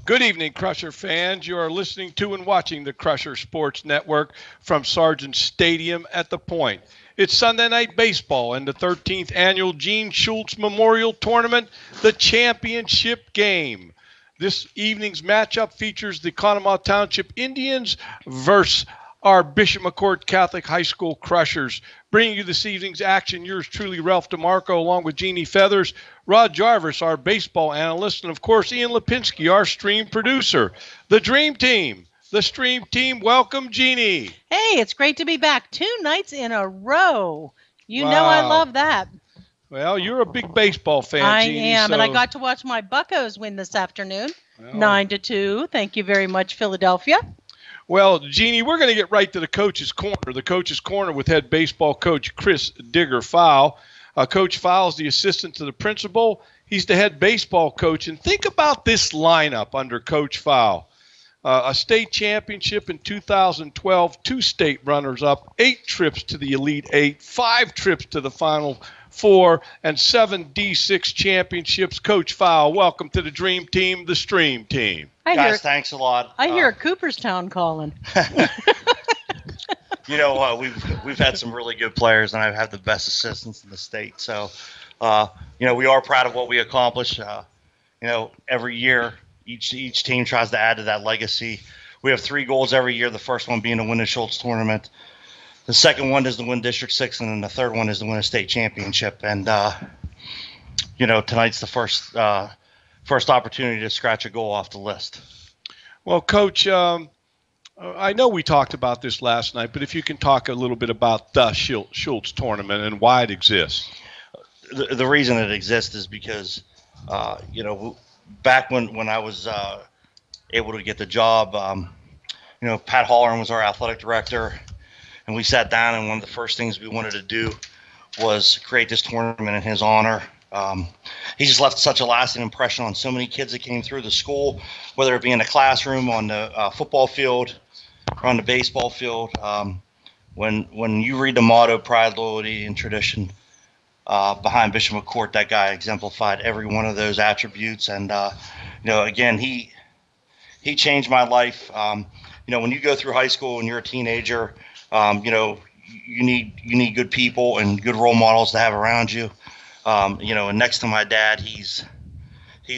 Good evening, Crusher fans. You are listening to and watching the Crusher Sports Network from Sargent Stadium at the Point. It's Sunday Night Baseball and the 13th Annual Gene Schultz Memorial Tournament, the championship game. This evening's matchup features the Conemaugh Township Indians versus our Bishop McCourt Catholic High School Crushers. Bringing you this evening's action, yours truly, Ralph DeMarco, along with Jeannie Feathers, Rod Jarvis, our baseball analyst, and, of course, Ian Lipinski, our stream producer. The Dream Team. The Stream Team, welcome, Jeannie. Hey, it's great to be back 2 nights in a row. You know I love that. Well, you're a big baseball fan, Jeannie. I am, and I got to watch my Buccos win this afternoon, 9-2. Thank you very much, Philadelphia. Well, Jeannie, we're going to get right to the Coach's Corner. The Coach's Corner with head baseball coach Chris Digger-Fowle. Coach Fowle is the assistant to the principal. He's the head baseball coach. And think about this lineup under Coach Fowle. A state championship in 2012, 2 state runners-up, 8 trips to the Elite Eight, 5 trips to the Final Four, and 7 D6 championships. Coach Fowle, welcome to the Dream Team, the Stream Team. Guys, thanks a lot. I hear Cooperstown calling. You know, we've had some really good players, and I've had the best assistants in the state. So, we are proud of what we accomplish. Every year, each team tries to add to that legacy. We have 3 goals every year. The first one being to win the Schultz tournament. The second one is to win District 6, and then the third one is to win a state championship. And, tonight's the first opportunity to scratch a goal off the list. Well, Coach, I know we talked about this last night, but if you can talk a little bit about the Schultz tournament and why it exists. The reason it exists is because, back when I was able to get the job, Pat Holleran was our athletic director, and we sat down, and one of the first things we wanted to do was create this tournament in his honor. He just left such a lasting impression on so many kids that came through the school, whether it be in the classroom, on the football field, or on the baseball field. When you read the motto, pride, loyalty, and tradition behind Bishop McCourt, that guy exemplified every one of those attributes. And, again, he changed my life. When you go through high school and you're a teenager, you need good people and good role models to have around you. And next to my dad, he's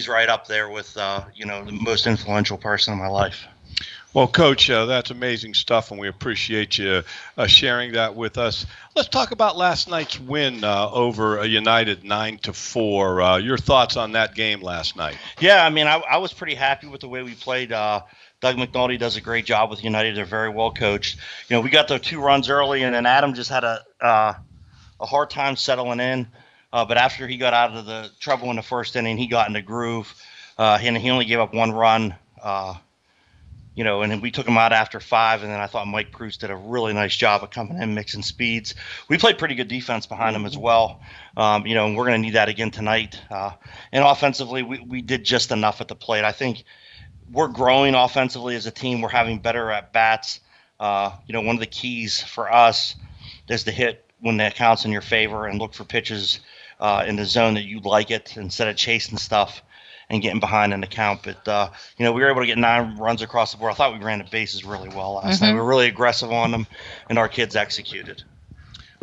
right up there with, the most influential person in my life. Well, Coach, that's amazing stuff, and we appreciate you sharing that with us. Let's talk about last night's win over United 9-4. Your thoughts on that game last night? Yeah, I was pretty happy with the way we played. Doug McNulty does a great job with United. They're very well coached. We got the 2 runs early, and then Adam just had a hard time settling in. But after he got out of the trouble in the first inning, he got in the groove. And he only gave up 1 run. And then we took him out after 5, and then I thought Mike Cruz did a really nice job of coming in, mixing speeds. We played pretty good defense behind him as well. And we're going to need that again tonight. And offensively, we did just enough at the plate. I think we're growing offensively as a team. We're having better at bats. One of the keys for us is to hit when that counts in your favor and look for pitches in the zone that you like it instead of chasing stuff and getting behind in the count. But, we were able to get 9 runs across the board. I thought we ran the bases really well last night. We were really aggressive on them, and our kids executed.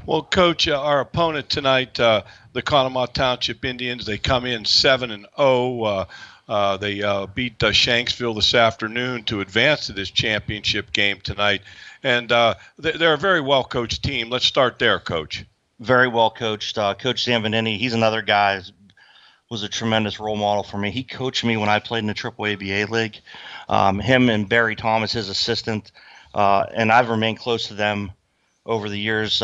Well, Coach, our opponent tonight, the Conemaugh Township Indians, they come in 7-0. They beat Shanksville this afternoon to advance to this championship game tonight. And they're a very well-coached team. Let's start there, Coach. Very well coached. Coach Zambanini, he's another guy who was a tremendous role model for me. He coached me when I played in the AAA-ABA League. Him and Barry Thomas, his assistant, and I've remained close to them over the years.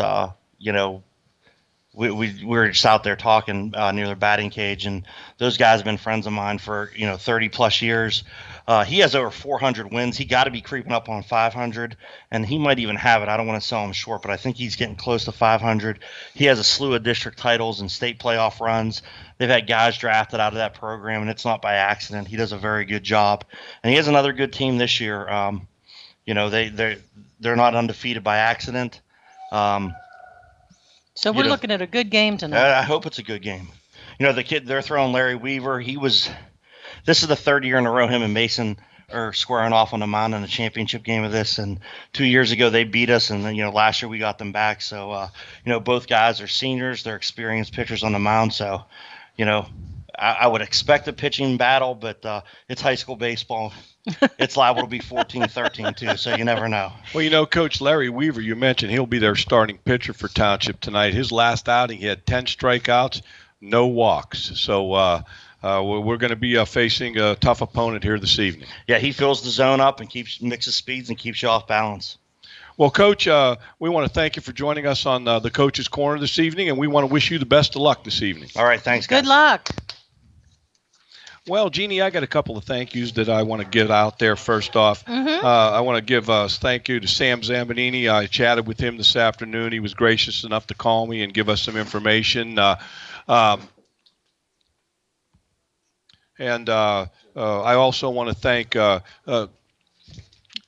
We were just out there talking near their batting cage, and those guys have been friends of mine for 30-plus years. He has over 400 wins. He got to be creeping up on 500, and he might even have it. I don't want to sell him short, but I think he's getting close to 500. He has a slew of district titles and state playoff runs. They've had guys drafted out of that program, and it's not by accident. He does a very good job, and he has another good team this year. They're not undefeated by accident. So we're looking at a good game tonight. I hope it's a good game. The kid they're throwing, Larry Weaver, this is the third year in a row him and Mason are squaring off on the mound in the championship game of this. And 2 years ago they beat us, and then, last year we got them back. So, both guys are seniors. They're experienced pitchers on the mound. So, I would expect a pitching battle, but it's high school baseball. It's liable to be 14-13 too, so you never know. Well, Coach Larry Weaver, you mentioned he'll be their starting pitcher for Township tonight. His last outing, he had 10 strikeouts, no walks. So we're going to be facing a tough opponent here this evening. Yeah, he fills the zone up and mixes speeds and keeps you off balance. Well, Coach, we want to thank you for joining us on the Coach's Corner this evening, and we want to wish you the best of luck this evening. All right, thanks, guys. Good luck. Well, Jeannie, I got a couple of thank yous that I want to get out there first off. Mm-hmm. I want to give a thank you to Sam Zambanini. I chatted with him this afternoon. He was gracious enough to call me and give us some information. And I also want to thank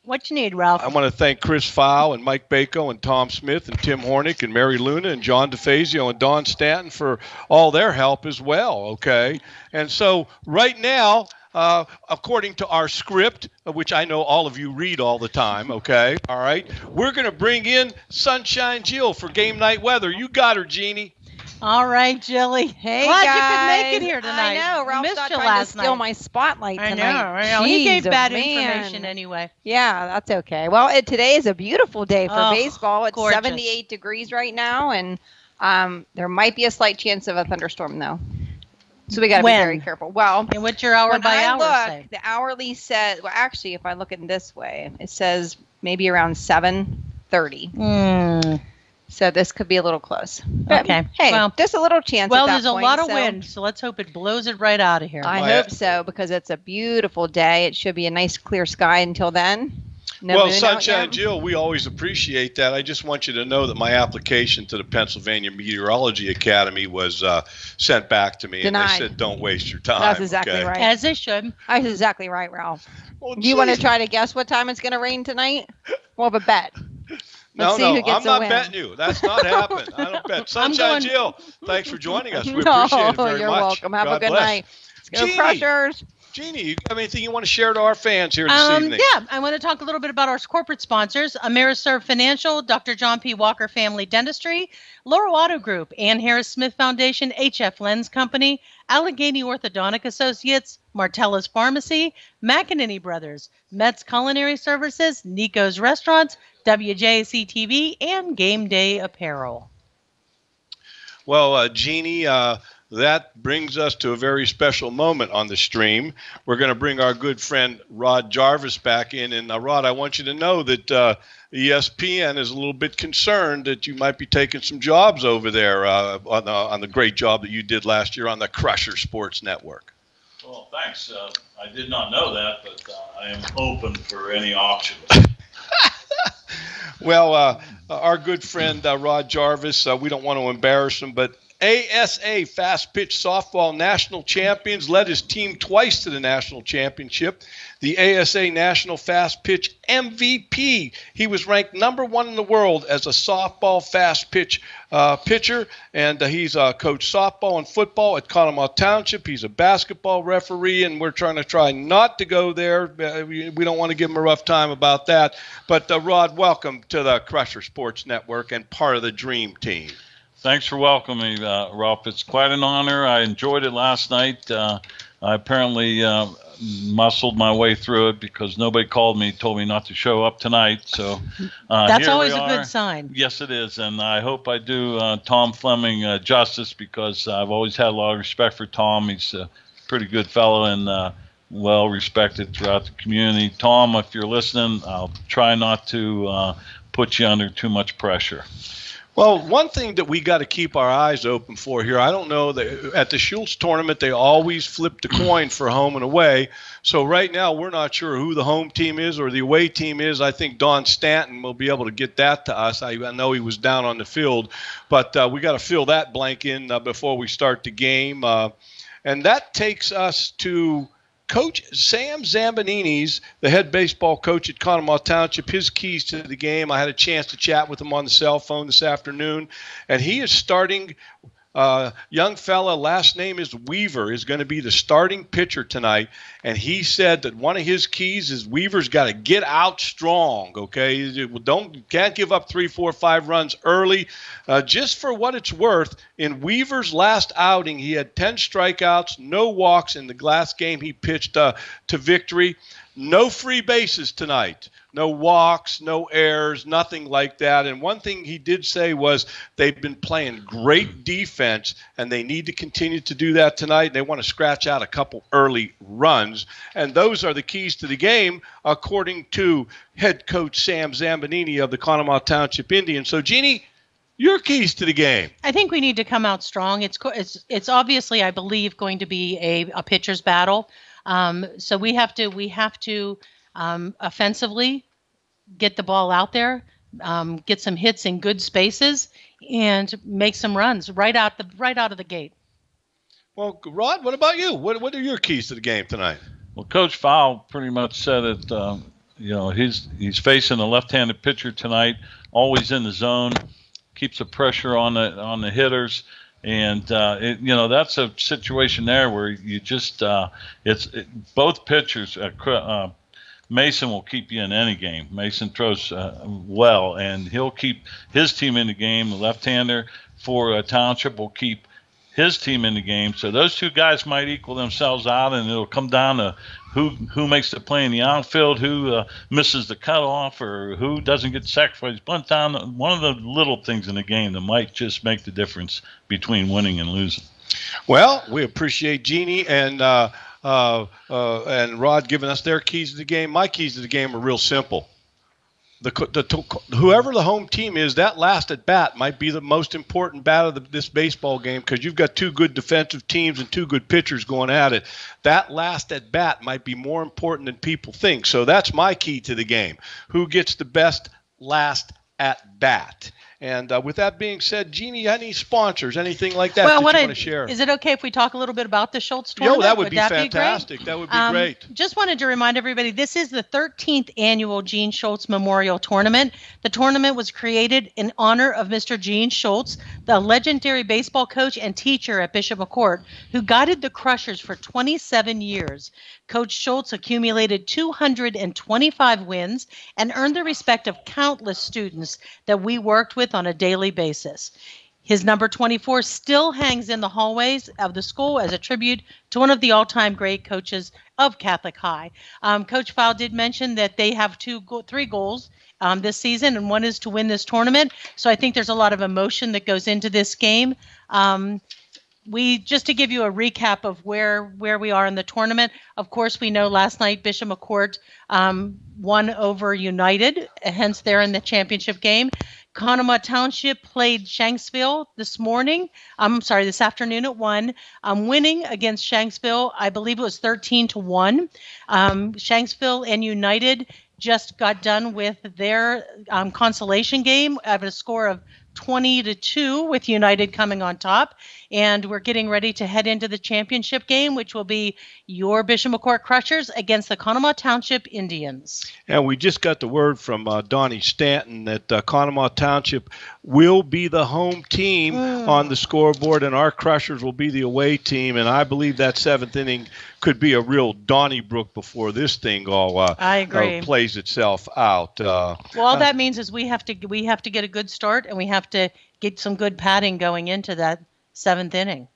what you need, Ralph? I want to thank Chris Fowl and Mike Bako and Tom Smith and Tim Hornick and Mary Luna and John DeFazio and Don Stanton for all their help as well, okay? And so right now, according to our script, which I know all of you read all the time, okay? All right? We're going to bring in Sunshine Jill for game night weather. You got her, Jeannie. All right, Jilly. Hey, glad guys. you could make it here tonight. I know. Ralph's Missed not you trying last to steal night. my spotlight tonight. I know. He gave Jeez, bad man. information anyway. Yeah, that's okay. Well, today is a beautiful day for baseball. It's gorgeous. 78 degrees right now, and there might be a slight chance of a thunderstorm, though. So we got to be very careful. Well, and what's your hour when by I hour look, say? the hourly says, well, actually, if I look at it this way, it says maybe around 7:30. So this could be a little close. But, Okay. Hey, well, just a little chance. Well, at that there's point, a lot of so wind, so let's hope it blows it right out of here. I hope so, because it's a beautiful day. It should be a nice clear sky until then. No well, moon out Sunshine yet. Jill, we always appreciate that. I just want you to know that my application to the Pennsylvania Meteorology Academy was sent back to me. Denied. And they said, don't waste your time. That's exactly right. As they should. That's exactly right, Ralph. Well, Do you want to geez. try to guess what time it's going to rain tonight? We'll have a bet. No, see who gets I'm a not win. betting you. That's not happening. I don't bet. Sunshine going- Jill, thanks for joining us. We appreciate it very you're much. welcome. Have God a good bless. night. Let's go Jeannie. Crushers. Jeannie, you have anything you want to share to our fans here this evening? Yeah, I want to talk a little bit about our corporate sponsors: Ameriserve Financial, Dr. John P. Walker Family Dentistry, Laurel Auto Group, Ann Harris Smith Foundation, HF Lens Company, Allegheny Orthodontic Associates, Martella's Pharmacy, McEnany Brothers, Metz Culinary Services, Nico's Restaurants, WJC TV, and Game Day Apparel. Well, Jeannie, that brings us to a very special moment on the stream. We're going to bring our good friend Rod Jarvis back in. And Rod, I want you to know that ESPN is a little bit concerned that you might be taking some jobs over there on the great job that you did last year on the Crusher Sports Network. Well, thanks. I did not know that, but I am open for any options. Well, our good friend Rod Jarvis, we don't want to embarrass him, but ASA Fast Pitch Softball National Champions led his team twice to the national championship. The ASA National Fast Pitch MVP. He was ranked #1 in the world as a softball fast pitch pitcher, and he's coached softball and football at Conemaugh Township. He's a basketball referee, and we're trying to try not to go there. We don't want to give him a rough time about that. But Rod, welcome to the Crusher Sports Network and part of the Dream Team. Thanks for welcoming me, Ralph. It's quite an honor. I enjoyed it last night. I apparently muscled my way through it because nobody called me, told me not to show up tonight. So That's here always we a are. good sign. Yes, it is. And I hope I do Tom Fleming justice, because I've always had a lot of respect for Tom. He's a pretty good fellow and well respected throughout the community. Tom, if you're listening, I'll try not to put you under too much pressure. Well, one thing that we got to keep our eyes open for here, I don't know, that at the Schultz tournament, they always flip the coin for home and away. So right now, we're not sure who the home team is or the away team is. I think Don Stanton will be able to get that to us. I know he was down on the field, but we got to fill that blank in before we start the game. And that takes us to Coach Sam Zambanini's, the head baseball coach at Conemaugh Township, his keys to the game. I had a chance to chat with him on the cell phone this afternoon, and he is starting Young fella, last name is Weaver, is going to be the starting pitcher tonight. And he said that one of his keys is Weaver's got to get out strong, okay? Can't give up 3, 4, 5 runs early. Just for what it's worth, in Weaver's last outing, he had 10 strikeouts, no walks in the last game he pitched to victory. No free bases tonight. No walks, no errors, nothing like that. And one thing he did say was they've been playing great defense, and they need to continue to do that tonight. They want to scratch out a couple early runs. And those are the keys to the game, according to head coach Sam Zambonini of the Conemaugh Township Indians. So, Jeannie, your keys to the game. I think we need to come out strong. It's obviously, I believe, going to be a pitcher's battle. So we have to offensively get the ball out there, get some hits in good spaces, and make some runs right out of the gate. Well, Rod, what about you? What are your keys to the game tonight? Well, Coach Fowl pretty much said it. He's facing a left-handed pitcher tonight, always in the zone, keeps the pressure on the hitters. And that's a situation there where you just both pitchers. Mason will keep you in any game. Mason throws well, and he'll keep his team in the game. The left-hander for Township will keep his team in the game. So those two guys might equal themselves out, and it'll come down to who makes the play in the outfield, who misses the cutoff, or who doesn't get sacrificed bunt down. One of the little things in the game that might just make the difference between winning and losing. Well, we appreciate Jeannie and Rod giving us their keys to the game. My keys to the game are real simple. Whoever the home team is, that last at bat might be the most important bat of this baseball game, because you've got two good defensive teams and two good pitchers going at it. That last at bat might be more important than people think. So that's my key to the game. Who gets the best last at bat? And with that being said, Jeannie, any sponsors, anything like that you want to share? Is it okay if we talk a little bit about the Schultz tournament? That would be fantastic. That would be great. Just wanted to remind everybody, this is the 13th annual Gene Schultz Memorial Tournament. The tournament was created in honor of Mr. Gene Schultz, the legendary baseball coach and teacher at Bishop McCourt, who guided the Crushers for 27 years. Coach Schultz accumulated 225 wins and earned the respect of countless students that we worked with on a daily basis. His number 24 still hangs in the hallways of the school as a tribute to one of the all-time great coaches of Catholic High. Coach Fowl did mention that they have three goals this season, and one is to win this tournament. So I think there's a lot of emotion that goes into this game. Just to give you a recap of where we are in the tournament, of course, we know last night Bishop McCourt won over United, hence they're in the championship game. Conemaugh Township played Shanksville this afternoon at 1, winning against Shanksville. I believe it was 13-1. Shanksville and United just got done with their consolation game at a score of 20-2, with United coming on top. And we're getting ready to head into the championship game, which will be your Bishop McCourt Crushers against the Conemaugh Township Indians. And we just got the word from Donnie Stanton that Conemaugh Township will be the home team on the scoreboard, and our Crushers will be the away team. And I believe that seventh inning could be a real Donnybrook before this thing all I agree. Plays itself out. All that means is we have to get a good start, and we have to get some good padding going into that seventh inning.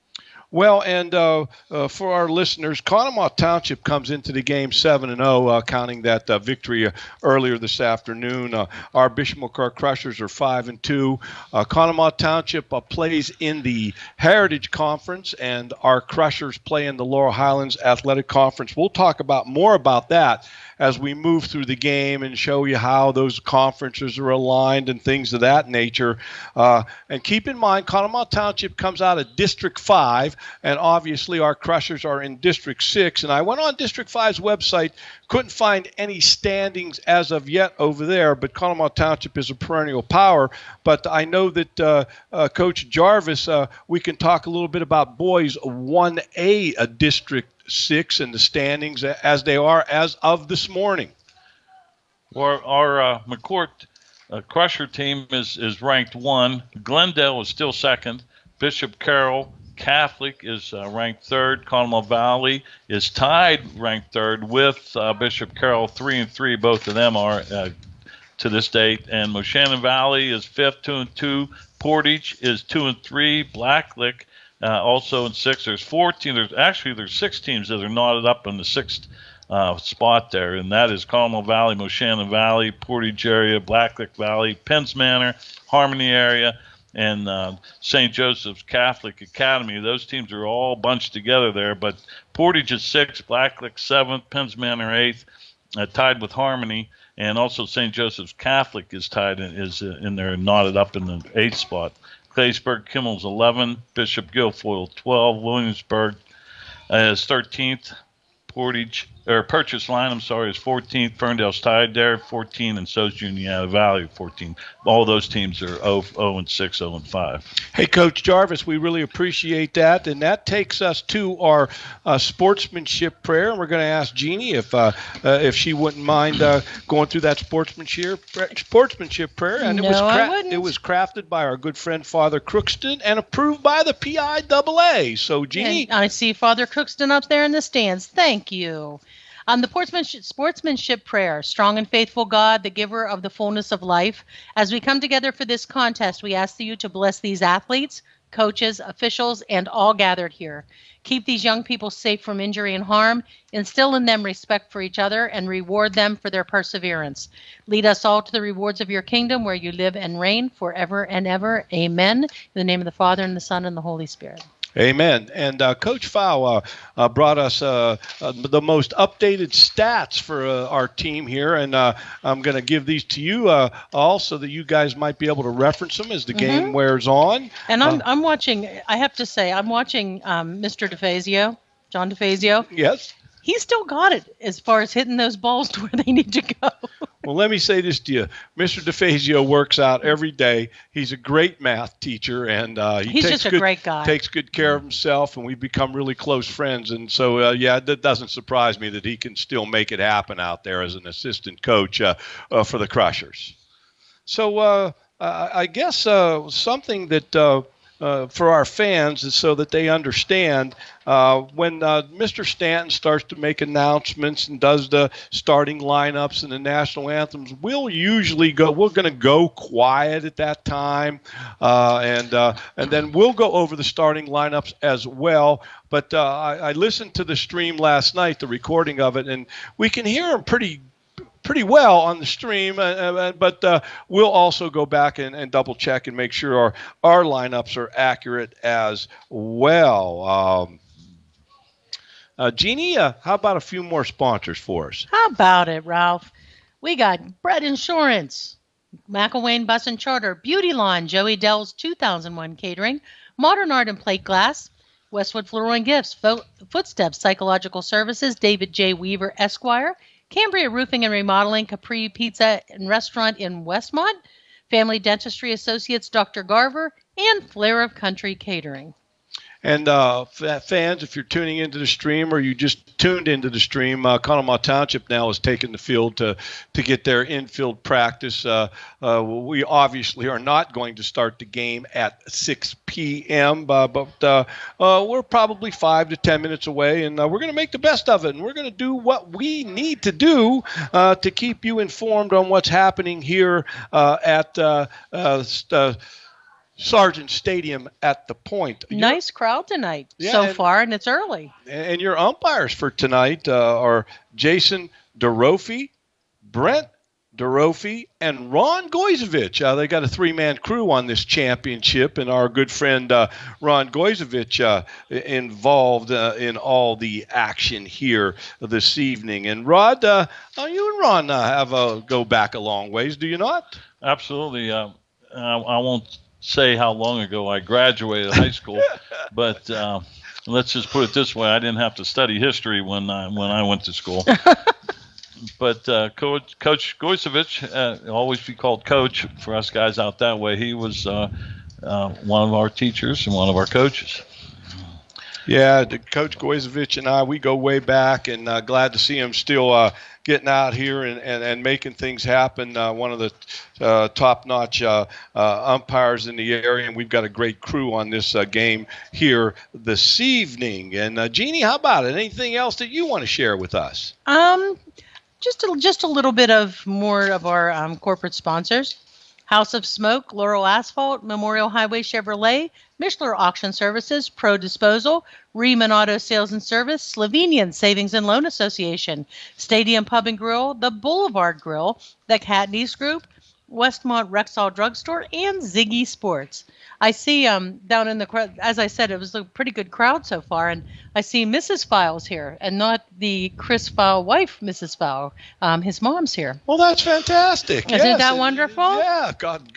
Well, and for our listeners, Conemaugh Township comes into the game 7-0, counting that victory earlier this afternoon. Our Bishop McCourt Crushers are 5-2. Conemaugh Township plays in the Heritage Conference, and our Crushers play in the Laurel Highlands Athletic Conference. We'll talk more about that as we move through the game and show you how those conferences are aligned and things of that nature. And keep in mind, Conemaugh Township comes out of District 5, and obviously our Crushers are in District 6. And I went on District 5's website, couldn't find any standings as of yet over there, but Conemaugh Township is a perennial power. But I know that Coach Jarvis, we can talk a little bit about boys 1A District 6 and the standings as they are as of this morning. Well, our McCourt Crusher team is ranked 1. Glendale is still second. Bishop Carroll Catholic is ranked third. Conemaugh Valley is tied ranked third with Bishop Carroll 3-3. Both of them are to this date. And Moshannon Valley is fifth, 2-2. Portage is 2-3. Blacklick also in sixth. There's 14. There's 6 teams that are knotted up in the sixth spot there, and that is Conemaugh Valley, Moshannon Valley, Portage area, Blacklick Valley, Penns Manor, Harmony area, and St. Joseph's Catholic Academy. Those teams are all bunched together there, but Portage is 6th, Blacklick 7th, Penns Manor 8th, tied with Harmony, and also St. Joseph's Catholic is tied in there, knotted up in the 8th spot. Claysburg Kimmel's 11, Bishop Guilfoyle 12, Williamsburg is 13th, Purchase Line, is 14th. Ferndale's tied there, 14, and so's Juniata Valley, 14. All those teams are 0-6, 0-5. Hey, Coach Jarvis, we really appreciate that, and that takes us to our sportsmanship prayer. And we're going to ask Jeannie if she wouldn't mind going through that sportsmanship prayer. And it was crafted by our good friend Father Crookston and approved by the PIAA. So, Jeannie, and I see Father Crookston up there in the stands. Thank you. The sportsmanship prayer. Strong and faithful God, the giver of the fullness of life, as we come together for this contest, we ask you to bless these athletes, coaches, officials, and all gathered here. Keep these young people safe from injury and harm, instill in them respect for each other, and reward them for their perseverance. Lead us all to the rewards of your kingdom, where you live and reign forever and ever. Amen. In the name of the Father, and the Son, and the Holy Spirit. Amen. And Coach Fow brought us the most updated stats for our team here, and I'm going to give these to you all so that you guys might be able to reference them as the game wears on. And I'm watching. I have to say, I'm watching Mr. DeFazio, John DeFazio. Yes. He's still got it as far as hitting those balls to where they need to go. Well, let me say this to you. Mr. DeFazio works out every day. He's a great math teacher, and he's just a great guy. Takes good care of himself, and we've become really close friends. And so, that doesn't surprise me that he can still make it happen out there as an assistant coach for the Crushers. So I guess something that for our fans is so that they understand when Mr. Stanton starts to make announcements and does the starting lineups and the national anthems, we're going to go quiet at that time, and then we'll go over the starting lineups as well. But I listened to the stream last night, the recording of it, and we can hear them pretty well on the stream, but we'll also go back and double check and make sure our lineups are accurate as well. Jeannie, how about a few more sponsors for us? How about it, Ralph? We got Bread Insurance, McElwain Bus and Charter, Beauty Lawn, Joey Dell's 2001 Catering, Modern Art and Plate Glass, Westwood Floral and Gifts, Footsteps Psychological Services, David J. Weaver, Esquire, Cambria Roofing and Remodeling, Capri Pizza and Restaurant in Westmont, Family Dentistry Associates, Dr. Garver, and Flair of Country Catering. And fans, if you're tuning into the stream or you just tuned into the stream, Conemaugh Township now has taken the field to get their infield practice. We obviously are not going to start the game at 6 p.m., but we're probably 5 to 10 minutes away, and we're going to make the best of it, and we're going to do what we need to do to keep you informed on what's happening here at Sargent Stadium at the Point. Nice crowd tonight so far, and it's early. And your umpires for tonight are Jason DeRofi, Brent DeRofi, and Ron Goizevich. They got a 3-man crew on this championship, and our good friend Ron Goizevich involved in all the action here this evening. And Rod, you and Ron go back a long ways, do you not? Absolutely. I won't say how long ago I graduated high school, but let's just put it this way: I didn't have to study history when I went to school. But Coach Goizevich, always be called Coach for us guys out that way. He was one of our teachers and one of our coaches. Yeah, Coach Goizovich and I, we go way back, and glad to see him still getting out here and making things happen. One of the top-notch umpires in the area, and we've got a great crew on this game here this evening. And Jeannie, how about it? Anything else that you want to share with us? Just a little bit of more of our corporate sponsors. House of Smoke, Laurel Asphalt, Memorial Highway Chevrolet, Mishler Auction Services, Pro Disposal, Riemann Auto Sales and Service, Slovenian Savings and Loan Association, Stadium Pub and Grill, the Boulevard Grill, the Katniss Group, Westmont Rexall Drugstore, and Ziggy Sports. I see down in the crowd, as I said, it was a pretty good crowd so far, and I see Mrs. Files here, and not the Chris File wife, Mrs. File. His mom's here. Well, that's fantastic. Isn't that wonderful? Yeah, God,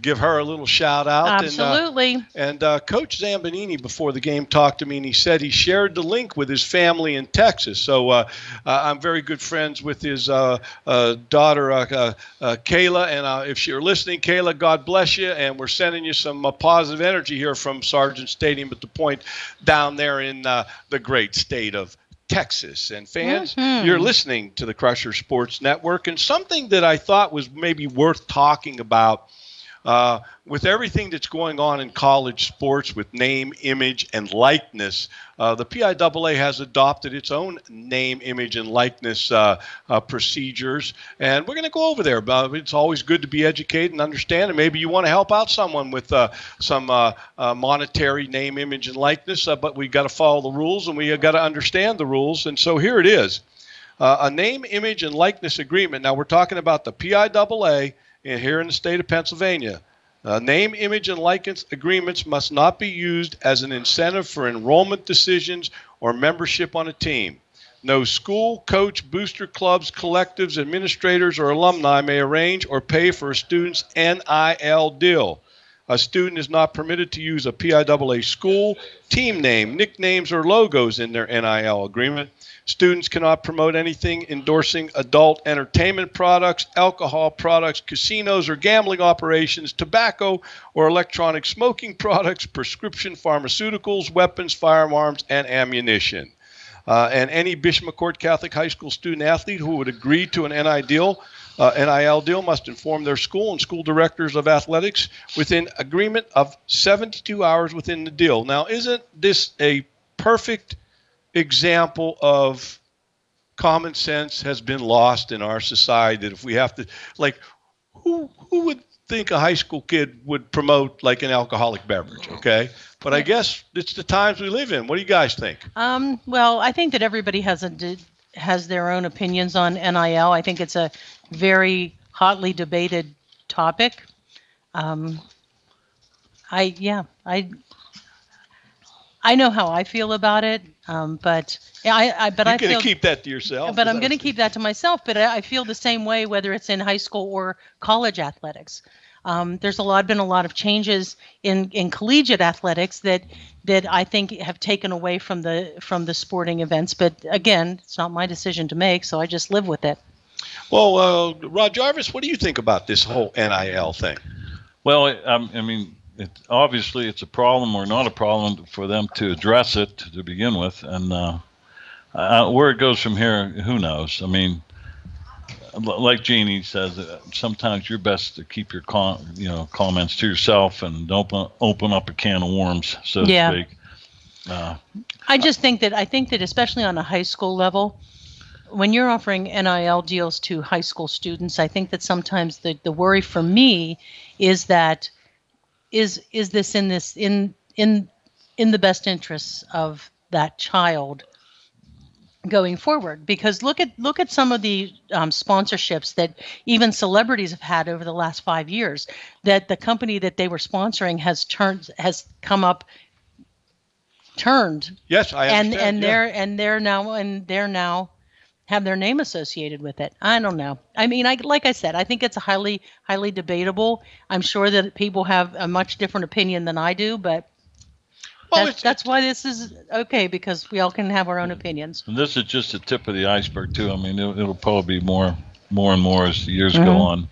give her a little shout out. Absolutely. And Coach Zambanini, before the game, talked to me, and he said he shared the link with his family in Texas. So I'm very good friends with his daughter, Kayla. And if you're listening, Kayla, God bless you. And we're sending you some positive energy here from Sargent Stadium at the Point down there in the great state of Texas. And fans, you're listening to the Crusher Sports Network. And something that I thought was maybe worth talking about with everything that's going on in college sports with name, image, and likeness, the PIAA has adopted its own name, image, and likeness procedures. And we're going to go over there. It's always good to be educated and understand. And maybe you want to help out someone with some monetary name, image, and likeness. But we got to follow the rules, and we got to understand the rules. And so here it is. A name, image, and likeness agreement. Now, we're talking about the PIAA here in the state of Pennsylvania. Name, image, and likeness agreements must not be used as an incentive for enrollment decisions or membership on a team. No school, coach, booster clubs, collectives, administrators, or alumni may arrange or pay for a student's NIL deal. A student is not permitted to use a PIAA school, team name, nicknames, or logos in their NIL agreement. Students cannot promote anything endorsing adult entertainment products, alcohol products, casinos or gambling operations, tobacco or electronic smoking products, prescription pharmaceuticals, weapons, firearms, and ammunition. And any Bishop McCourt Catholic High School student athlete who would agree to an NIL deal must inform their school and school directors of athletics within agreement of 72 hours within the deal. Now, isn't this a perfect example of common sense has been lost in our society? That if we have to, like, who would think a high school kid would promote like an alcoholic beverage? Okay, but I guess it's the times we live in. What do you guys think? Well, I think that everybody has their own opinions on NIL. I think it's a very hotly debated topic. I know how I feel about it, but I You're going to keep that to yourself. But I'm going to keep that to myself. But I feel the same way whether it's in high school or college athletics. There's been a lot of changes in collegiate athletics that I think have taken away from the sporting events. But again, it's not my decision to make, so I just live with it. Well, Rod Jarvis, what do you think about this whole NIL thing? Well, I mean, obviously it's a problem or not a problem for them to address it to begin with, and where it goes from here, who knows? I mean, like Jeannie says, sometimes you're best to keep your comments to yourself and don't open up a can of worms, so to speak. I think that especially on a high school level, when you're offering NIL deals to high school students, I think that sometimes the worry for me is that is this in the best interests of that child going forward? Because look at some of the sponsorships that even celebrities have had over the last 5 years, that the company that they were sponsoring has turned. Yes, I understand. And they're now have their name associated with it. I don't know. I mean, like I said, I think it's a highly debatable. I'm sure that people have a much different opinion than I do, but that's why this is okay, because we all can have our own opinions. And this is just the tip of the iceberg, too. I mean, it'll probably be more more and more as the years go on.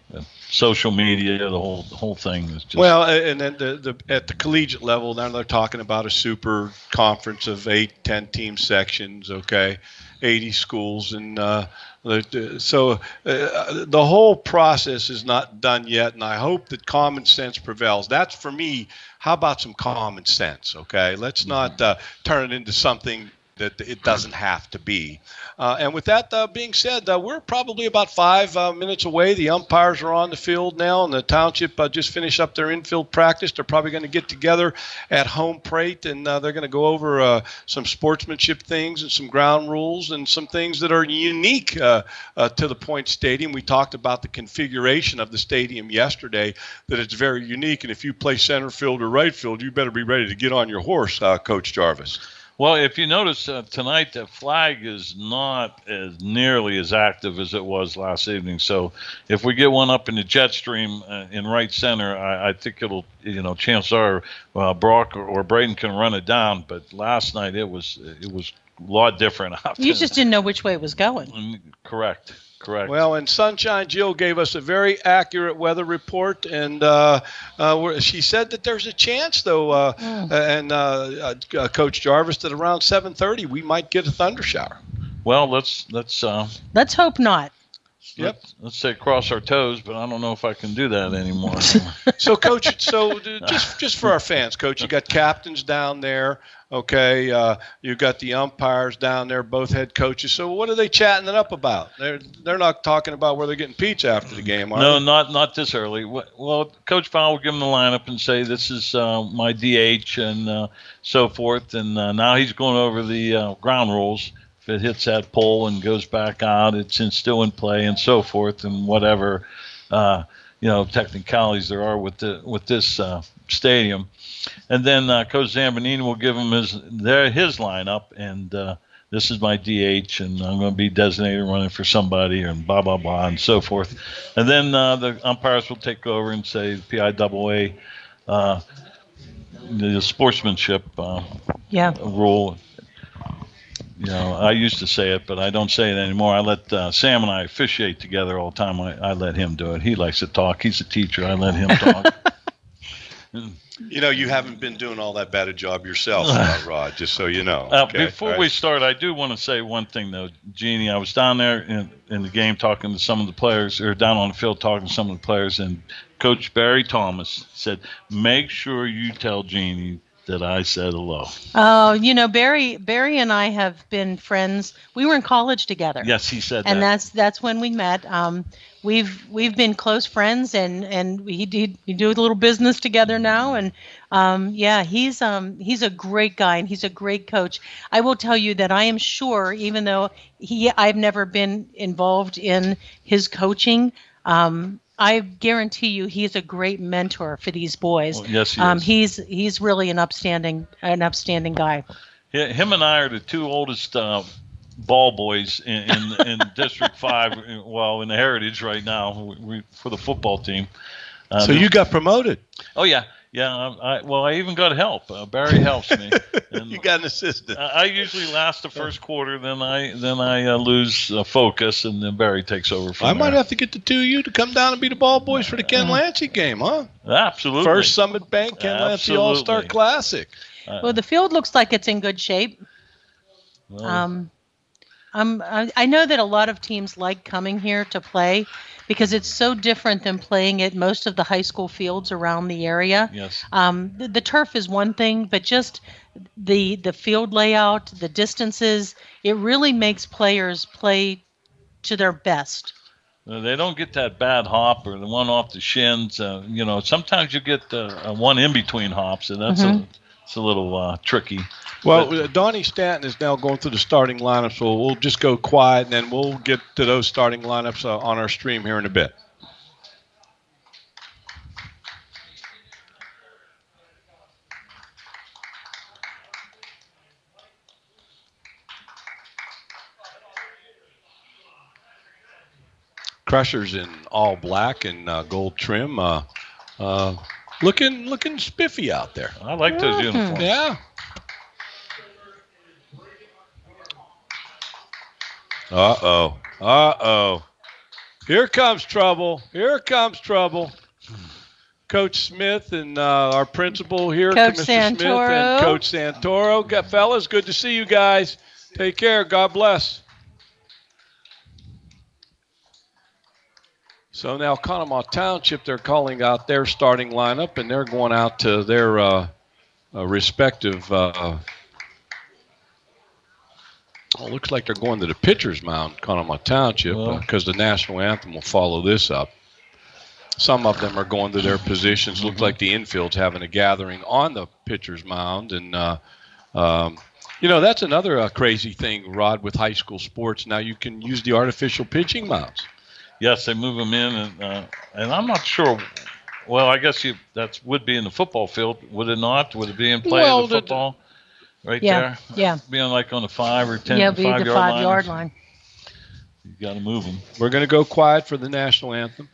Social media, the whole thing is just well, and then the at the collegiate level, now they're talking about a super conference of 8-10 team sections. Okay, 80 schools, and so the whole process is not done yet. And I hope that common sense prevails. That's for me. How about some common sense? Okay, let's not turn it into something that it doesn't have to be. And with that being said, we're probably about 5 minutes away. The umpires are on the field now, and the township just finished up their infield practice. They're probably going to get together at home plate, and they're going to go over some sportsmanship things and some ground rules and some things that are unique to the Point Stadium. We talked about the configuration of the stadium yesterday, that it's very unique. And if you play center field or right field, you better be ready to get on your horse, Coach Jarvis. Well, if you notice tonight, the flag is not as nearly as active as it was last evening. So if we get one up in the jet stream in right center, I think it'll, chances are Brock or Braden can run it down. But last night it was a lot different. You just didn't know which way it was going. Correct. Well, and Sunshine Jill gave us a very accurate weather report, and she said that there's a chance, though, and Coach Jarvis, that around 7:30 we might get a thunder shower. Well, let's hope not. Yep. Let's say cross our toes, but I don't know if I can do that anymore. So, Coach, just for our fans, Coach, you got captains down there. Okay, you got the umpires down there, both head coaches. So what are they chatting it up about? They're not talking about where they're getting pizza after the game, are they? No, not this early. Well, Coach Powell will give them the lineup and say, this is my DH and so forth. And now he's going over the ground rules. If it hits that pole and goes back out, it's still in play and so forth, and whatever technicalities there are with this stadium. And then Coach Zambanini will give him his lineup, and this is my DH, and I'm going to be designated running for somebody, and blah, blah, blah, and so forth. And then the umpires will take over and say PIAA, the sportsmanship rule. I used to say it, but I don't say it anymore. I let Sam and I officiate together all the time. I let him do it. He likes to talk. He's a teacher. I let him talk. You haven't been doing all that bad a job yourself, Rod, just so you know. Okay? Before we start, I do want to say one thing, though, Jeannie. I was down there in the game talking to some of the players, or down on the field talking to some of the players, and Coach Barry Thomas said, make sure you tell Jeannie that I said hello. Oh, Barry and I have been friends. We were in college together. Yes, he said and that. And that's when we met. We've been close friends, and we do a little business together now. And he's a great guy, and he's a great coach. I will tell you that I am sure, even though I've never been involved in his coaching, I guarantee you he's a great mentor for these boys. Well, yes, he is. He's really an upstanding guy. Yeah, him and I are the two oldest ball boys in District 5, in the Heritage right now for the football team. So you got promoted? Oh, yeah. Yeah, I even got help. Barry helps me. And you got an assistant. I usually last the first quarter, then I lose focus, and then Barry takes over from there. Might have to get the two of you to come down and be the ball boys for the Ken Lancey game, huh? Absolutely. First Summit Bank Ken Lancey All-Star Classic. Well, the field looks like it's in good shape. Well, I know that a lot of teams like coming here to play because it's so different than playing at most of the high school fields around the area. Yes. The turf is one thing, but just the field layout, the distances, it really makes players play to their best. They don't get that bad hop or the one off the shins. Sometimes you get one in between hops, and that's it's a little tricky. Well, Donnie Stanton is now going through the starting lineup, so we'll just go quiet, and then we'll get to those starting lineups on our stream here in a bit. Crushers in all black and gold trim, looking spiffy out there. I like those uniforms. Yeah. Uh-oh. Here comes trouble. Here comes trouble. Coach Smith and our principal here, Coach Mr. Santoro. Smith and Coach Santoro. Fellas, good to see you guys. Take care. God bless. So now Conemaugh Township, they're calling out their starting lineup, and they're going out to their respective looks like they're going to the pitcher's mound, Conemaugh Township, because the national anthem will follow this up. Some of them are going to their positions. Looks like the infield's having a gathering on the pitcher's mound. And, that's another crazy thing, Rod, with high school sports. Now you can use the artificial pitching mounds. Yes, they move them in, and I'm not sure. Well, I guess that would be in the football field, would it not? Would it be in play of the football? Right there? Yeah. Being like on the 5 or 10 Yeah, be the 5-yard line. You got to move them. We're going to go quiet for the national anthem.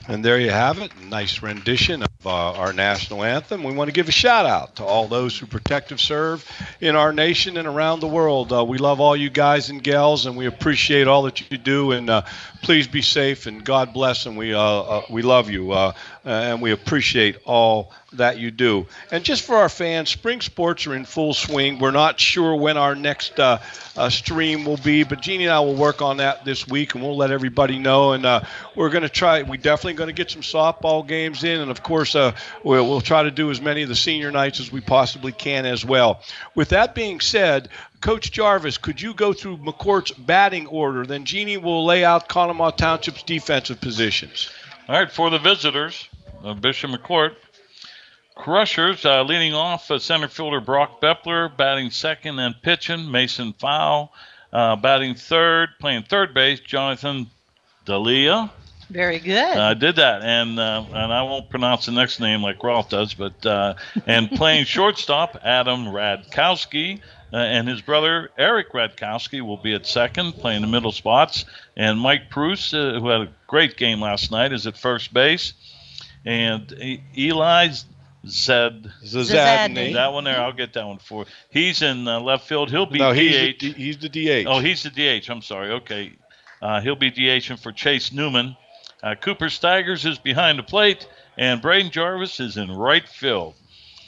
And there you have it. Nice rendition of our national anthem. We want to give a shout out to all those who protect and serve in our nation and around the world. We love all you guys and gals, and we appreciate all that you do. And please be safe, and God bless. And we love you, and we appreciate all that you do. And just for our fans, spring sports are in full swing. We're not sure when our next stream will be, but Jeannie and I will work on that this week, and we'll let everybody know. And we're going to try. We definitely going to get some softball games in, and of course we'll try to do as many of the senior nights as we possibly can as well. With that being said, Coach Jarvis, could you go through McCourt's batting order? Then Jeannie will lay out Conemaugh Township's defensive positions. All right, for the visitors, Bishop McCourt. Crushers leading off, center fielder Brock Bepler, batting second and pitching, Mason Fowl, batting third, playing third base, Jonathan Dalia. Very good. I did that, and I won't pronounce the next name like Rolf does, but and playing shortstop, Adam Radkowski, and his brother Eric Radkowski will be at second, playing the middle spots, and Mike Pruce, who had a great game last night, is at first base, and Eli Zadney. That one there, I'll get that one for. He's in left field. He'll be DH. He's the DH. Oh, he's the DH. I'm sorry. Okay, he'll be DHing for Chase Newman. Cooper Staggers is behind the plate, and Braden Jarvis is in right field.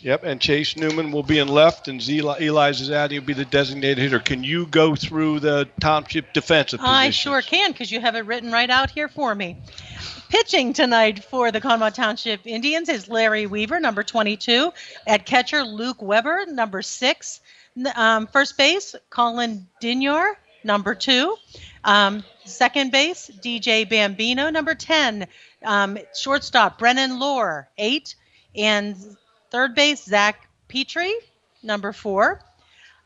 Yep, and Chase Newman will be in left, and Eli Zadney will be the designated hitter. Can you go through the township defensive positions? I sure can, because you have it written right out here for me. Pitching tonight for the Conemaugh Township Indians is Larry Weaver, number 22. At catcher, Luke Weber, number 6. First base, Colin Dinyar, number 2. Second base, DJ Bambino, number 10. Shortstop, Brennan Lohr, 8. And third base, Zach Petrie, number 4.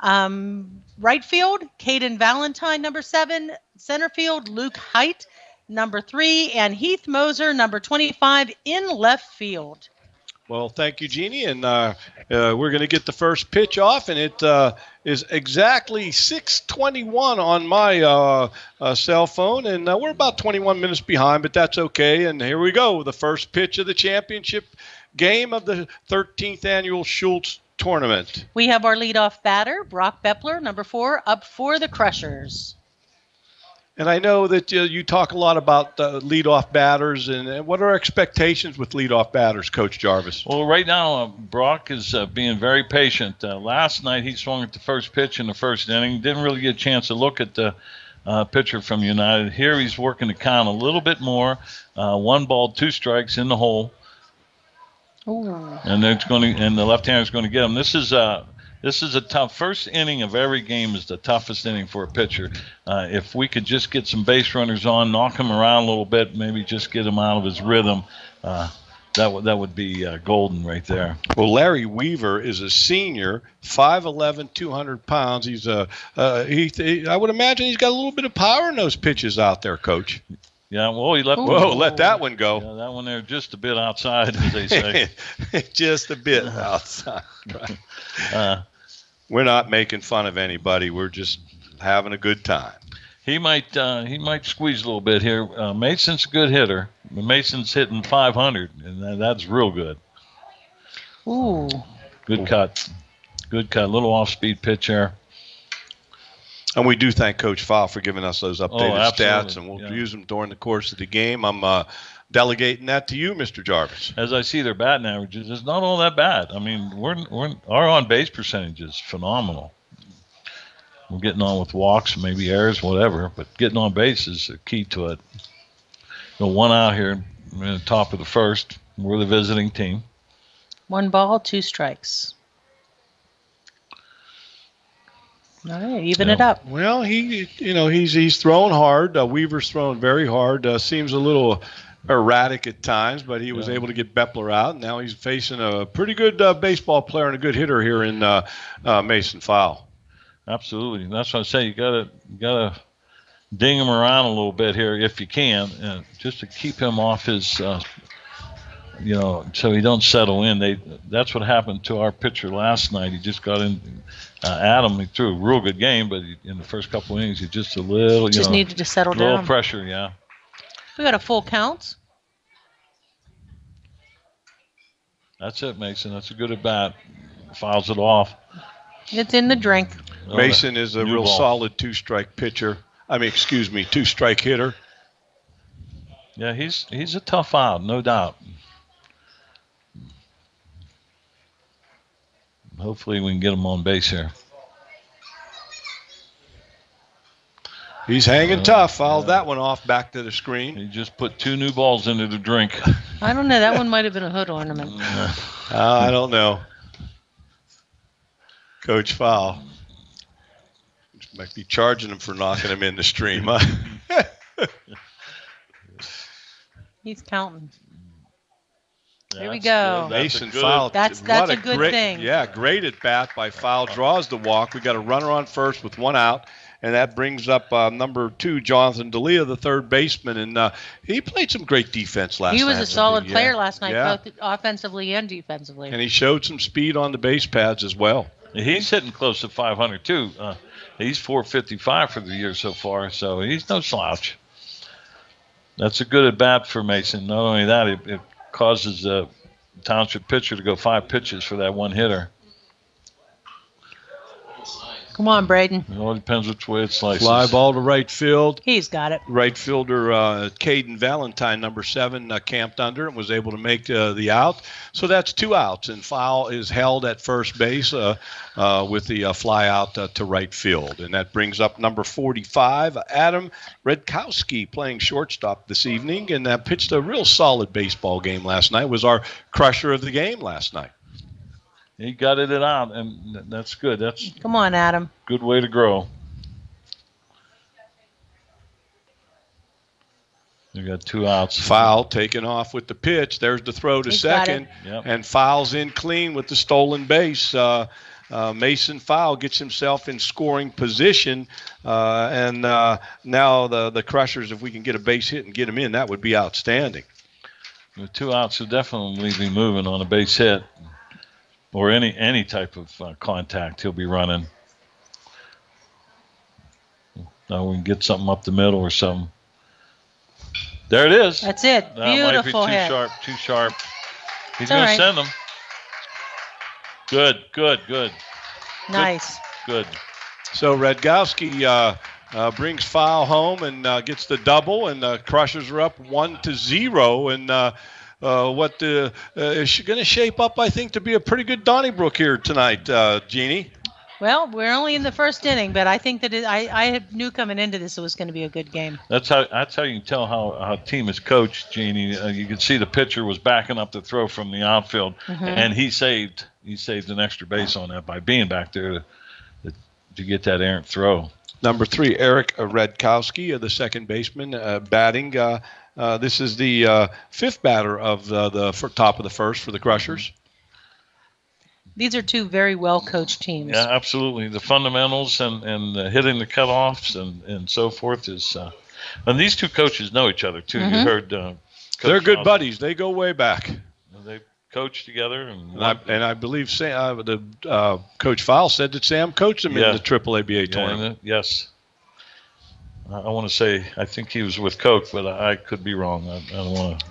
Right field, Caden Valentine, number 7. Center field, Luke Height, number 3, and Heath Moser, number 25, in left field. Well, thank you, Jeannie, and we're going to get the first pitch off, and it is exactly 6:21 on my cell phone, and we're about 21 minutes behind, but that's okay. And here we go, the first pitch of the championship game of the 13th annual Schultz tournament. We have our leadoff batter, Brock Bepler, number 4, up for the Crushers. And I know that you talk a lot about leadoff batters, and what are our expectations with leadoff batters, Coach Jarvis? Well, right now, Brock is being very patient. Last night, he swung at the first pitch in the first inning. Didn't really get a chance to look at the pitcher from United. Here, he's working the count a little bit more. 1 ball, 2 strikes in the hole. Ooh. And the left-hander is going to get him. This is a tough first inning of every game is the toughest inning for a pitcher. If we could just get some base runners on, knock him around a little bit, maybe just get him out of his rhythm, that would be golden right there. Well, Larry Weaver is a senior, 5'11", 200 pounds. He's I would imagine he's got a little bit of power in those pitches out there, Coach. Yeah, well, he let let that one go. Yeah, that one there just a bit outside, as they say. Just a bit outside. Right. We're not making fun of anybody. We're just having a good time. He might squeeze a little bit here. Mason's a good hitter. Mason's hitting 500, and that's real good. Ooh. Good cut. Little off-speed pitch there. And we do thank Coach Fowle for giving us those updated stats, and we'll use them during the course of the game. I'm delegating that to you, Mr. Jarvis. As I see their batting averages, it's not all that bad. I mean, our on-base percentage is phenomenal. We're getting on with walks, maybe errors, whatever, but getting on base is the key to it. 1 out here in the top of the first. We're the visiting team. 1 ball, 2 strikes. All right, even it up. Well, he's throwing hard. Weaver's throwing very hard. Seems a little erratic at times, but he was able to get Bepler out. Now he's facing a pretty good baseball player and a good hitter here in Mason Fowle. Absolutely. That's what I say. You gotta ding him around a little bit here if you can, just to keep him off his, so he don't settle in. That's what happened to our pitcher last night. He just got in. Adam, he threw a real good game, but in the first couple innings, he just needed to settle down. A little pressure, yeah. We got a full count. That's it, Mason. That's a good at bat. Fouls it off. It's in the drink. Mason is a real solid 2-strike pitcher. Two-strike hitter. Yeah, he's a tough out, no doubt. Hopefully we can get him on base here. He's hanging tough. Fouled that one off back to the screen. He just put 2 new balls into the drink. I don't know. That one might have been a hood ornament. I don't know. Coach Fowle might be charging him for knocking him in the stream. Huh? He's counting. Here we go. Mason Fowle. That's a good thing. Yeah, great at bat by Fowle. Draws the walk. We got a runner on first with 1 out. And that brings up number 2, Jonathan D'Elia, the third baseman. And he played some great defense last night. He was a solid player last night, yeah. both offensively and defensively. And he showed some speed on the base pads as well. He's hitting close to 500, too. He's 455 for the year so far, so he's no slouch. That's a good at-bat for Mason. Not only that, it causes the township pitcher to go 5 pitches for that one hitter. Come on, Braden. It all depends which way it slices. Fly ball to right field. He's got it. Right fielder Caden Valentine, number 7, camped under and was able to make the out. So that's 2 outs, and Fowle is held at first base with the fly out to right field. And that brings up number 45, Adam Redkowski, playing shortstop this evening, and pitched a real solid baseball game last night. Was our crusher of the game last night. He got it out, and that's good. That's Come on, Adam. Good way to grow. You got 2 outs. Fowle taking off with the pitch. There's the throw to second, and Fowle's in clean with the stolen base. Mason Fowle gets himself in scoring position, and now the Crushers, if we can get a base hit and get him in, that would be outstanding. The 2 outs will definitely be moving on a base hit. Or any type of contact he'll be running. Now we can get something up the middle or something. There it is. That's it. That Beautiful might be hit. too sharp. He's going to send them. Good. Nice. Good. So Redkowski brings foul home and gets the double, and the Crushers are up 1-0. And is going to shape up, I think, to be a pretty good Donnybrook here tonight, Jeannie. Well, we're only in the first inning, but I think that I knew coming into this it was going to be a good game. That's how you can tell how a team is coached, Jeannie. You can see the pitcher was backing up the throw from the outfield, and he saved an extra base on that by being back there to get that errant throw. Number 3, Eric Redkowski, the second baseman, batting. This is the fifth batter of the top of the first for the Crushers. These are two very well-coached teams. Yeah, absolutely. The fundamentals and hitting the cutoffs and so forth is and these two coaches know each other, too. You heard Coach They're good Johnson. buddies. They go way back. They coach together. And I believe Coach Fowle said that Sam coached them in the AAA tournament. Yes. I want to say I think he was with Coke, but I could be wrong. I don't want to.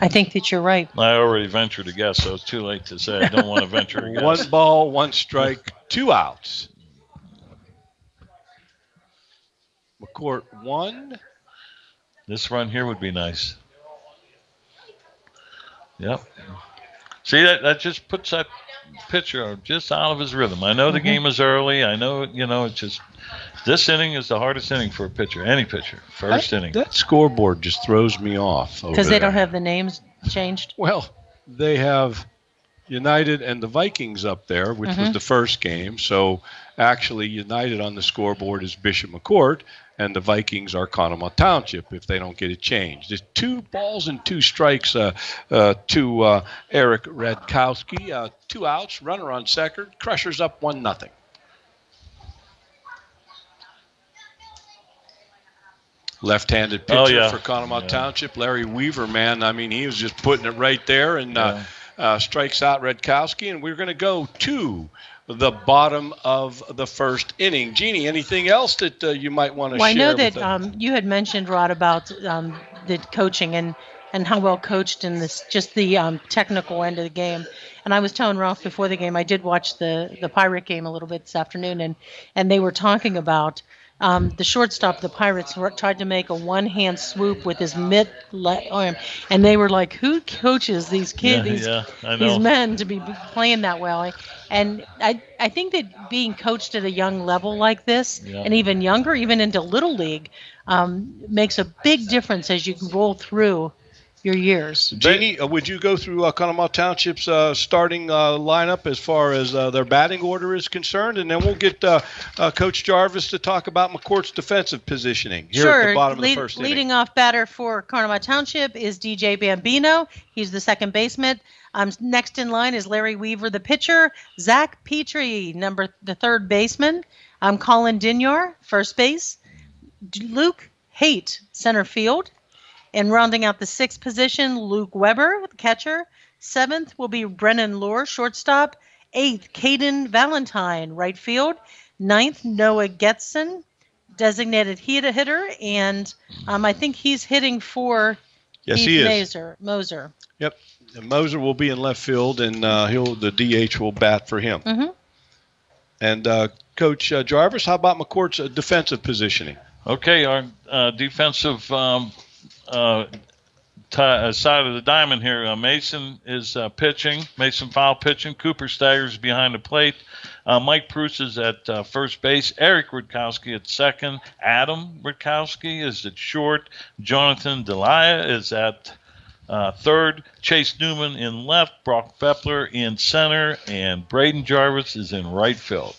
I think that you're right. I already ventured a guess, so it's too late to say. I don't want to venture a guess. 1 ball, 1 strike, 2 outs. McCourt 1. This run here would be nice. Yep. See, that just puts that pitcher just out of his rhythm. I know the game is early. I know, it's just this inning is the hardest inning for a pitcher, any pitcher. First inning. That scoreboard just throws me off. Because they don't have the names changed? Well, they have United and the Vikings up there, which was the first game. So actually United on the scoreboard is Bishop McCourt, and the Vikings are Conemaugh Township if they don't get it changed. There's 2 balls and 2 strikes to Eric Redkowski. 2 outs, runner on second. Crushers up 1-0. Left-handed pitcher for Conemaugh Township, Larry Weaver, man. I mean, he was just putting it right there and strikes out Redkowski. And we're going to go to the bottom of the first inning. Jeannie, anything else that you might want to share? I know that you had mentioned, Rod, about the coaching and how well coached in this, just the technical end of the game. And I was telling Ralph before the game, I did watch the Pirate game a little bit this afternoon, and they were talking about the shortstop of the Pirates tried to make a one-hand swoop with his mitt arm, and they were like, "Who coaches these kids, these men to be playing that well?" And I think that being coached at a young level like this, and even younger, even into Little League, makes a big difference as you roll through your years. Jeannie, would you go through Conemaugh Township's starting lineup as far as their batting order is concerned? And then we'll get Coach Jarvis to talk about McCourt's defensive positioning here at the bottom of the first inning. Leading off batter for Conemaugh Township is DJ Bambino. He's the second baseman. Next in line is Larry Weaver, the pitcher. Zach Petrie, the third baseman. Colin Dinyar, first base. Luke Haight, center field. And rounding out the sixth position, Luke Weber, the catcher. Seventh will be Brennan Lohr, shortstop. Eighth, Caden Valentine, right field. Ninth, Noah Getson, designated hitter. And I think he's hitting for Moser. Yep. And Moser will be in left field, and the DH will bat for him. And Coach Jarvis, how about McCourt's defensive positioning? Okay, our defensive side of the diamond here. Mason is pitching. Mason Fowle pitching. Cooper Staggers behind the plate. Mike Pruce is at first base. Eric Redkowski at second. Adam Redkowski is at short. Jonathan Delia is at third. Chase Newman in left. Brock Fepler in center. And Braden Jarvis is in right field.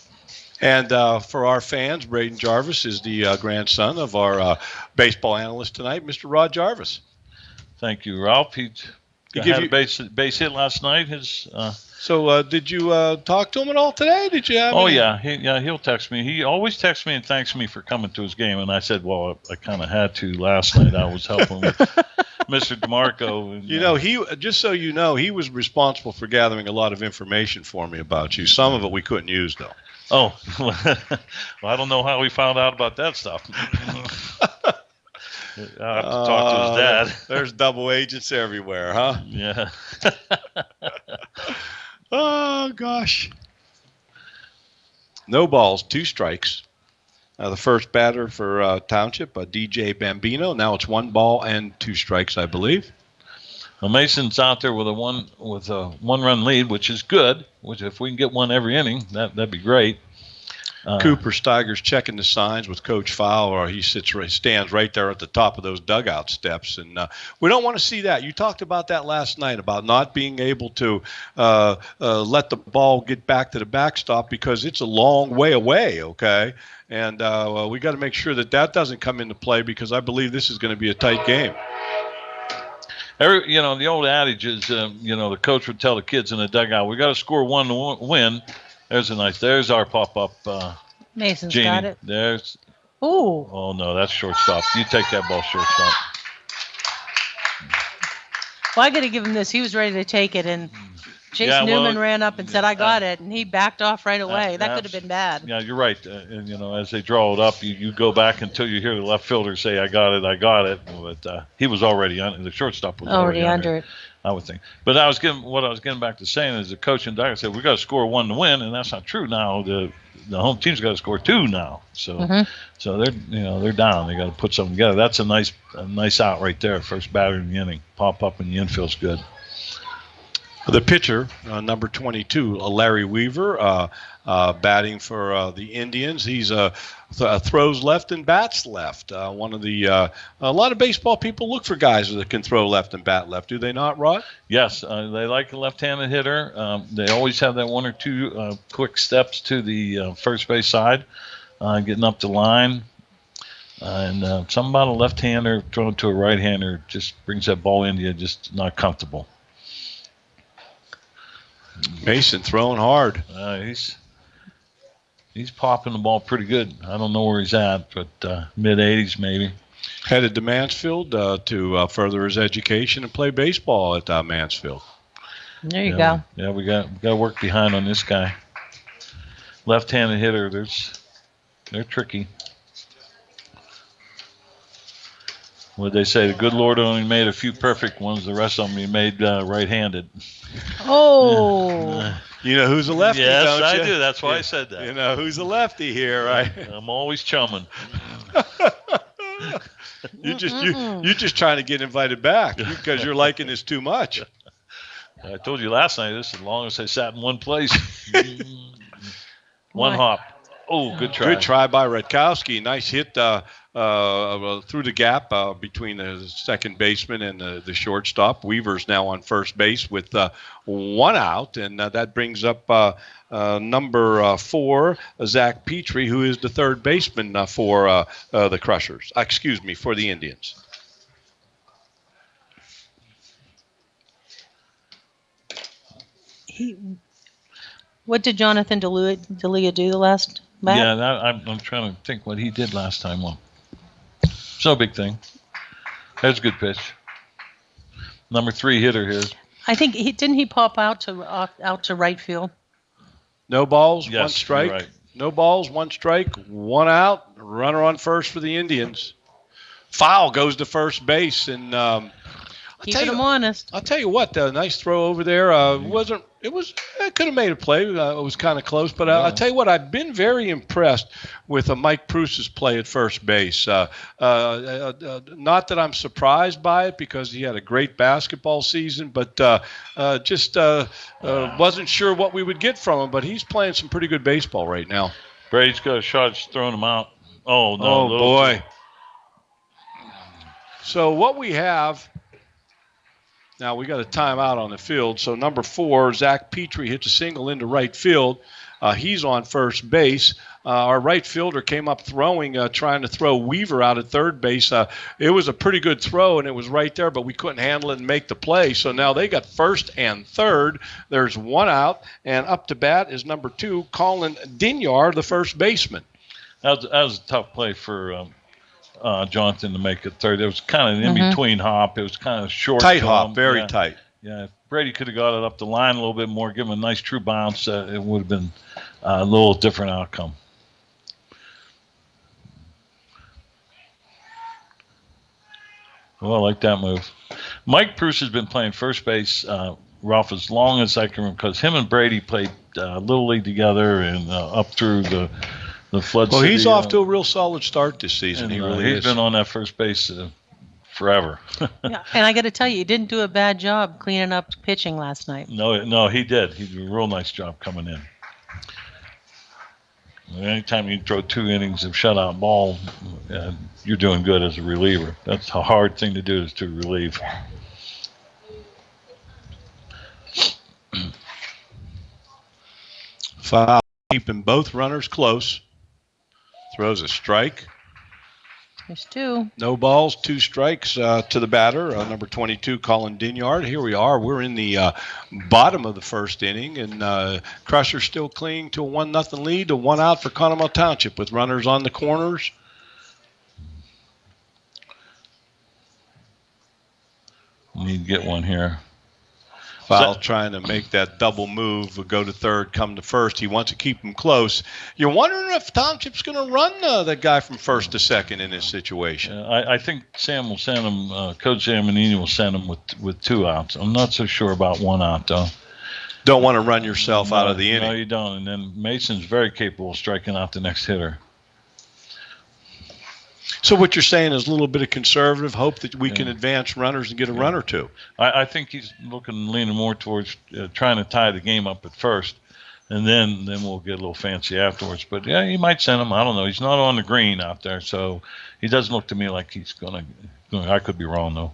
And for our fans, Braden Jarvis is the grandson of our baseball analyst tonight, Mr. Rod Jarvis. Thank you, Ralph. He had a base hit last night. So did you talk to him at all today? Did you? He'll text me. He always texts me and thanks me for coming to his game. And I said, well, I kind of had to last night. I was helping with Mr. DeMarco. And, he just so you know, he was responsible for gathering a lot of information for me about you. Some of it we couldn't use, though. Oh, well, I don't know how we found out about that stuff. I have to talk to his dad. There's double agents everywhere, huh? Yeah. Oh, gosh. No balls, 2 strikes. The first batter for Township, DJ Bambino. Now it's 1 ball and 2 strikes, I believe. Well, Mason's out there with a one-run lead, which is good. Which if we can get one every inning, that'd be great. Cooper Steiger's checking the signs with Coach Fowler. He stands right there at the top of those dugout steps, and we don't want to see that. You talked about that last night about not being able to let the ball get back to the backstop because it's a long way away. Okay, and we got to make sure that doesn't come into play because I believe this is going to be a tight game. The old adage is, the coach would tell the kids in the dugout, we got to score 1 to win. There's our pop-up. Mason's Jeannie. got it. There's. Ooh. Oh, no, that's shortstop. You take that ball, shortstop. Well, I got to give him this. He was ready to take it, and Chase Newman ran up and said, I got it, and he backed off right away. That could have been bad. Yeah, you're right. And, as they draw it up, you go back until you hear the left fielder say, I got it. But he was already the shortstop was already under it. I would think. But what I was getting back to saying is the coach and Dyer said, we got to score 1 to win, and that's not true now. The home team's got to score 2 now. So so they're down. They got to put something together. That's a nice out right there. First batter in the inning. Pop up in the infield's good. The pitcher, number 22, Larry Weaver, batting for the Indians. He's throws left and bats left. A lot of baseball people look for guys that can throw left and bat left. Do they not, Rod? Yes, they like a left-handed hitter. They always have that 1 or 2 quick steps to the first base side, getting up the line. And something about a left-hander thrown to a right-hander just brings that ball into you, just not comfortable. Mason throwing hard. He's popping the ball pretty good. I don't know where he's at, but mid-80s maybe. Headed to Mansfield to further his education and play baseball at Mansfield. There you go. Yeah, we got to work behind on this guy. Left-handed hitter, they're tricky. What they say, the good Lord only made a few perfect ones. The rest of them he made right-handed. Oh. You know who's a lefty, yes, don't you? Yes, I do. That's why I said that. You know who's a lefty here, right? I'm always chumming. You're just trying to get invited back because you're liking this too much. I told you last night this as long as I sat in one place. One hop. Oh, good try. Good try by Rutkowski. Nice hit through the gap between the second baseman and the shortstop. Weaver's now on first base with 1 out, and that brings up number 4, Zach Petrie, who is the third baseman for the Crushers. For the Indians. What did Jonathan D'Elia do the last match? Yeah, I'm trying to think what he did last time. Well, it's no big thing. That's a good pitch. Number 3 hitter here. I think didn't he pop out to right field? No balls, yes, 1 strike. Right. No balls, 1 strike, 1 out. Runner on first for the Indians. Foul goes to first base, and keeping him honest. I'll tell you what, nice throw over there. It could have made a play. It was kind of close, but I'll tell you what, I've been very impressed with Mike Pruce's play at first base. Not that I'm surprised by it because he had a great basketball season, but just wasn't sure what we would get from him. But he's playing some pretty good baseball right now. Brady's got a shot, just throwing him out. Oh no! Oh boy! So what we have. Now, we got a timeout on the field. So, number 4, Zach Petrie hits a single into right field. He's on first base. Our right fielder came up throwing, trying to throw Weaver out at third base. It was a pretty good throw, and it was right there, but we couldn't handle it and make the play. So now they got first and third. There's 1 out, and up to bat is number 2, Colin Dinyar, the first baseman. That was a tough play for Jonathan to make it third. It was kind of an in-between hop. It was kind of short. Tight hop, very tight. Yeah, if Brady could have got it up the line a little bit more, give him a nice true bounce, it would have been a little different outcome. Well, I like that move. Mike Pruce has been playing first base Ralph as long as I can remember, because him and Brady played Little League together and up through the Flood Well, City. he's off to a real solid start this season. And, He really he's is. been on that first base forever. Yeah, and I got to tell you, he didn't do a bad job cleaning up pitching last night. No, he did. He did a real nice job coming in. Anytime you throw 2 innings of shutout ball, you're doing good as a reliever. That's a hard thing to do, is to relieve. Foul, keeping both runners close. Throws a strike. There's 2. No balls, 2 strikes to the batter, number 22, Colin Dinyard. Here we are. We're in the bottom of the first inning, and Crusher still clinging to a 1-0 lead, to 1 out for Conemaugh Township with runners on the corners. Need to get one here. Foul trying to make that double move, go to third, come to first. He wants to keep him close. You're wondering if Township's going to run that guy from first to second in this situation. I think Sam will send him, Coach Zamanini will send him with 2 outs. I'm not so sure about 1 out, though. Don't want to run yourself out of the inning. No, you don't. And then Mason's very capable of striking out the next hitter. So what you're saying is a little bit of conservative hope that we can advance runners and get a run or 2. I think he's leaning more towards trying to tie the game up at first, and then we'll get a little fancy afterwards. But yeah, he might send him. I don't know. He's not on the green out there, so he doesn't look to me like he's gonna. I could be wrong though.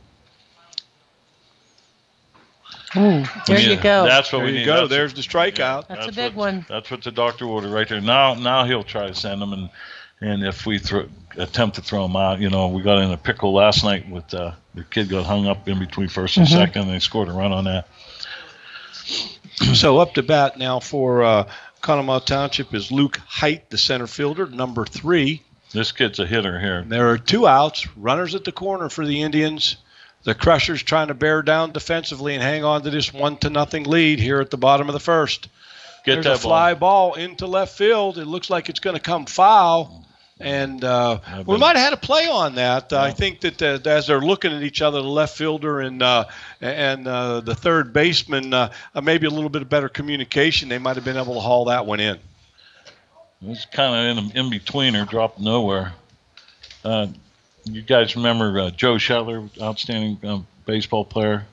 Ooh, there you go. That's what There we you need. go. There's the strikeout. That's a big one. That's what the doctor ordered right there. Now he'll try to send him, and if we attempt to throw him out, we got in a pickle last night with the kid got hung up in between first and second, and they scored a run on that. So up to bat now for Conemaugh Township is Luke Height, the center fielder, number 3. This kid's a hitter here. There are 2 outs, runners at the corner for the Indians. The Crushers trying to bear down defensively and hang on to this 1-0 lead here at the bottom of the first. There's a fly ball into left field. It looks like it's going to come foul. And we might have had a play on that. Yeah. I think that as they're looking at each other, the left fielder and the third baseman, maybe a little bit of better communication, they might have been able to haul that one in. It was kind of in between or dropped nowhere. You guys remember Joe Shetler, outstanding baseball player?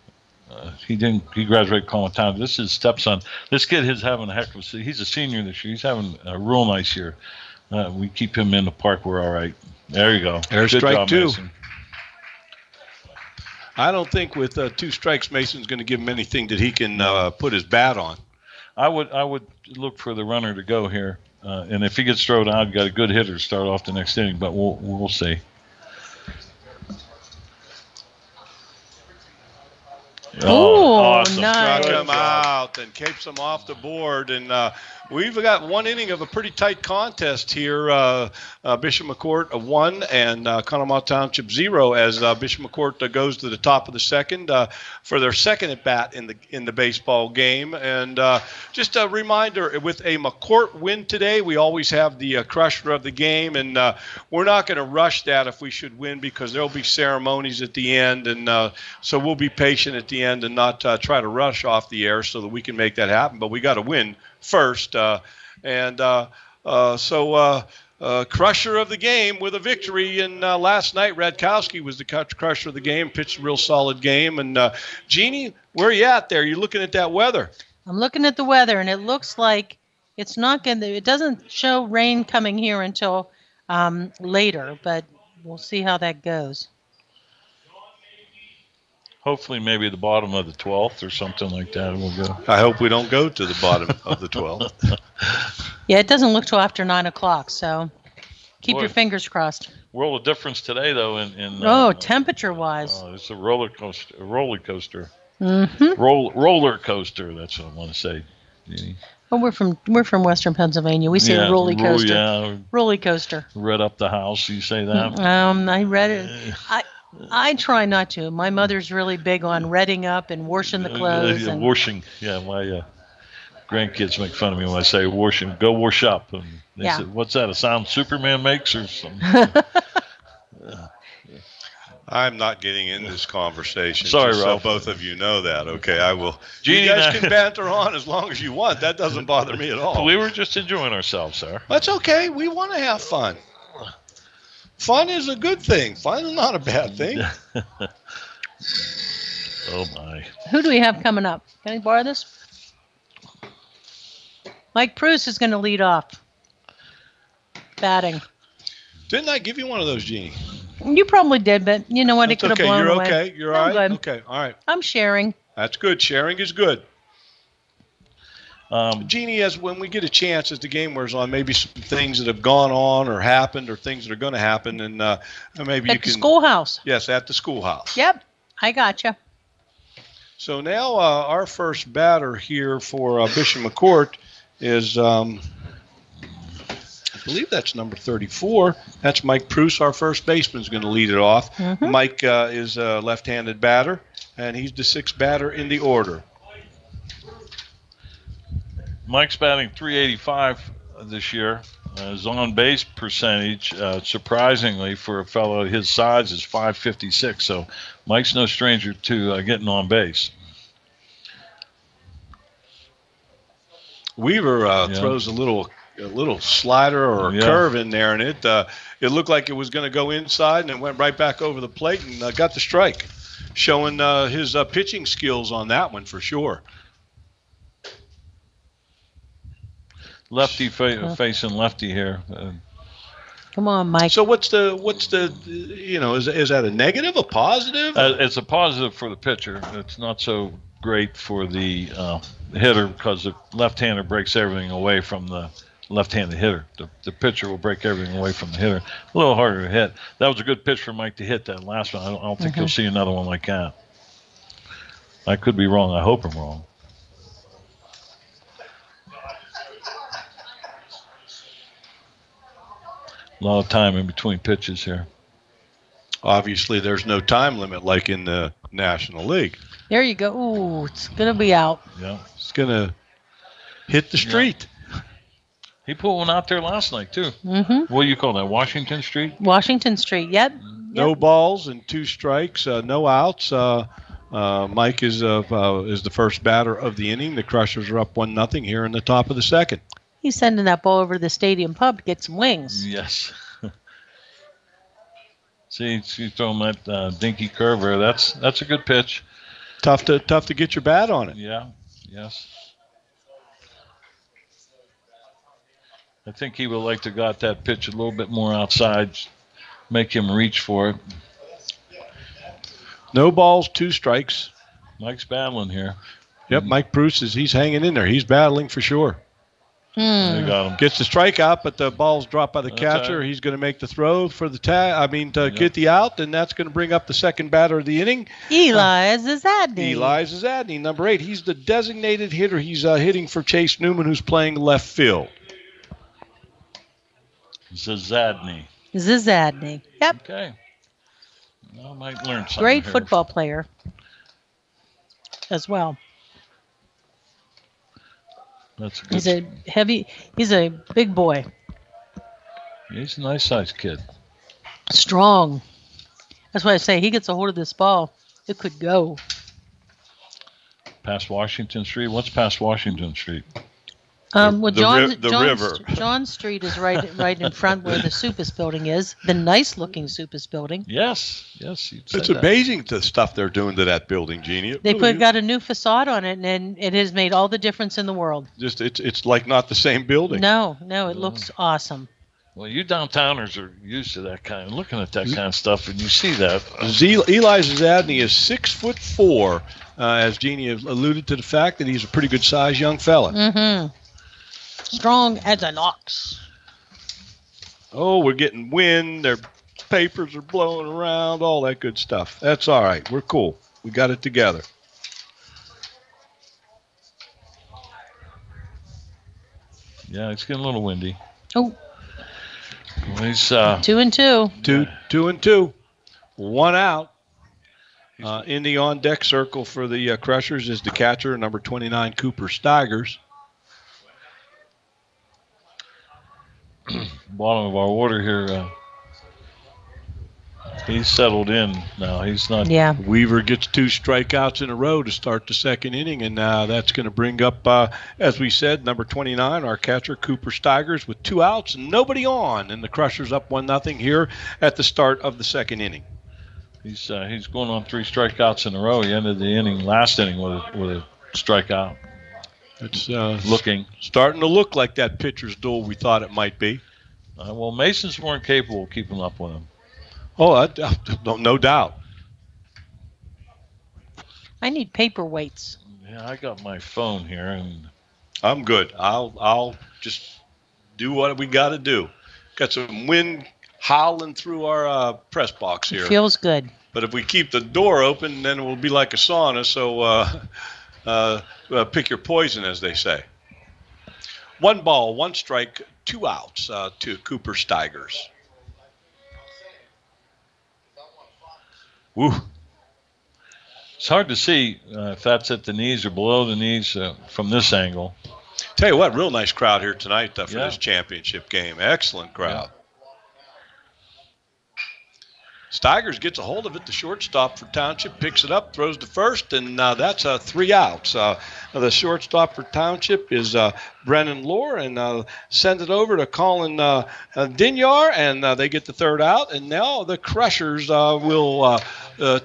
He graduated Conemaugh Township. This is his stepson. This kid is having a heck of a. He's a senior this year. He's having a real nice year. We keep him in the park. We're all right. There you go. There's Good strike job, 2. Mason. I don't think with 2 strikes, Mason's going to give him anything that he can put his bat on. I would look for the runner to go here, and if he gets thrown out, got a good hitter to start off the next inning. But we'll see. Oh, awesome. nice. Struck him out and keeps him off the board. And we've got 1 inning of a pretty tight contest here. Bishop McCourt 1 and Conemaugh Township 0 as Bishop McCourt goes to the top of the second for their second at bat in the baseball game. And just a reminder, with a McCourt win today, we always have the crusher of the game, and we're not going to rush that if we should win, because there'll be ceremonies at the end, and so we'll be patient at the end and not try to rush off the air so that we can make that happen. But we got to win first, so crusher of the game with a victory. And last night, Radkowski was the crusher of the game, pitched a real solid game. And Jeannie, where are you at there? You're looking at that weather. I'm looking at the weather, and it looks like it's not going to. It doesn't show rain coming here until later, but we'll see how that goes. Hopefully, maybe the bottom of the 12th or something like that will go. I hope we don't go to the bottom of the 12th. Yeah, it doesn't look till after 9 o'clock, so keep your fingers crossed. World of difference today, though. In temperature-wise. It's a roller coaster. Roller coaster. Mm-hmm. Roller coaster. That's what I want to say. Well, we're from Western Pennsylvania. We say roller coaster. Roller coaster. Read up the house. You say that? I read it. I try not to. My mother's really big on redding up and washing the clothes. Washing. Yeah, my grandkids make fun of me when I say washing. Go wash up. And they said, "What's that? A sound Superman makes or something?" I'm not getting in this conversation. Sorry, just Ralph. So both of you know that, okay? I will. Jeannie You guys and I- can banter on as long as you want. That doesn't bother me at all. We were just enjoying ourselves, sir. That's okay. We want to have fun. Fun is a good thing. Fun is not a bad thing. Oh, my. Who do we have coming up? Can I borrow this? Mike Pruce is going to lead off. Batting. Didn't I give you one of those, Jeannie? You probably did, but you know what? That's It could have okay. blown You're away. okay. You're I'm all right. good. Okay. All right. I'm sharing. That's good. Sharing is good. Um, Jeannie, as when we get a chance as the game wears on, maybe some things that have gone on or happened or things that are going to happen, and maybe you At can. the schoolhouse. Yes, at the schoolhouse. Yep. I gotcha. So now our first batter here for Bishop McCourt is, I believe that's number 34. That's Mike Pruce, our first baseman, is going to lead it off. Mhm. Mike is a left-handed batter, and he's the sixth batter in the order. Mike's batting .385 this year. His on-base percentage, surprisingly, for a fellow his size, is .556. So Mike's no stranger to getting on base. Weaver throws a little slider or a curve in there, and it looked like it was going to go inside, and it went right back over the plate and got the strike, showing his pitching skills on that one for sure. Lefty facing lefty here. Come on, Mike. So what's the is that a negative, a positive? It's a positive for the pitcher. It's not so great for the hitter because the left-hander breaks everything away from the left-handed hitter. The pitcher will break everything away from the hitter. A little harder to hit. That was a good pitch for Mike to hit that last one. I don't think you'll see another one like that. I could be wrong. I hope I'm wrong. A lot of time in between pitches here. Obviously, there's no time limit like in the National League. There you go. Ooh, it's going to be out. Yeah. It's going to hit the street. He put one out there last night, too. Mm-hmm. What do you call that, Washington Street? Washington Street. Yep. No balls and 2 strikes, no outs. Mike is the first batter of the inning. The Crushers are up 1-0 here in the top of the second. He's sending that ball over to the stadium pub to get some wings. Yes. See, she's throwing that dinky curve there. That's a good pitch. Tough to get your bat on it. Yeah. Yes. I think he would like to got that pitch a little bit more outside, make him reach for it. No balls, 2 strikes. Mike's battling here. Yep, Mike Pruce he's hanging in there. He's battling for sure. They got him. Gets the strikeout, but the ball's dropped by the That's catcher. right. He's going to make the throw for the get the out, and that's going to bring up the second batter of the inning. Eli Zazadny. Eli Zazadny, number 8. He's the designated hitter. He's hitting for Chase Newman, who's playing left field. Zazadny. Zazadny. Yep. Okay. I might learn something. Great here. football player as well. That's a good. He's a big boy. He's a nice sized kid. Strong. That's why I say he gets a hold of this ball, it could go. Past Washington Street. What's past Washington Street? River. John Street is right in front where the Supis building is, the nice looking Supis building. Yes. It's amazing the stuff they're doing to that building, Jeannie. Got a new facade on it, and it has made all the difference in the world. Just it's like not the same building. No, it looks awesome. Well, you downtowners are used to that kind of looking at that kind of stuff, and you see that. Eli Zazadny is 6'4", as Jeannie alluded to the fact that he's a pretty good sized young fella. Mm-hmm. Strong as an ox. Oh, we're getting wind. Their papers are blowing around, all that good stuff. That's all right. We're cool. We got it together. Yeah, it's getting a little windy. Oh. He's 2-2. 2-2. 1 out. In the on-deck circle for the Crushers is the catcher, number 29, Cooper Steigers. bottom of our order here. He's settled in now. He's not. Yeah. Weaver gets 2 strikeouts in a row to start the second inning, and that's going to bring up, as we said, number 29, our catcher, Cooper Steigers, with 2 outs and nobody on, and the Crushers up 1-0 here at the start of the second inning. He's going on 3 strikeouts in a row. He ended the last inning with a strikeout. It's starting to look like that pitcher's duel we thought it might be. Well, Masons weren't capable of keeping up with him. Oh, no doubt. I need paperweights. Yeah, I got my phone here, and I'm good. I'll just do what we got to do. Got some wind howling through our press box here. It feels good. But if we keep the door open, then it will be like a sauna. So pick your poison, as they say. 1 ball, 1 strike, 2 outs to Cooper Steigers. Woo. it's hard to see if that's at the knees or below the knees from this angle. Tell you what, real nice crowd here tonight for Yeah. this championship game. Excellent crowd. Steigers gets a hold of it. The shortstop for Township picks it up, throws to first, and that's 3 outs. The shortstop for Township is Brennan Lohr, and send it over to Colin Dinyar, and they get the 3rd out. And now the Crushers will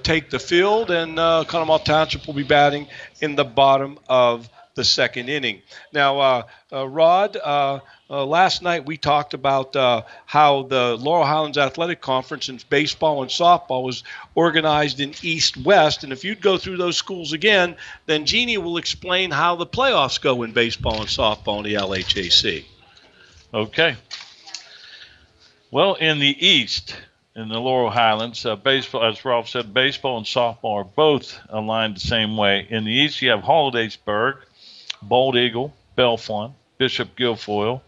take the field, and Conemaugh Township will be batting in the bottom of the second inning. Now, Rod, last night we talked about how the Laurel Highlands Athletic Conference in baseball and softball was organized in East-West. And if you'd go through those schools again, then Jeannie will explain how the playoffs go in baseball and softball in the LHAC. Okay. Well, in the East, in the Laurel Highlands, baseball, as Ralph said, baseball and softball are both aligned the same way. In the East, you have Hollidaysburg, Bald Eagle, Bellefonte, Bishop Guilfoyle,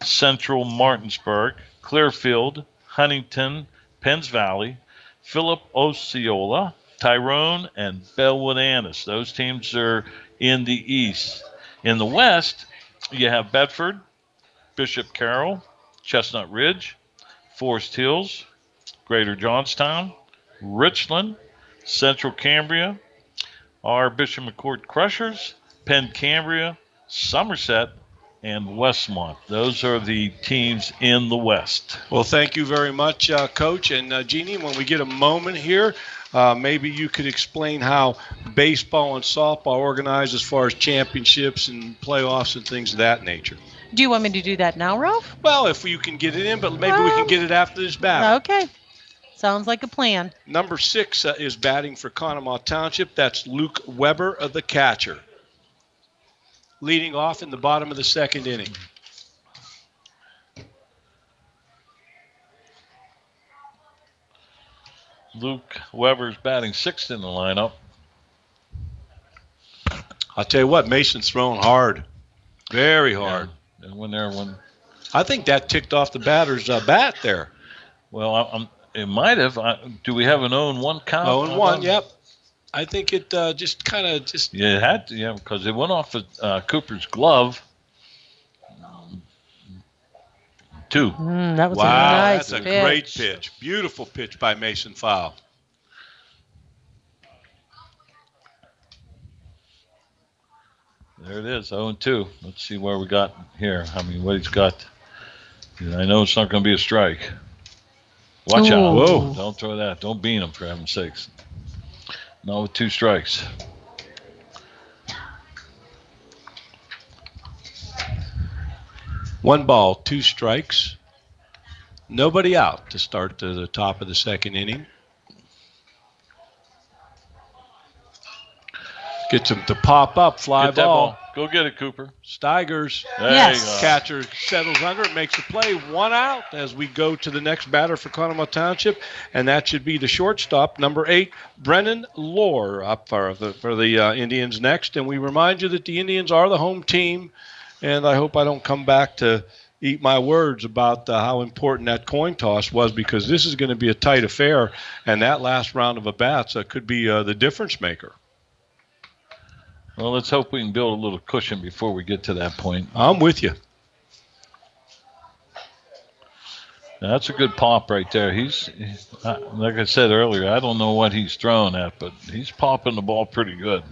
Central Martinsburg, Clearfield, Huntington, Penns Valley, Philip Osceola, Tyrone, and Bellwood Annis. Those teams are in the East. In the West, you have Bedford, Bishop Carroll, Chestnut Ridge, Forest Hills, Greater Johnstown, Richland, Central Cambria, our Bishop McCourt Crushers, Penn Cambria, Somerset, and Westmont. Those are the teams in the West. Well, thank you very much, Coach. And Jeannie, when we get a moment here, maybe you could explain how baseball and softball are organized as far as championships and playoffs and things of that nature. Do you want me to do that now, Ralph? Well, if you can get it in, but maybe we can get it after this battle. Okay. Sounds like a plan. Number 6 is batting for Conemaugh Township. That's Luke Weber, the catcher, leading off in the bottom of the second inning. Luke Weber's batting 6th in the lineup. I'll tell you what, Mason's throwing hard, very hard. Yeah. And I think that ticked off the batter's bat there. Well, it might have. Do we have an 0-1 count? 0-1, yep. I think it just kind of just. Yeah, it had to, because it went off of Cooper's glove. 2. That was Wow, a nice that's a pitch. great pitch. Beautiful pitch by Mason Fowl. There it is, 0-2. Let's see where we got here. I mean, what he's got. I know it's not going to be a strike. Watch out. Ooh. Whoa. Don't throw that. Don't bean him, for heaven's sakes. No, with 2 strikes. One ball, 2 strikes. Nobody out to start to the top of the second inning. Gets him to pop up, fly Get that ball. ball. Go get it, Cooper. Steigers. There Yes. you go. Catcher settles under it, makes a play, 1 out as we go to the next batter for Conemaugh Township, and that should be the shortstop, number 8, Brennan Lohr, up for the Indians next. And we remind you that the Indians are the home team, and I hope I don't come back to eat my words about how important that coin toss was, because this is going to be a tight affair, and that last round of at-bats could be the difference maker. Well, let's hope we can build a little cushion before we get to that point. I'm with you. That's a good pop right there. Like I said earlier, I don't know what he's throwing at, but he's popping the ball pretty good.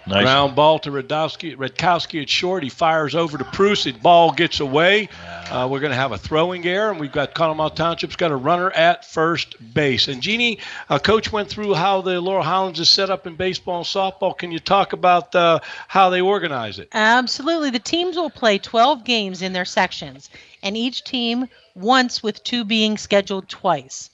Nice. Ground ball to Redkowski at short. He fires over to Pruce. The ball gets away. We're going to have a throwing error, and we've got Conemaugh Township's got a runner at first base. And Jeannie, Coach went through how the Laurel Highlands is set up in baseball and softball. Can you talk about how they organize it? Absolutely. The teams will play 12 games in their sections, and each team once, with 2 being scheduled twice.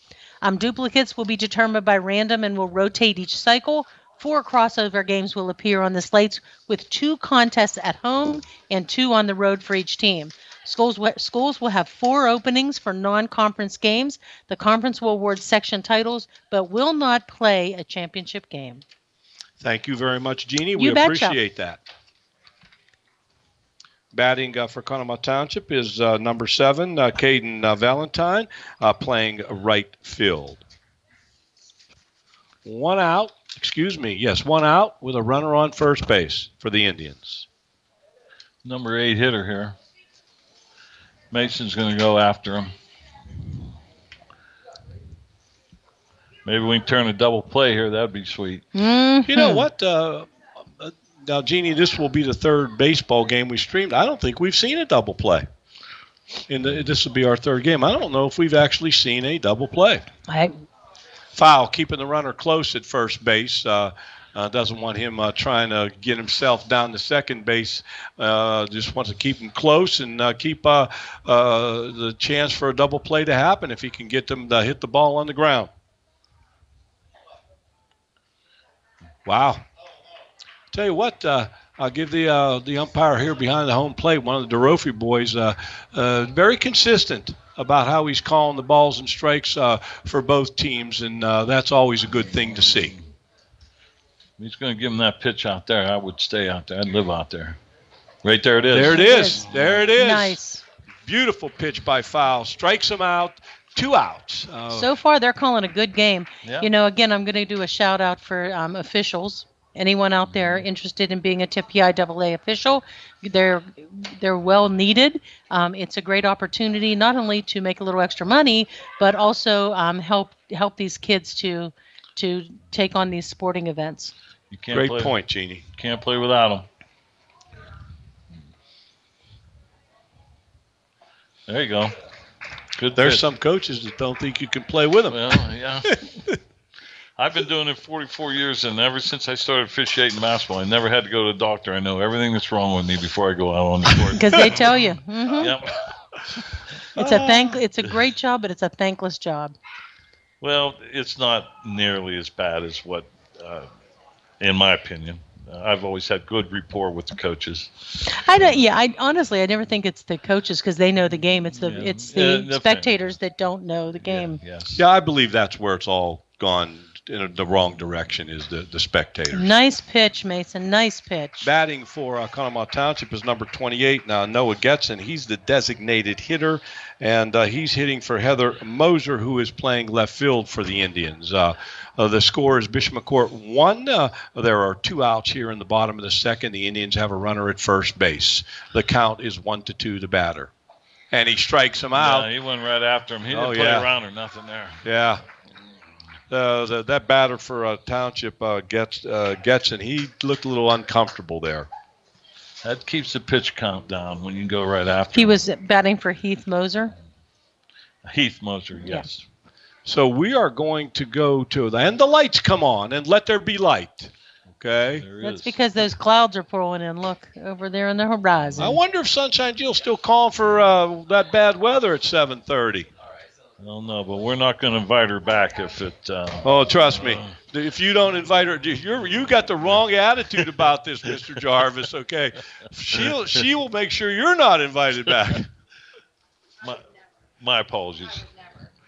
Duplicates will be determined by random and will rotate each cycle. 4 crossover games will appear on the slates, with 2 contests at home and 2 on the road for each team. Schools will have 4 openings for non-conference games. The conference will award section titles, but will not play a championship game. Thank you very much, Jeannie. You we betcha. Appreciate that. Batting for Conemaugh Township is number 7, Caden Valentine, playing right field. One out with a runner on first base for the Indians. Number 8 hitter here. Mason's going to go after him. Maybe we can turn a double play here. That'd be sweet. Mm-hmm. You know what? Now, Jeannie, this will be the 3rd baseball game we streamed. I don't think we've seen a double play. This will be our 3rd game. I don't know if we've actually seen a double play. Foul, keeping the runner close at first base. Doesn't want him trying to get himself down to second base. Just wants to keep him close and keep the chance for a double play to happen if he can get them to hit the ball on the ground. Wow. Tell you what, I'll give the umpire here behind the home plate, one of the DeRofi boys, very consistent about how he's calling the balls and strikes for both teams, and that's always a good thing to see. He's going to give him that pitch out there. I would stay out there. I'd live out there. Right there it is. There it is. There it is. Nice. Beautiful pitch by Foul. Strikes him out. 2 outs. So far, they're calling a good game. Yeah. You know, again, I'm going to do a shout out for officials. Anyone out there interested in being a TIAA official, they're well needed. It's a great opportunity not only to make a little extra money, but also help these kids to take on these sporting events. You can't Great point, Jeannie. Can't play without them. There you go. Good. There's pitch. some coaches that don't think you can play with them. Well, yeah. I've been doing it 44 years, and ever since I started officiating basketball, I never had to go to a doctor. I know everything that's wrong with me before I go out on the court. Because they tell you. Mm-hmm. Yep. It's a great job, but it's a thankless job. Well, it's not nearly as bad as what, in my opinion. I've always had good rapport with the coaches. I honestly, I never think it's the coaches because they know the game. It's the spectators that don't know the game. Yeah, yes. Yeah, I believe that's where it's all gone in the wrong direction is the spectators. Nice pitch, Mason. Nice pitch. Batting for Conemaugh Township is number 28, now Noah Getson. He's the designated hitter, and he's hitting for Heather Moser, who is playing left field for the Indians. The score is Bishop McCourt 1. There are 2 outs here in the bottom of the second. The Indians have a runner at first base. The count is 1-2 the batter. And he strikes him out. Yeah, he went right after him. He didn't play around or nothing there. Yeah. That batter for Township Getson, he looked a little uncomfortable there. That keeps the pitch count down when you go right after He him. was batting for Heath Moser. Heath Moser, yes. So we are going to go to and the lights come on, and let there be light. Okay. That's because those clouds are pulling in. Look, over there on the horizon. I wonder if Sunshine Jill's still calling for that bad weather at 7:30. I don't know, but we're not going to invite her back if it. Oh, trust me. If you don't invite her, you got the wrong attitude about this, Mr. Jarvis. Okay, she will make sure you're not invited back. My apologies.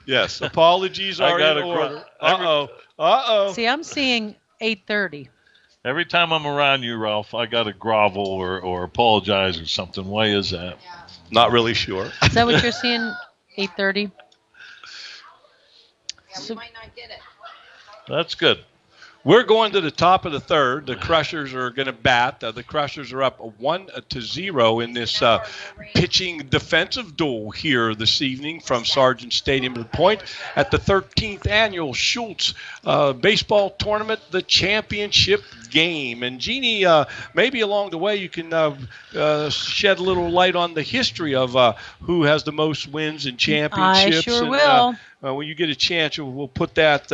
Yes, apologies are in order. Uh-oh. See, I'm seeing 8:30. Every time I'm around you, Ralph, I got to grovel or apologize or something. Why is that? Not really sure. Is that what you're seeing? 8:30. Yeah, we might not get it. That's good. We're going to the top of the third. The Crushers are going to bat. The Crushers are up 1-0 in this pitching defensive duel here this evening from Sargent Stadium to the Point at the 13th annual Schultz baseball tournament, the championship game. And Jeannie, maybe along the way you can shed a little light on the history of who has the most wins and championships. I sure and, will. when you get a chance, we'll put that.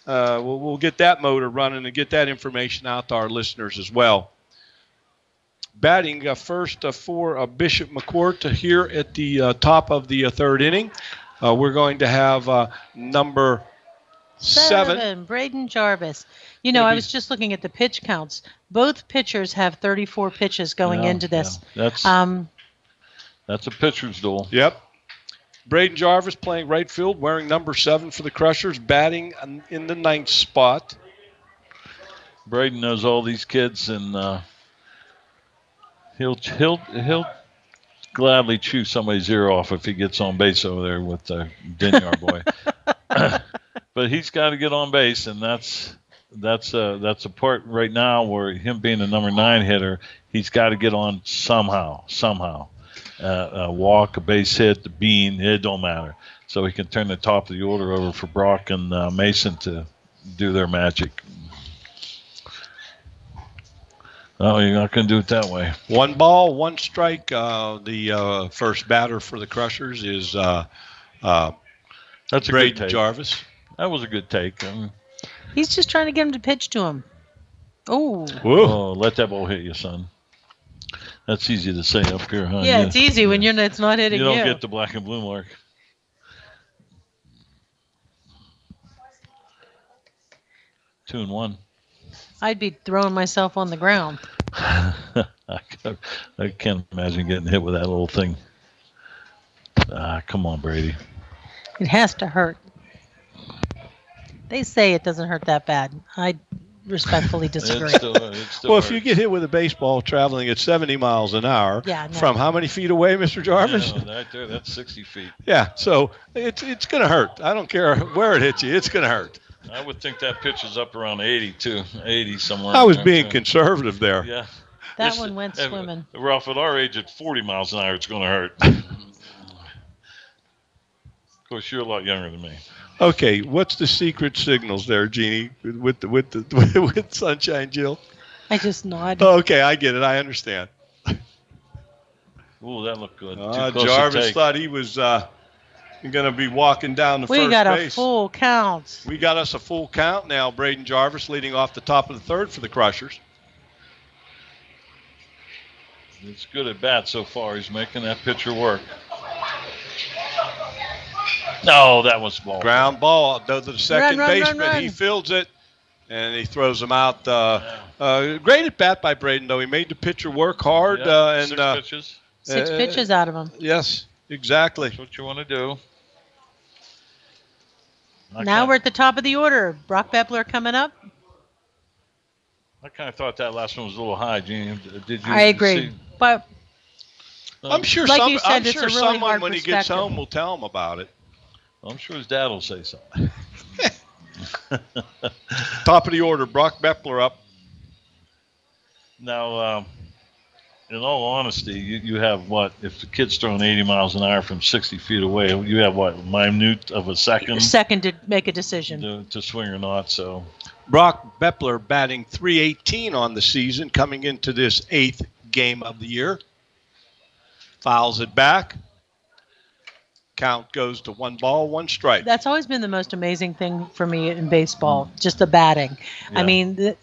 We'll get that motor running and get that information out to our listeners as well. Batting first for Bishop McCourt here at the top of the third inning. We're going to have number 7. Braden Jarvis. You know, I was just looking at the pitch counts. Both pitchers have 34 pitches going into this. Yeah. That's a pitcher's duel. Yep. Braden Jarvis playing right field, wearing number 7 for the Crushers, batting in the 9th spot. Braden knows all these kids, and he'll gladly chew somebody's ear off if he gets on base over there with Denny, our boy. But he's got to get on base, and that's a part right now where him being the number 9 hitter, he's got to get on somehow. A walk, a base hit, the bean, it don't matter. So he can turn the top of the order over for Brock and Mason to do their magic. Oh, you're not going to do it that way. 1 ball, 1 strike. The first batter for the Crushers is That's a Braden good take. Jarvis. That was a good take. He's just trying to get him to pitch to him. Oh, let that ball hit you, son. That's easy to say up here, huh? Yeah, it's easy when it's not hitting you. You don't get the black and blue mark. Two and one. I'd be throwing myself on the ground. I can't imagine getting hit with that little thing. Come on, Brady. It has to hurt. They say it doesn't hurt that bad. I respectfully disagree. It still Well, hurts. if you get hit with a baseball traveling at 70 miles an hour, from how many feet away, Mr. Jarvis? Yeah, right there, that's 60 feet. Yeah, so it's going to hurt. I don't care where it hits you. It's going to hurt. I would think that pitch is up around 80, too. 80 somewhere. I was being conservative there. Yeah. That one went swimming. Ralph, at our age, at 40 miles an hour, it's going to hurt. Of course, you're a lot younger than me. Okay, what's the secret signals there, Jeannie, with Sunshine Jill? I just nod. Okay, I get it. I understand. Ooh, that looked good. Jarvis thought he was going to be walking down the first base. We got a full count. We got us a full count now. Braden Jarvis leading off the top of the third for the Crushers. It's good at bat so far. He's making that pitcher work. No, that was ball. Ground ball. To the second baseman. Run. He fields it, and he throws him out. Great at bat by Braden, though. He made the pitcher work hard. Yeah, 6 pitches. 6 pitches out of him. Yes, exactly. That's what you want to do. Now we're at the top of the order. Brock Bepler coming up. I kind of thought that last one was a little high, Gene. Did you? I agree. But I'm sure like you said, it's a really someone, hard when he gets perspective. home, will tell him about it. I'm sure his dad will say something. Top of the order, Brock Bepler up. Now, in all honesty, you have what? If the kid's throwing 80 miles an hour from 60 feet away, you have what? Minute of a second? Second to make a decision. To swing or not, so. Brock Bepler batting .318 on the season, coming into this 8th game of the year. Fouls it back. Count goes to 1 ball, 1 strike. That's always been the most amazing thing for me in baseball, just the batting. Yeah. I mean,